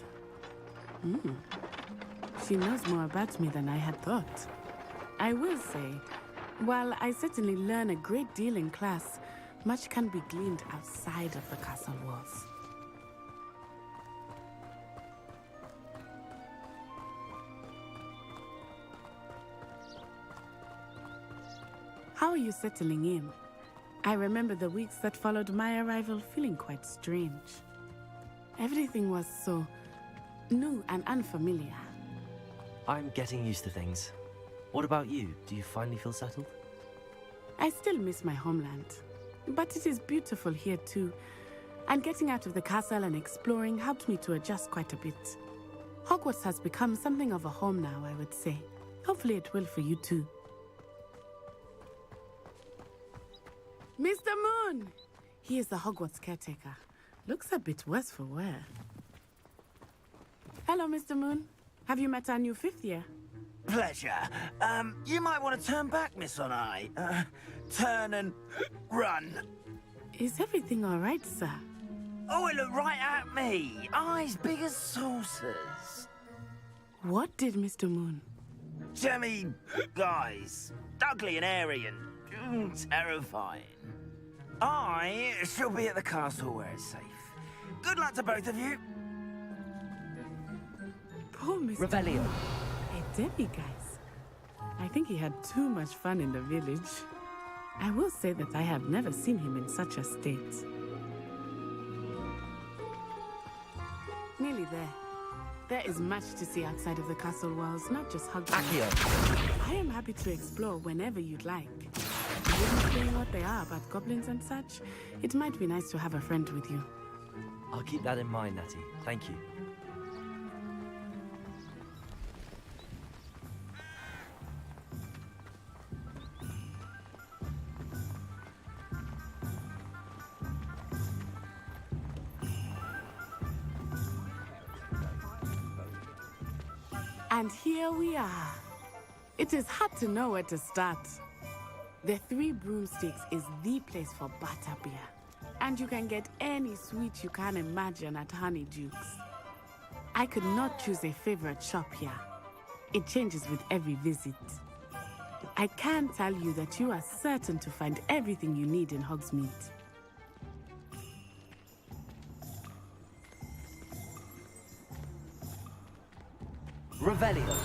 She knows more about me than I had thought. I will say, while I certainly learn a great deal in class, much can be gleaned outside of the castle walls. How are you settling in? I remember the weeks that followed my arrival feeling quite strange. Everything was so new and unfamiliar. I'm getting used to things. What about you? Do you finally feel settled? I still miss my homeland, but it is beautiful here too. And getting out of the castle and exploring helped me to adjust quite a bit. Hogwarts has become something of a home now, I would say. Hopefully it will for you too. Mr. Moon! He is the Hogwarts caretaker. Looks a bit worse for wear. Hello, Mr. Moon. Have you met our new 5th year? Pleasure. You might want to turn back, Miss Onai. Turn and run. Is everything all right, sir? Oh, it looked right at me. Eyes big as saucers. What did Mr. Moon? Jemmy, guys. Ugly and airy and terrifying. I shall be at the castle where it's safe. Good luck to both of you. Poor Mr. Revelio. Hey, Debbie, guys. I think he had too much fun in the village. I will say that I have never seen him in such a state. Nearly there. There is much to see outside of the castle walls, not just Hogwarts. Accio. I am happy to explore whenever you'd like. Given saying what they are about goblins and such, it might be nice to have a friend with you. I'll keep that in mind, Natty. Thank you. And here we are. It is hard to know where to start. The Three Broomsticks is the place for butterbeer. And you can get any sweet you can imagine at Honeydukes. I could not choose a favorite shop here. It changes with every visit. I can tell you that you are certain to find everything you need in Hogsmeade. Revelio.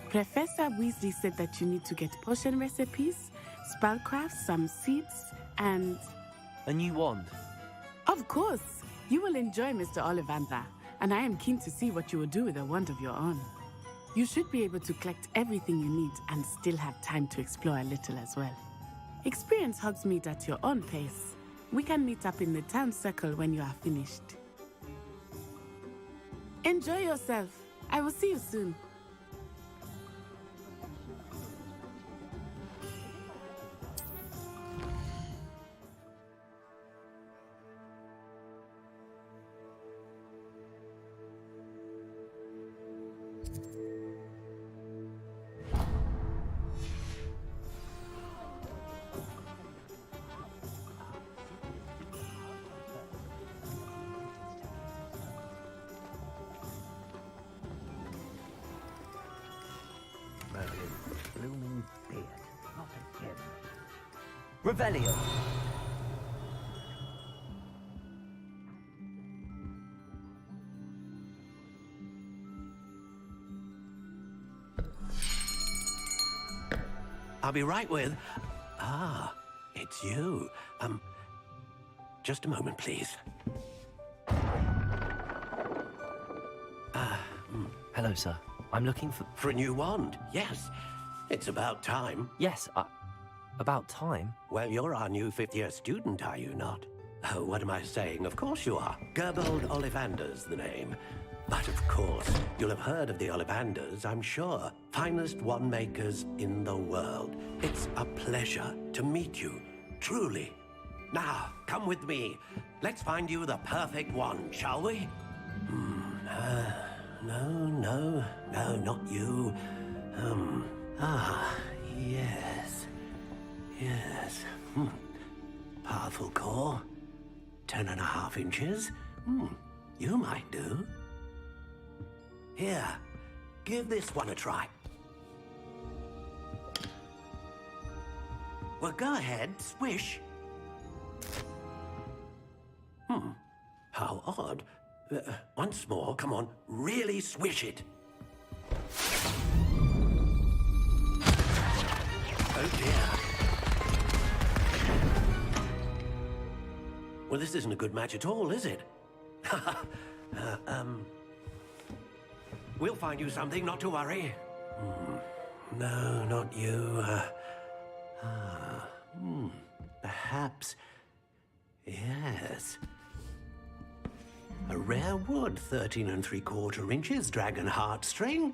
Professor Weasley said that you need to get potion recipes, spellcraft, some seeds, and... A new wand. Of course! You will enjoy Mr. Ollivander, and I am keen to see what you will do with a wand of your own. You should be able to collect everything you need and still have time to explore a little as well. Experience Hogsmeade at your own pace. We can meet up in the town circle when you are finished. Enjoy yourself. I will see you soon. Blooming beard. Not again. Revelio. I'll be right with... Ah, it's you. Just a moment, please. Hello, sir. I'm looking for... For a new wand, yes. It's about time. Yes, about time? Well, you're our new 5th-year student, are you not? Oh, what am I saying? Of course you are. Gerbold Ollivander's the name. But of course, you'll have heard of the Ollivanders, I'm sure. Finest wand makers in the world. It's a pleasure to meet you, truly. Now, come with me. Let's find you the perfect wand, shall we? No, not you. Yes. Yes. Powerful core. 10.5 inches. You might do. Here, give this one a try. Well, go ahead, swish. How odd. Once more, come on, really swish it. Oh dear. Well, this isn't a good match at all, is it? We'll find you something, not to worry. No, not you. Perhaps. Yes. A rare wood, 13 3/4 inches, dragon heartstring.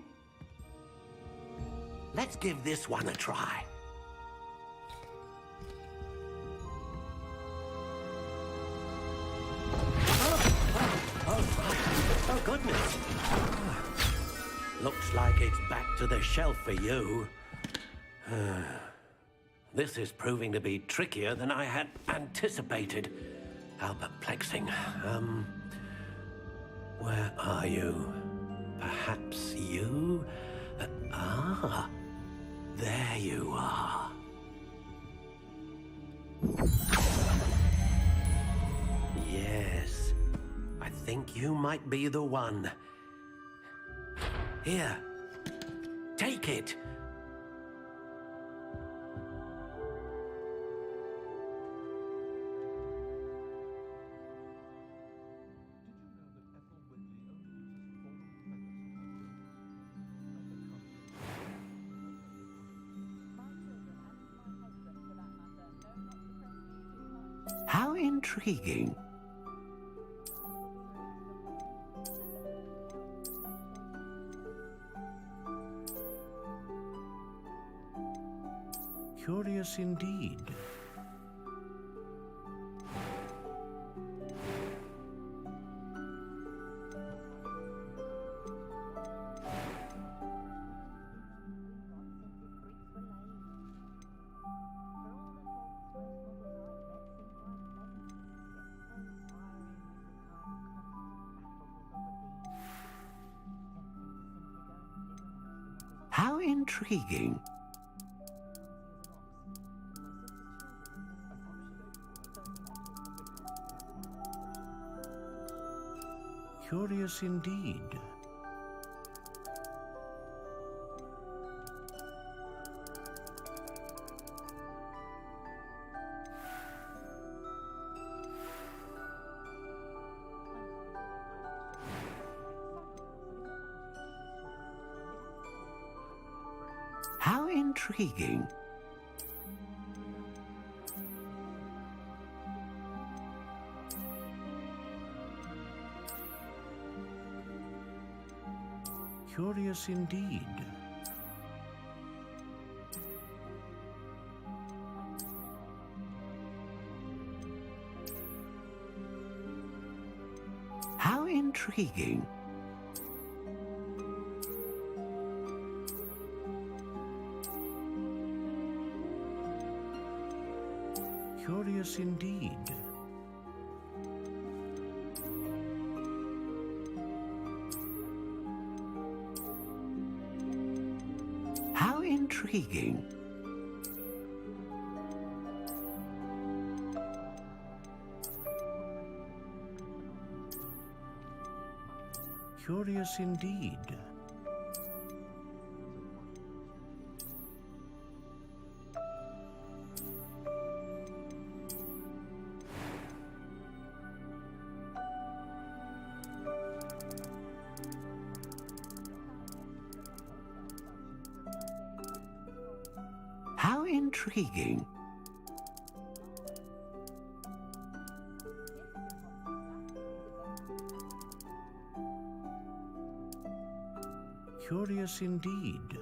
Let's give this one a try. Oh, goodness. Looks like it's back to the shelf for you. This is proving to be trickier than I had anticipated. How perplexing. Where are you? Perhaps you? There you are. Yes, I think you might be the one. Here, take it. How intriguing. Curious indeed. How intriguing. Curious indeed. How intriguing. Curious indeed. How intriguing. Curious indeed. How intriguing. Curious indeed. How intriguing. Curious indeed.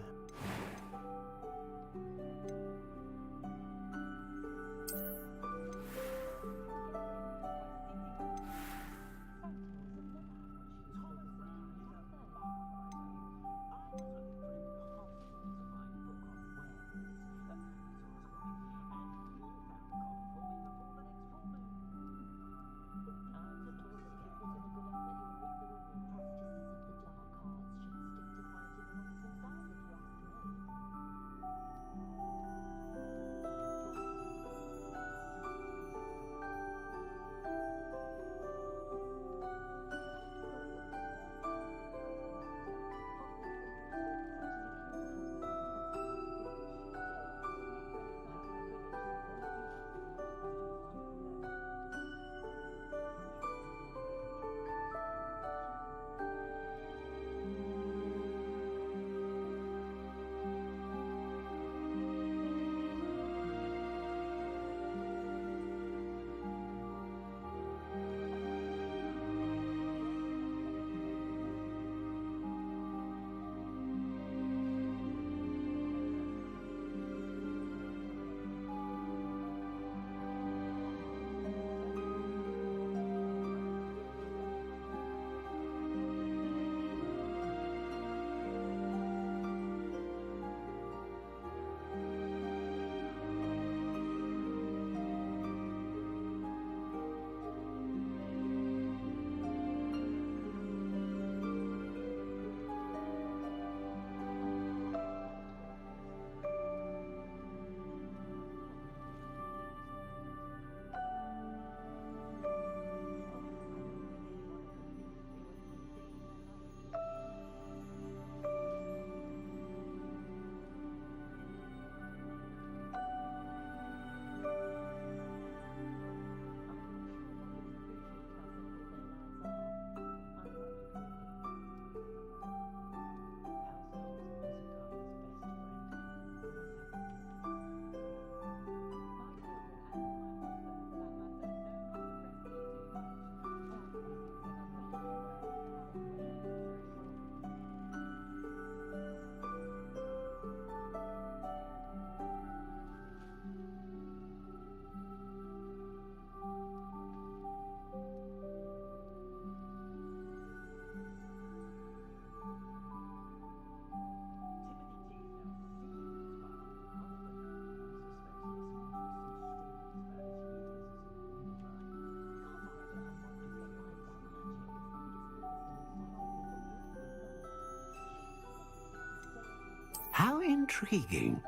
intriguing.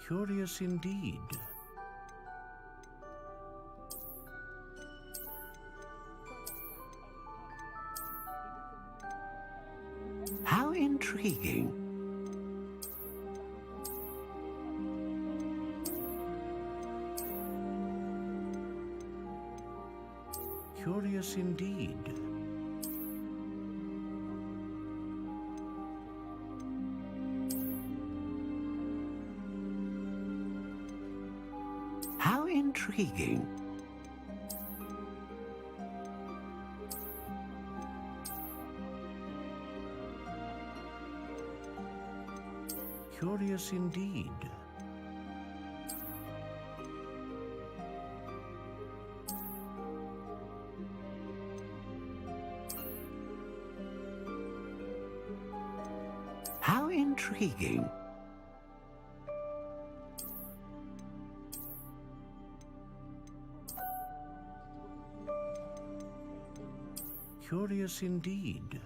Curious indeed. How intriguing. Curious indeed. How intriguing. Curious indeed. How intriguing. Curious indeed.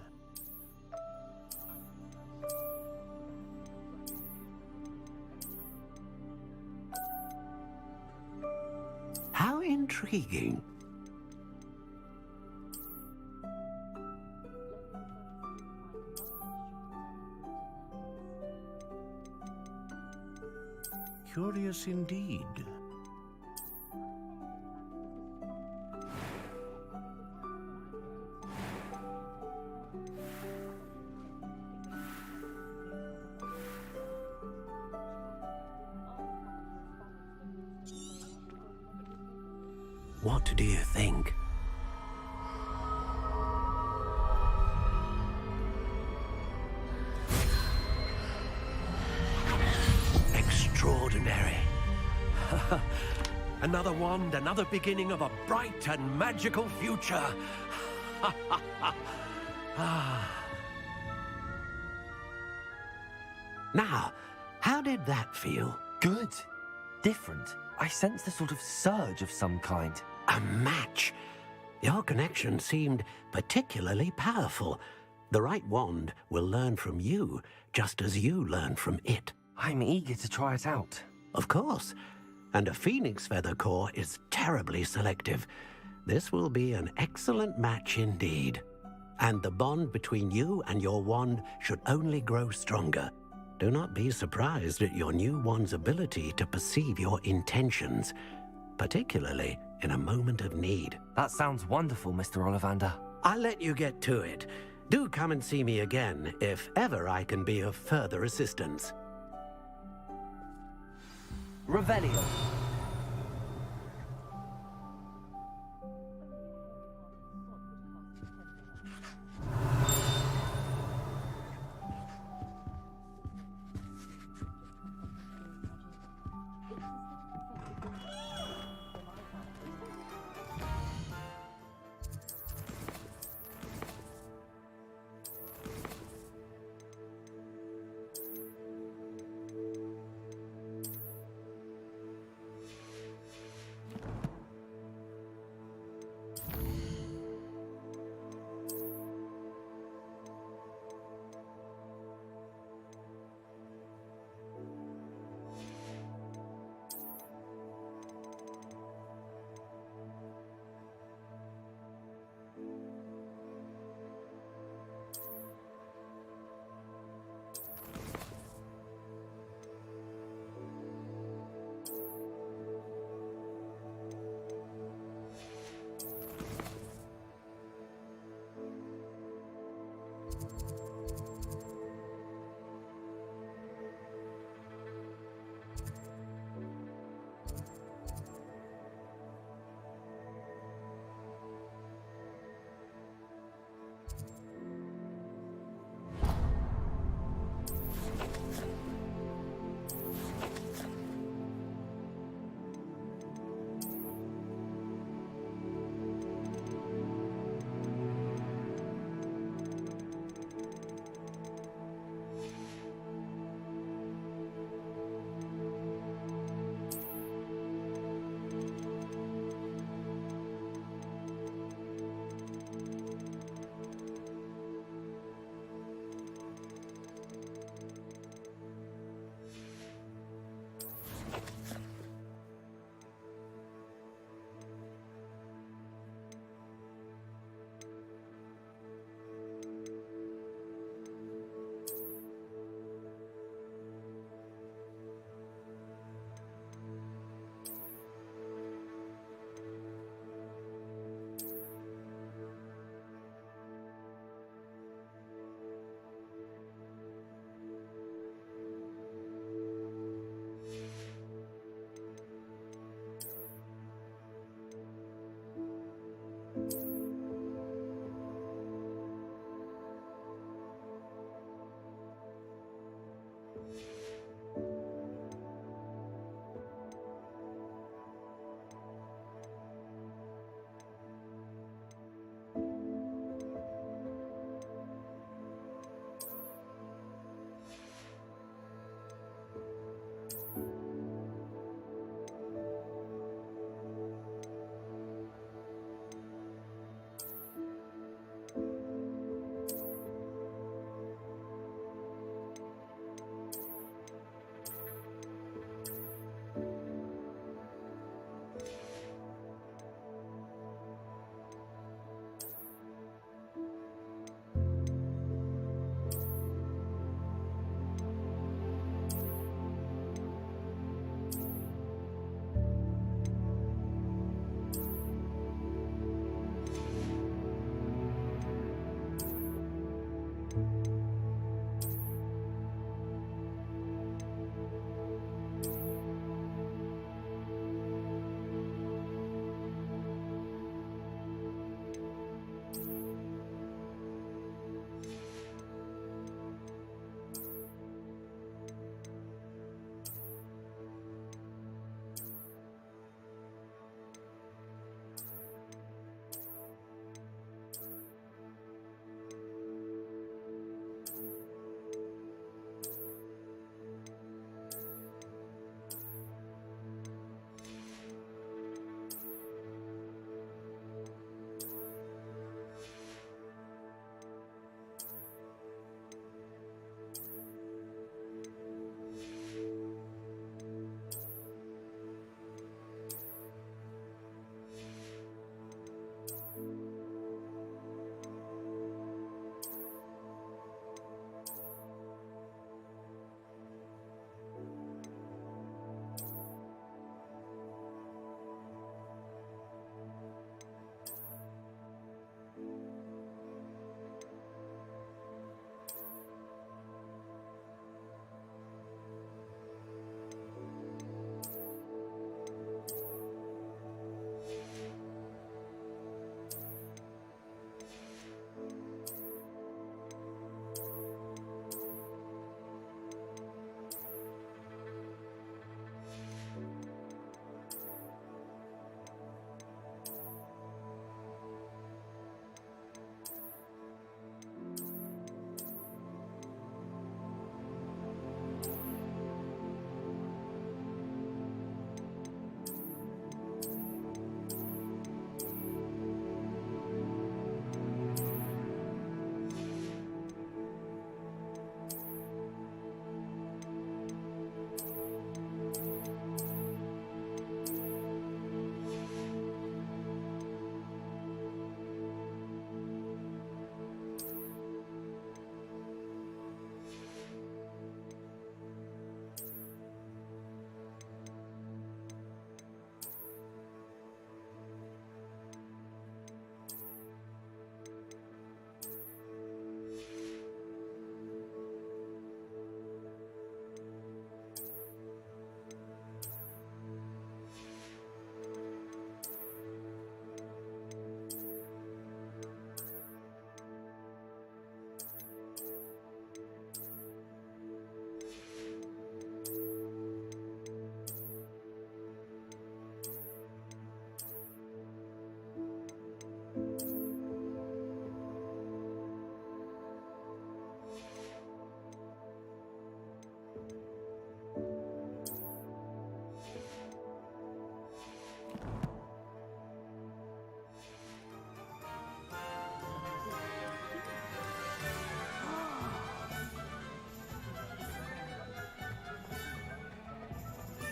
How intriguing. Curious indeed. What do you think? Extraordinary. Another wand, another beginning of a bright and magical future. Now, how did that feel? Good. Different. I sensed a sort of surge of some kind. A match. Your connection seemed particularly powerful. The right wand will learn from you, just as you learn from it. I'm eager to try it out. Of course. And a phoenix feather core is terribly selective. This will be an excellent match indeed. And the bond between you and your wand should only grow stronger. Do not be surprised at your new wand's ability to perceive your intentions, particularly in a moment of need. That sounds wonderful, Mr. Ollivander. I'll let you get to it. Do come and see me again if ever I can be of further assistance. Revelio.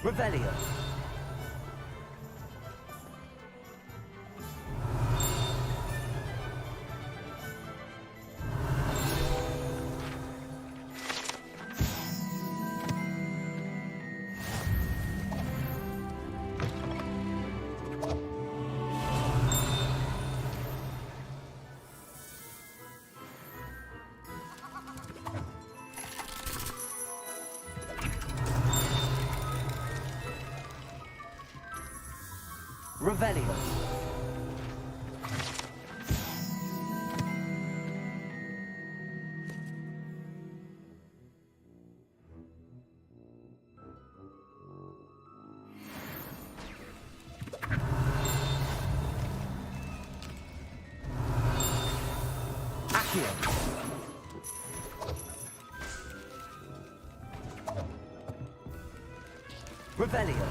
Revelio. Revelio. Accio. Revelio.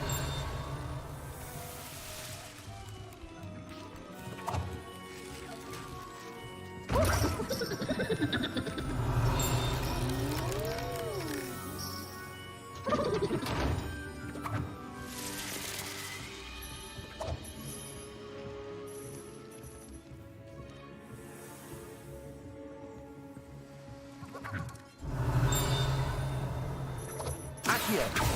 Accio.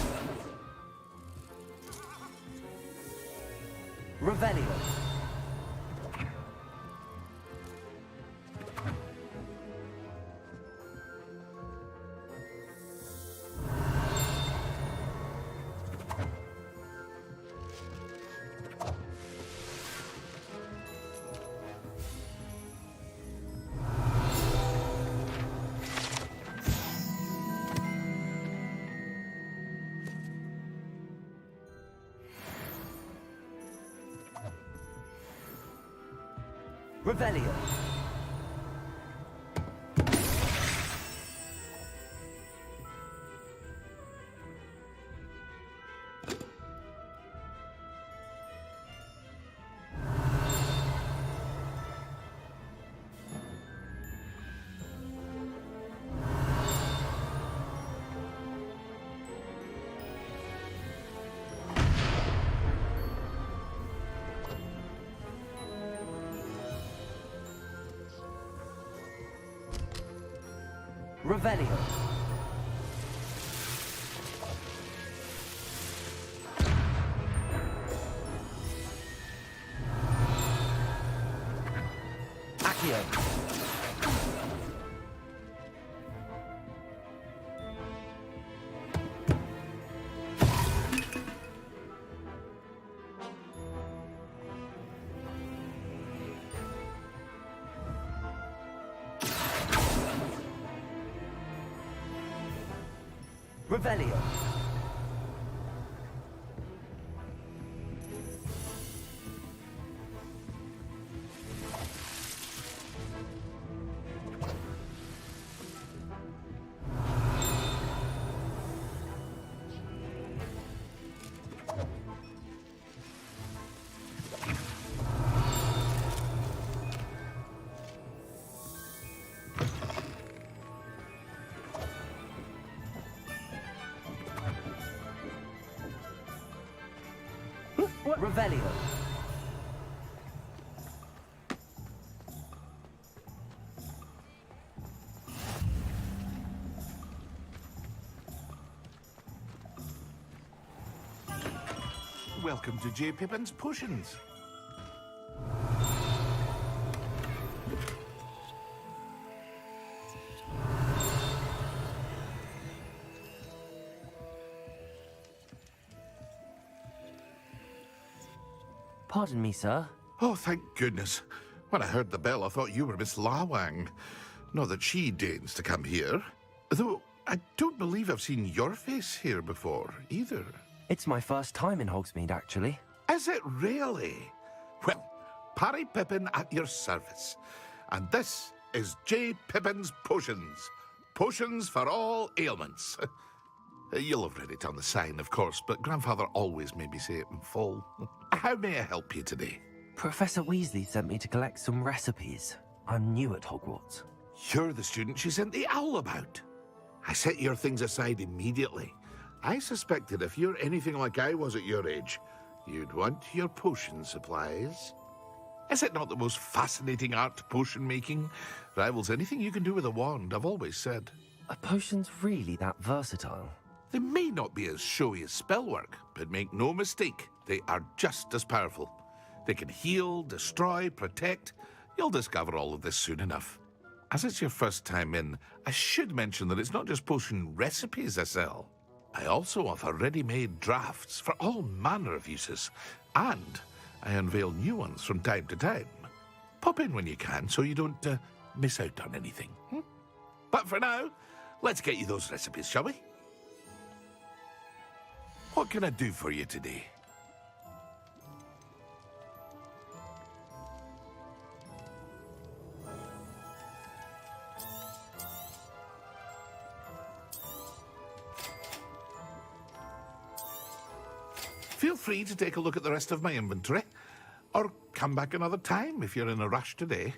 Revelio. Revelio. Revelio. Accio. Revelio. Revelio. Welcome to J. Pippin's Potions. Pardon me, sir. Oh, thank goodness. When I heard the bell, I thought you were Miss Lawang. Not that she deigns to come here. Though I don't believe I've seen your face here before, either. It's my first time in Hogsmeade, actually. Is it really? Well, Parry Pippin at your service. And this is J. Pippin's Potions. Potions for all ailments. You'll have read it on the sign, of course, but Grandfather always made me say it in full. How may I help you today? Professor Weasley sent me to collect some recipes. I'm new at Hogwarts. You're the student she sent the owl about. I set your things aside immediately. I suspected if you're anything like I was at your age, you'd want your potion supplies. Is it not the most fascinating art, potion making? Rivals anything you can do with a wand, I've always said. Are potions really that versatile? They may not be as showy as spellwork, but make no mistake, they are just as powerful. They can heal, destroy, protect. You'll discover all of this soon enough. As it's your first time in, I should mention that it's not just potion recipes I sell. I also offer ready-made drafts for all manner of uses, and I unveil new ones from time to time. Pop in when you can so you don't miss out on anything. But for now, let's get you those recipes, shall we? What can I do for you today? Feel free to take a look at the rest of my inventory, or come back another time if you're in a rush today.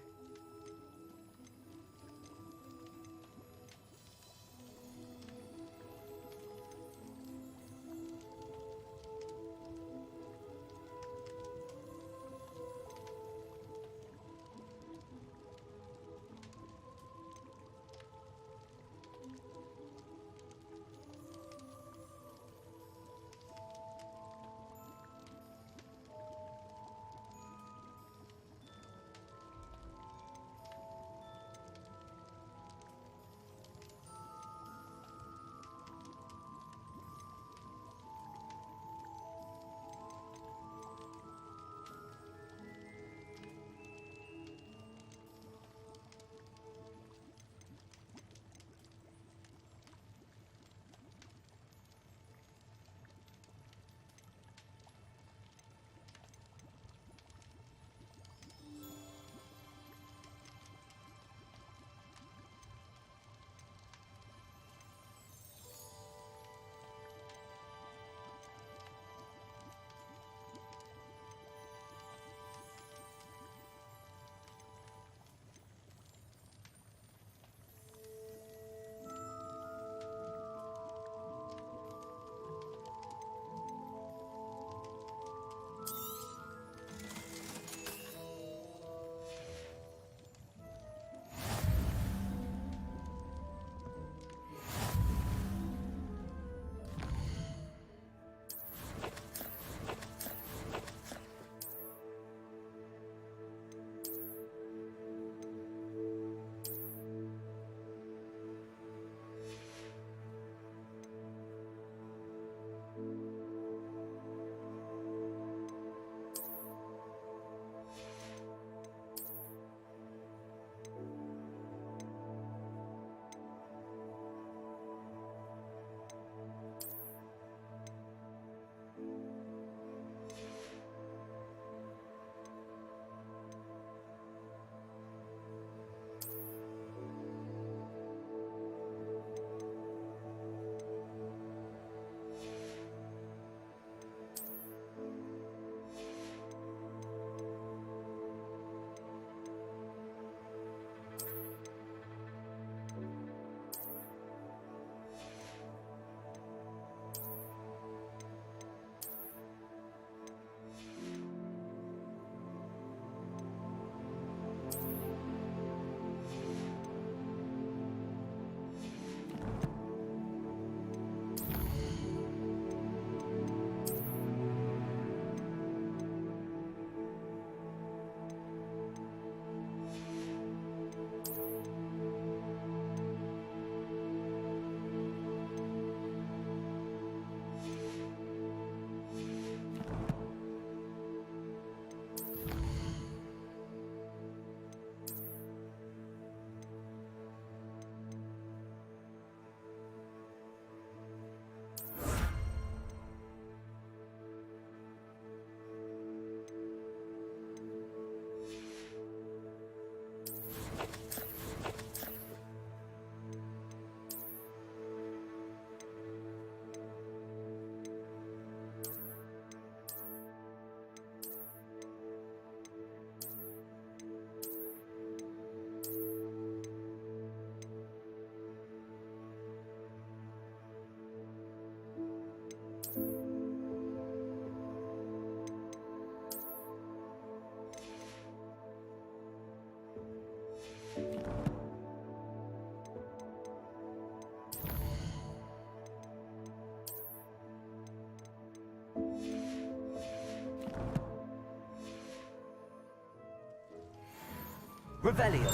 Revelio.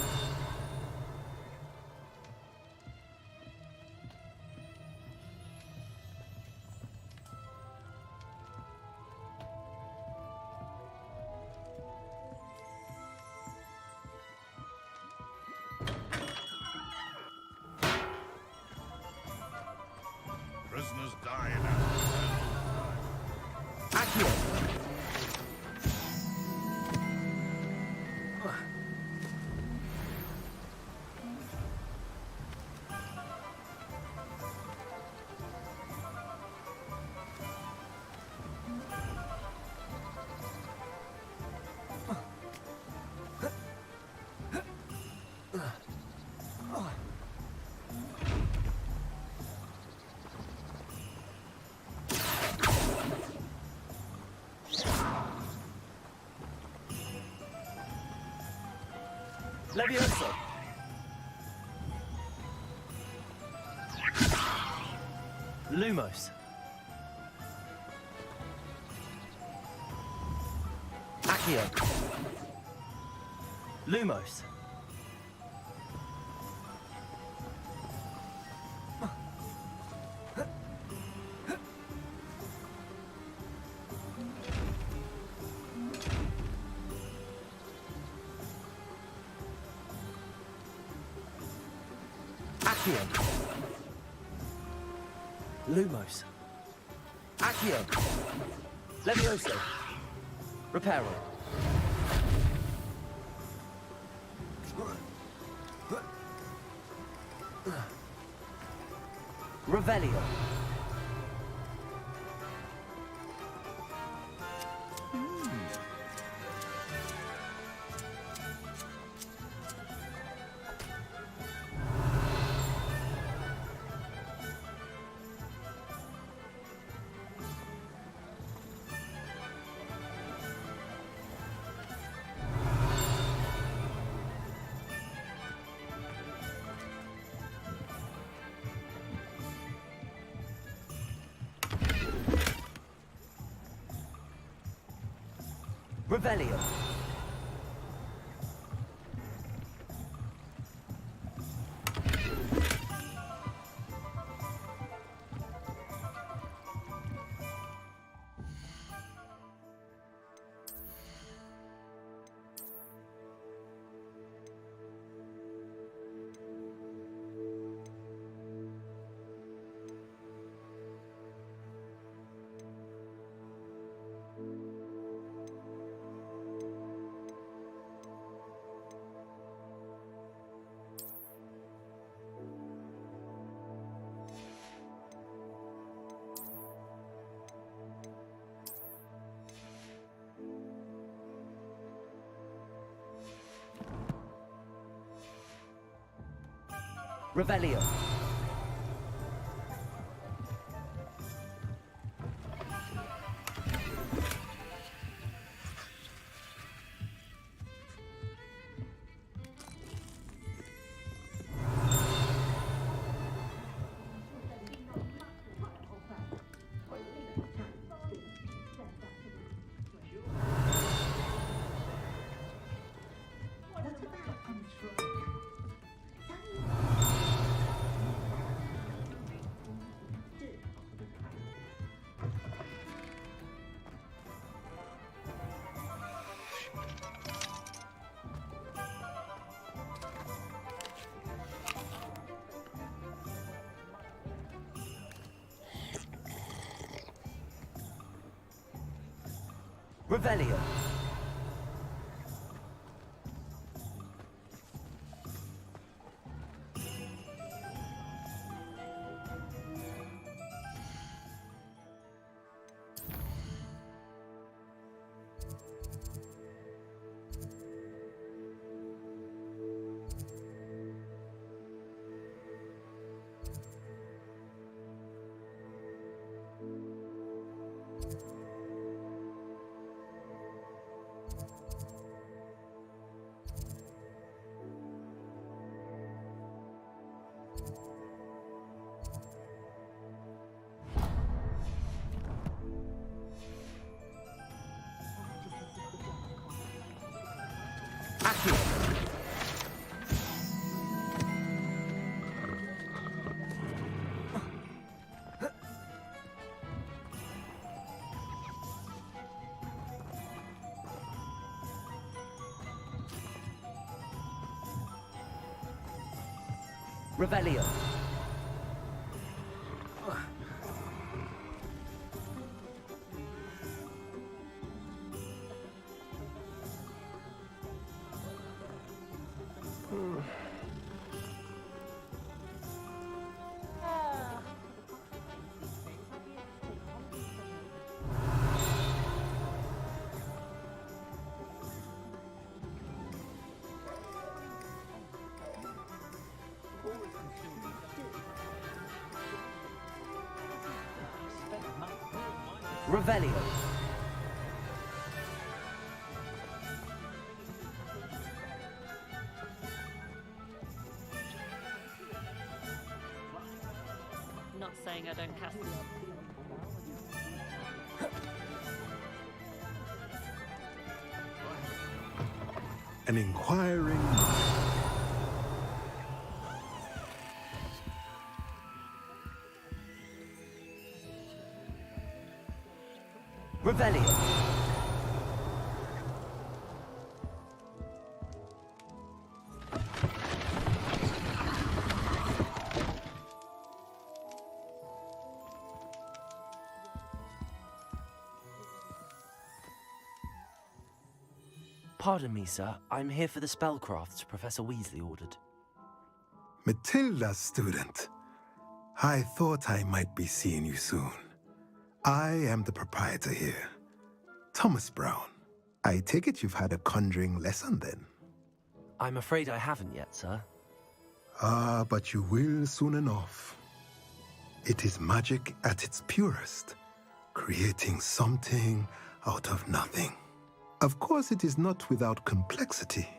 Prisoners dying out. Accio. Levioso. Lumos. Accio. Lumos. Accio. Lumos. Accio. Levioso. Reparo. Revelio. Revelio. Revelio. Revelio. Revelio. Revelio. Not saying I don't cast An inquiring mind. Revelio. Pardon me, sir. I'm here for the spellcrafts Professor Weasley ordered. Matilda, student. I thought I might be seeing you soon. I am the proprietor here, Thomas Brown. I take it you've had a conjuring lesson then? I'm afraid I haven't yet, sir. Ah, but you will soon enough. It is magic at its purest, creating something out of nothing. Of course, it is not without complexity,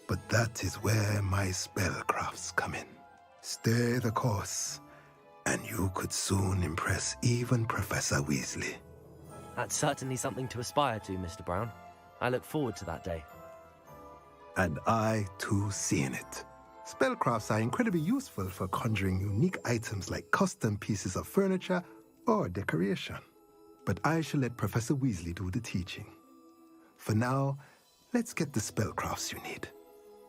but that is where my spellcrafts come in. Stay the course, and you could soon impress even Professor Weasley. That's certainly something to aspire to, Mr. Brown. I look forward to that day. And I, too, see in it. Spellcrafts are incredibly useful for conjuring unique items like custom pieces of furniture or decoration. But I shall let Professor Weasley do the teaching. For now, let's get the spellcrafts you need.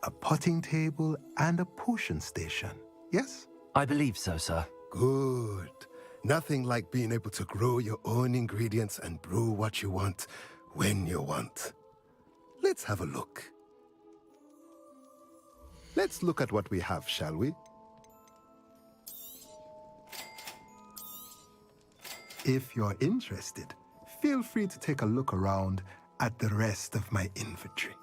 A potting table and a potion station, yes? I believe so, sir. Good. Nothing like being able to grow your own ingredients and brew what you want, when you want. Let's have a look. Let's look at what we have, shall we? If you're interested, feel free to take a look around at the rest of my inventory.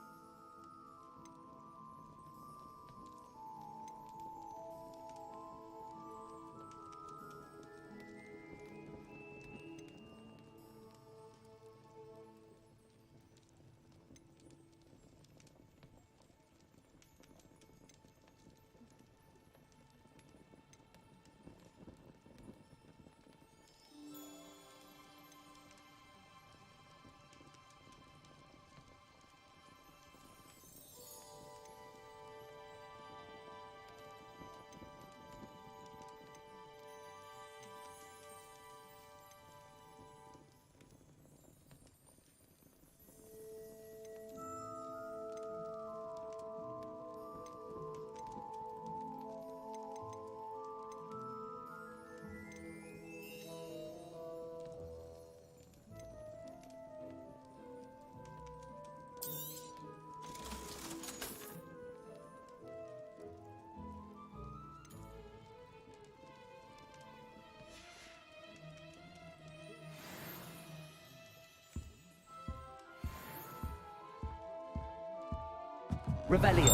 Revelio.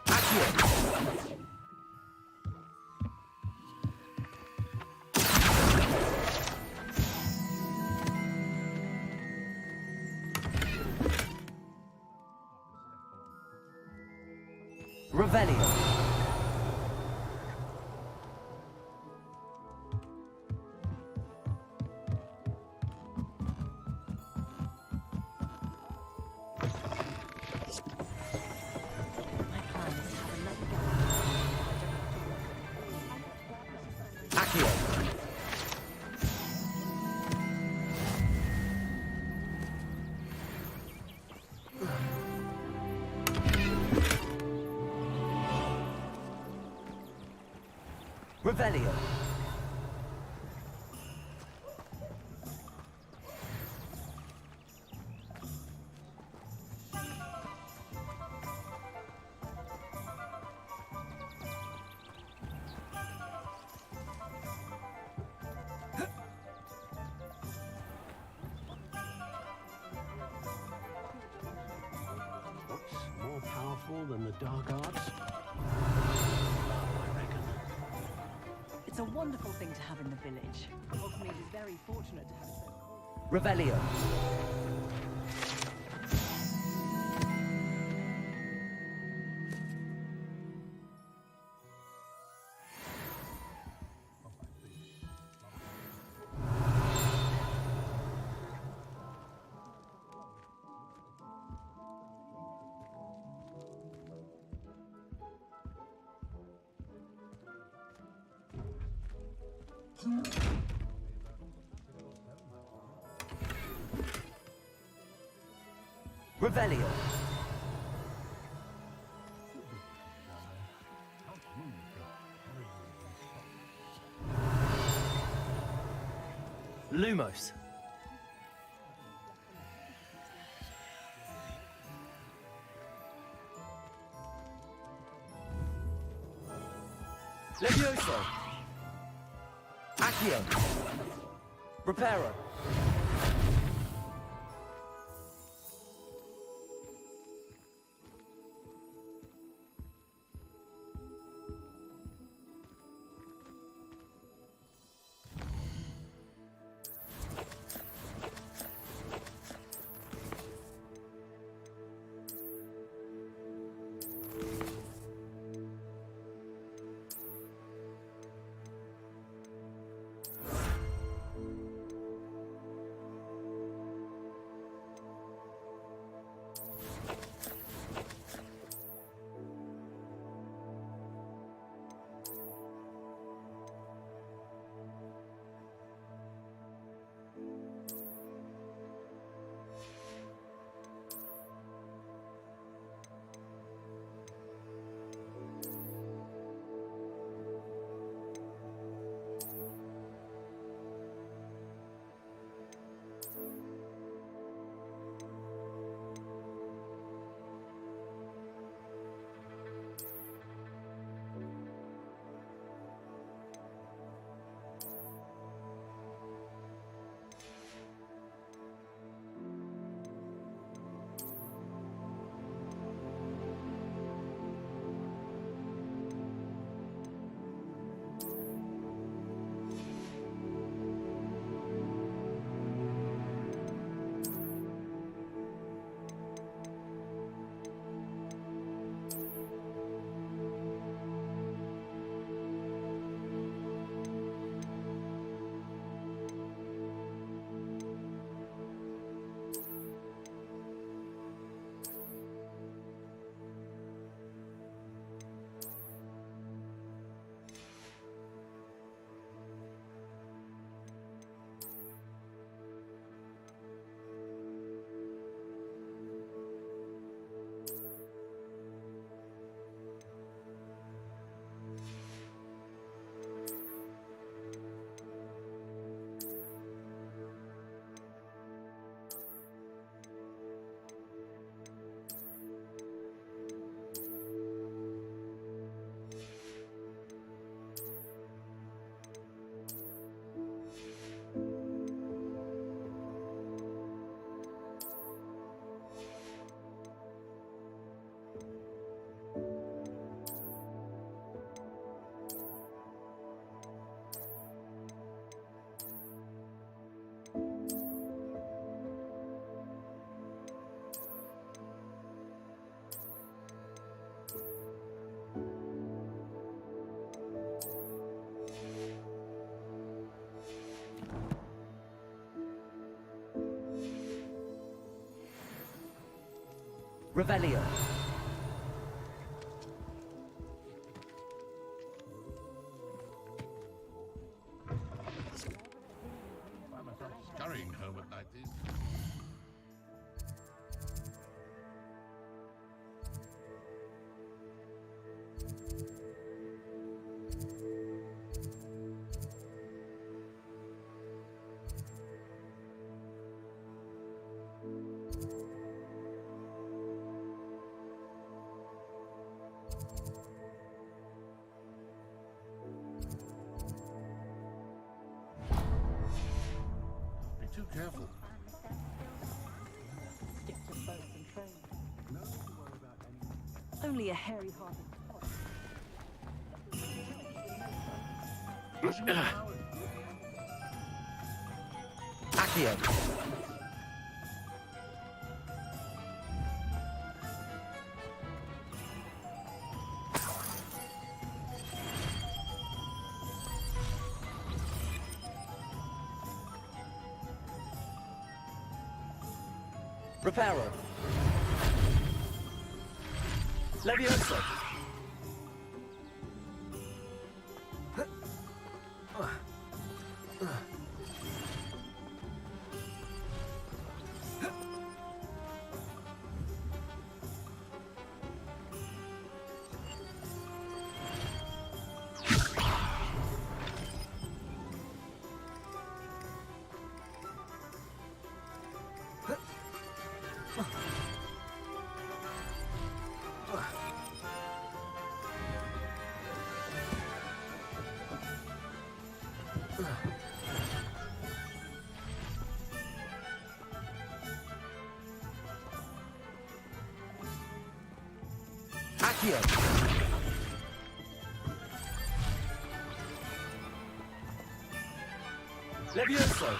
Accio. Revelio. Revelio. What's more powerful than the dark arts? I reckon. It's a wonderful thing to have in the village. Hogsmeade is very fortunate to have it so close. Revelio. Revelio. Lumos. Levioso. Accio. Reparo. Revelio. Scurrying home at night these careful. Stick to boats and trains. No need to worry about anything. Only a hairy-hearted Accio. Reparo. Levioso. Accio. Levioso.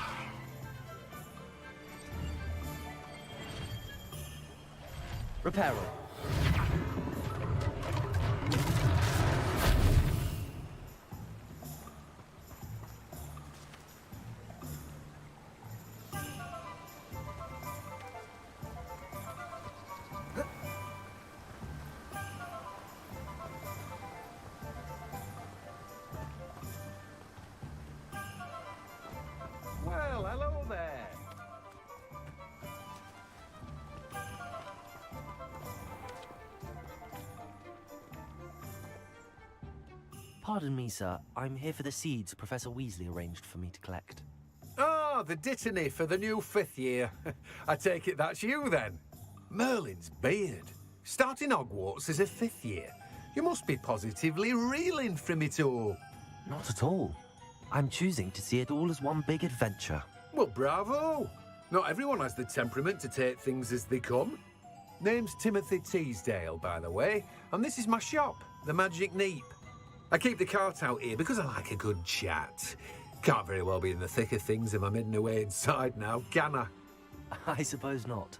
Reparo. Well, hello there. Pardon me, sir. I'm here for the seeds Professor Weasley arranged for me to collect. Ah, the dittany for the new 5th year. I take it that's you then. Merlin's beard. Starting Hogwarts as a 5th year. You must be positively reeling from it all. Not at all. I'm choosing to see it all as one big adventure. Well, bravo. Not everyone has the temperament to take things as they come. Name's Timothy Teasdale, by the way, and this is my shop, the Magic Neep. I keep the cart out here because I like a good chat. Can't very well be in the thick of things if I'm hidden away inside now, can I? I suppose not.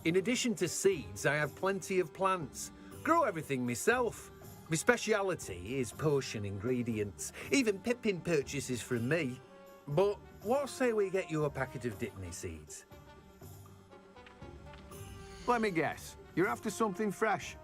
In addition to seeds, I have plenty of plants. Grow everything myself. My speciality is potion ingredients. Even Pippin purchases from me. But what say we get you a packet of Dittany seeds? Let me guess. You're after something fresh.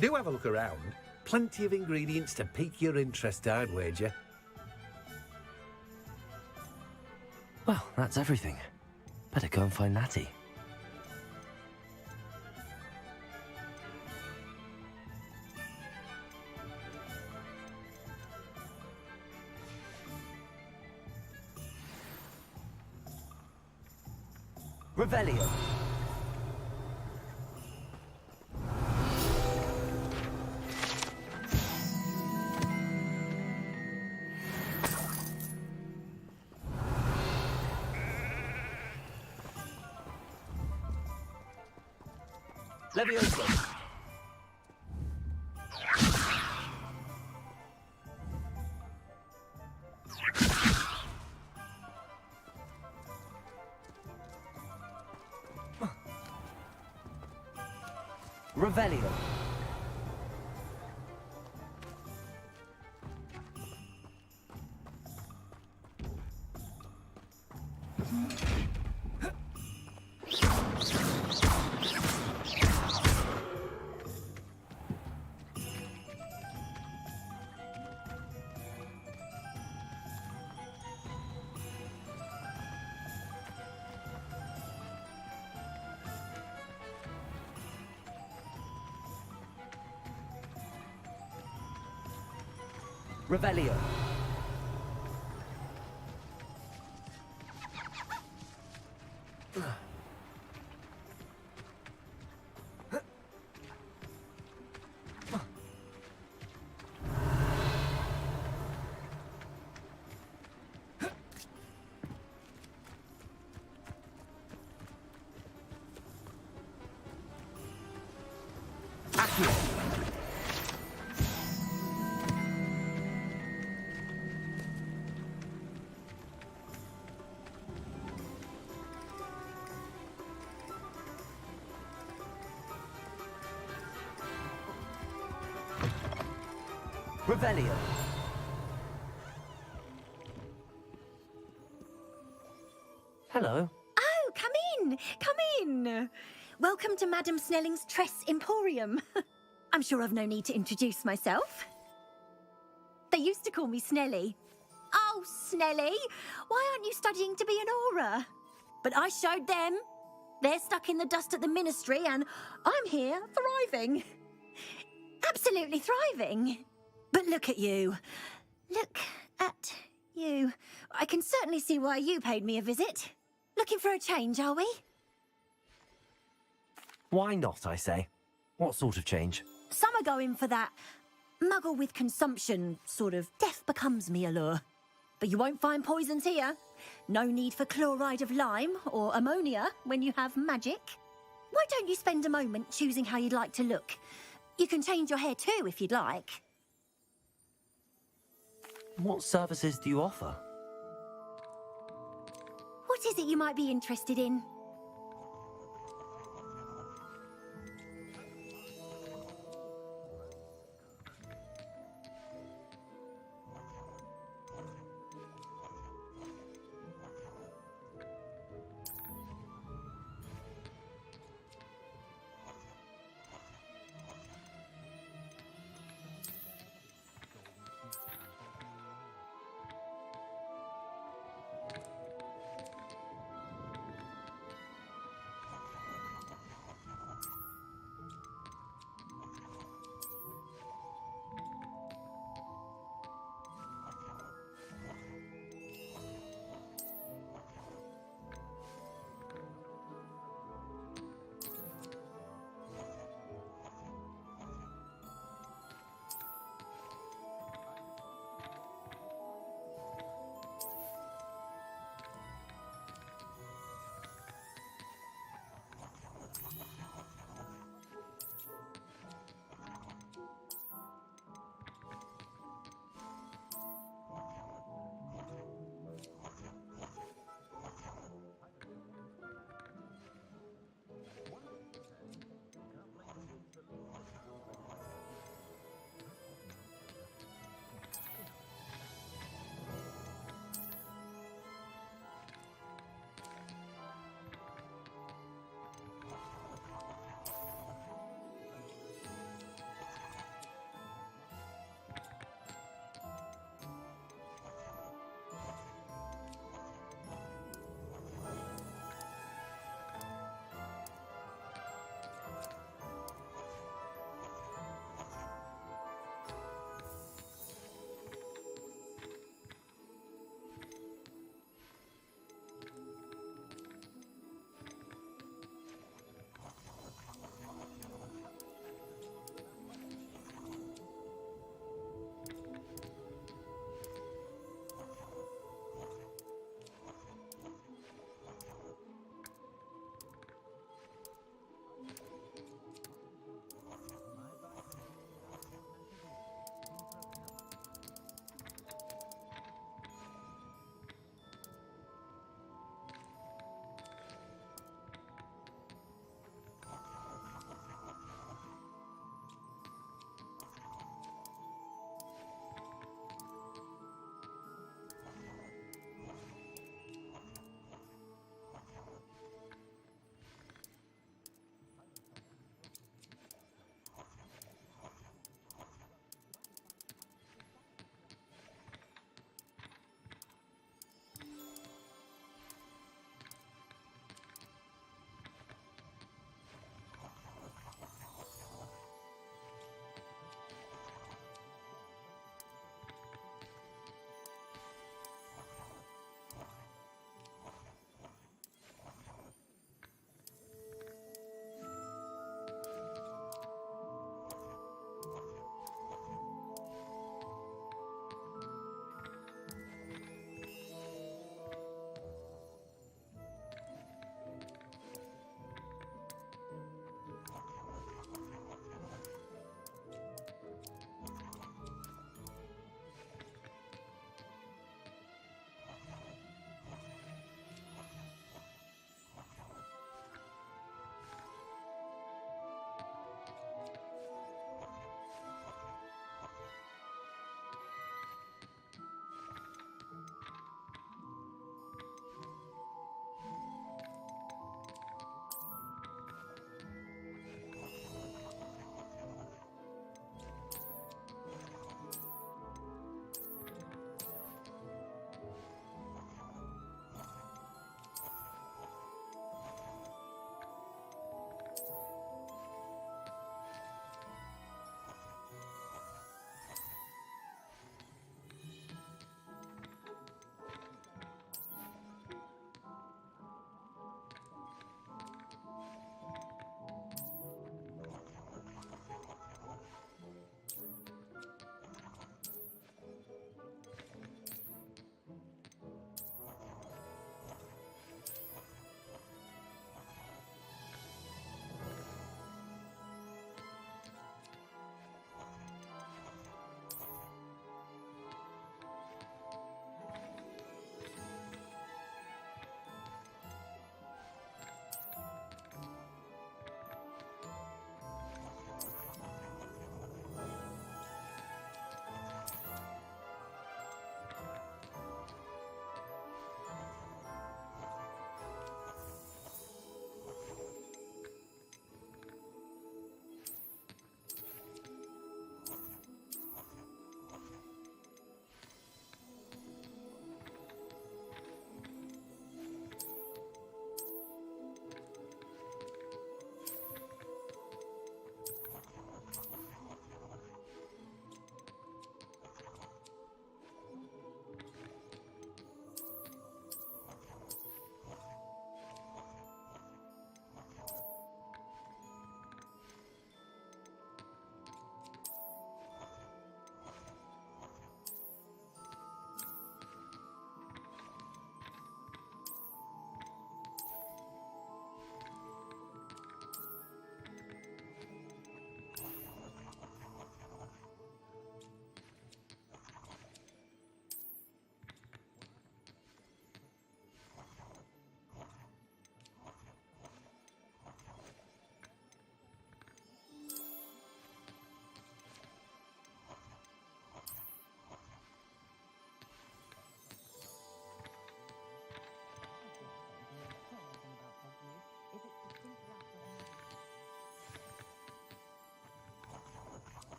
Do have a look around. Plenty of ingredients to pique your interest, I'd wager. Well, that's everything. Better go and find Natty. Revelio. Levioso. Revelio. Revelio. Accurate. Revelio. Hello. Oh, come in! Come in! Welcome to Madame Snelling's Tress Emporium. I'm sure I've no need to introduce myself. They used to call me Snelly. Oh, Snelly! Why aren't you studying to be an aura? But I showed them. They're stuck in the dust at the Ministry, and I'm here, thriving. Absolutely thriving. But look at you. Look at you. I can certainly see why you paid me a visit. Looking for a change, are we? Why not, I say? What sort of change? Some are going for that muggle with consumption, sort of death becomes me allure. But you won't find poisons here. No need for chloride of lime or ammonia when you have magic. Why don't you spend a moment choosing how you'd like to look? You can change your hair too if you'd like. What services do you offer? What is it you might be interested in?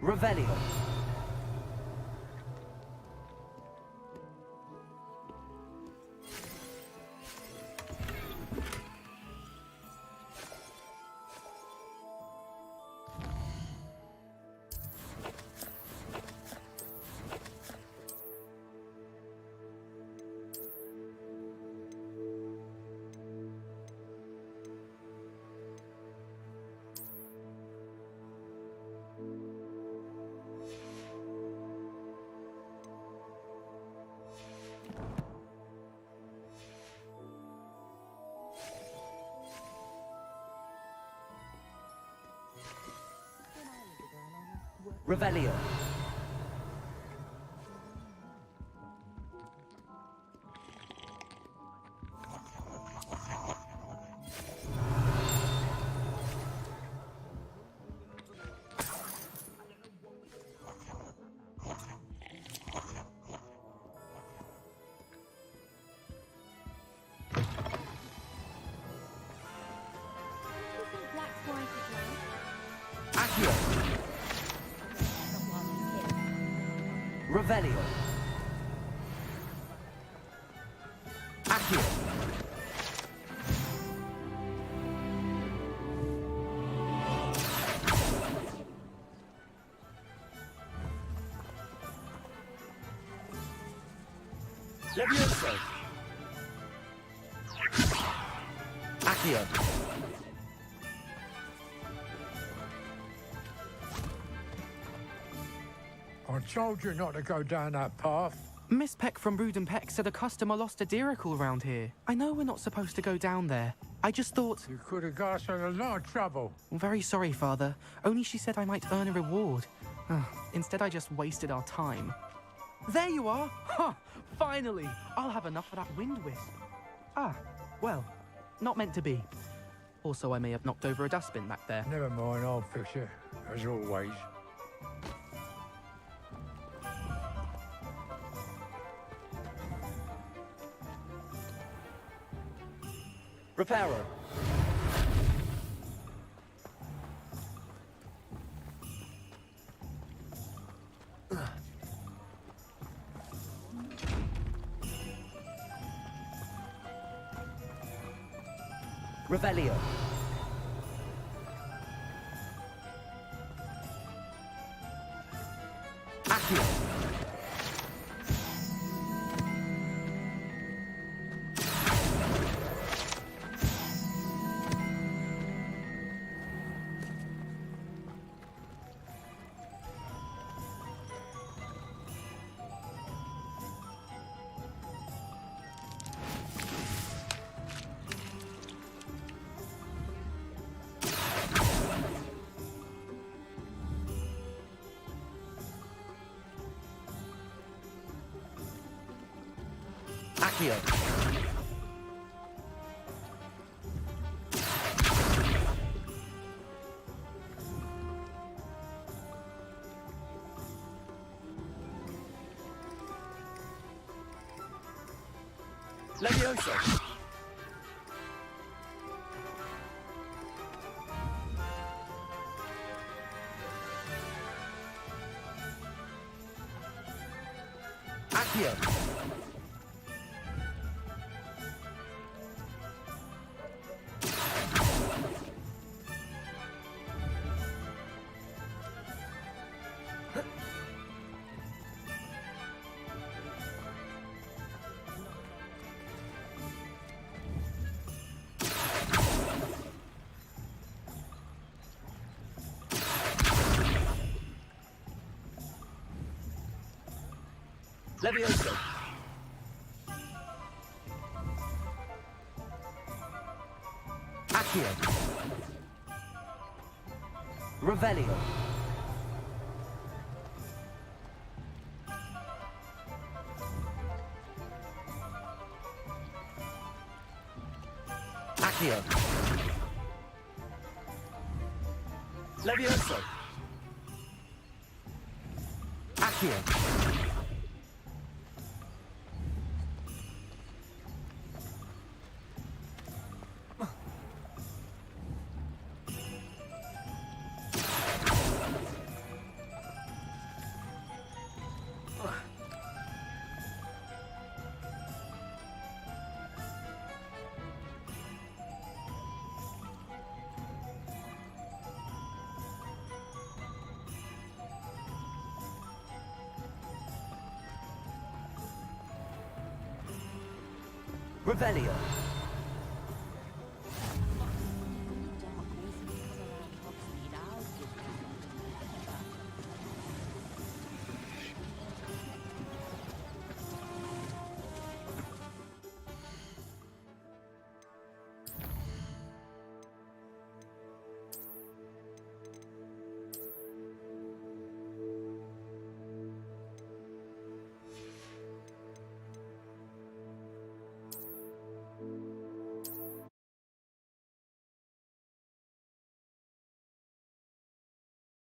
Revelio. Revelio. Accio. Revelio. Accio. Levioso. Accio. I told you not to go down that path. Miss Peck from Brood and Peck said a customer lost a deeracle round here. I know we're not supposed to go down there. I just thought... You could have got us in a lot of trouble. I'm very sorry, Father. Only she said I might earn a reward. Instead, I just wasted our time. There you are! Ha! Finally! I'll have enough of that wind wisp. Ah, well, not meant to be. Also, I may have knocked over a dustbin back there. Never mind, I'll fix it, as always. Reparo. Revelio. Accio. Accio. Levioso. Accio. Levioso. Accio. Revelio. Accio. Levioso. Accio. Revelio.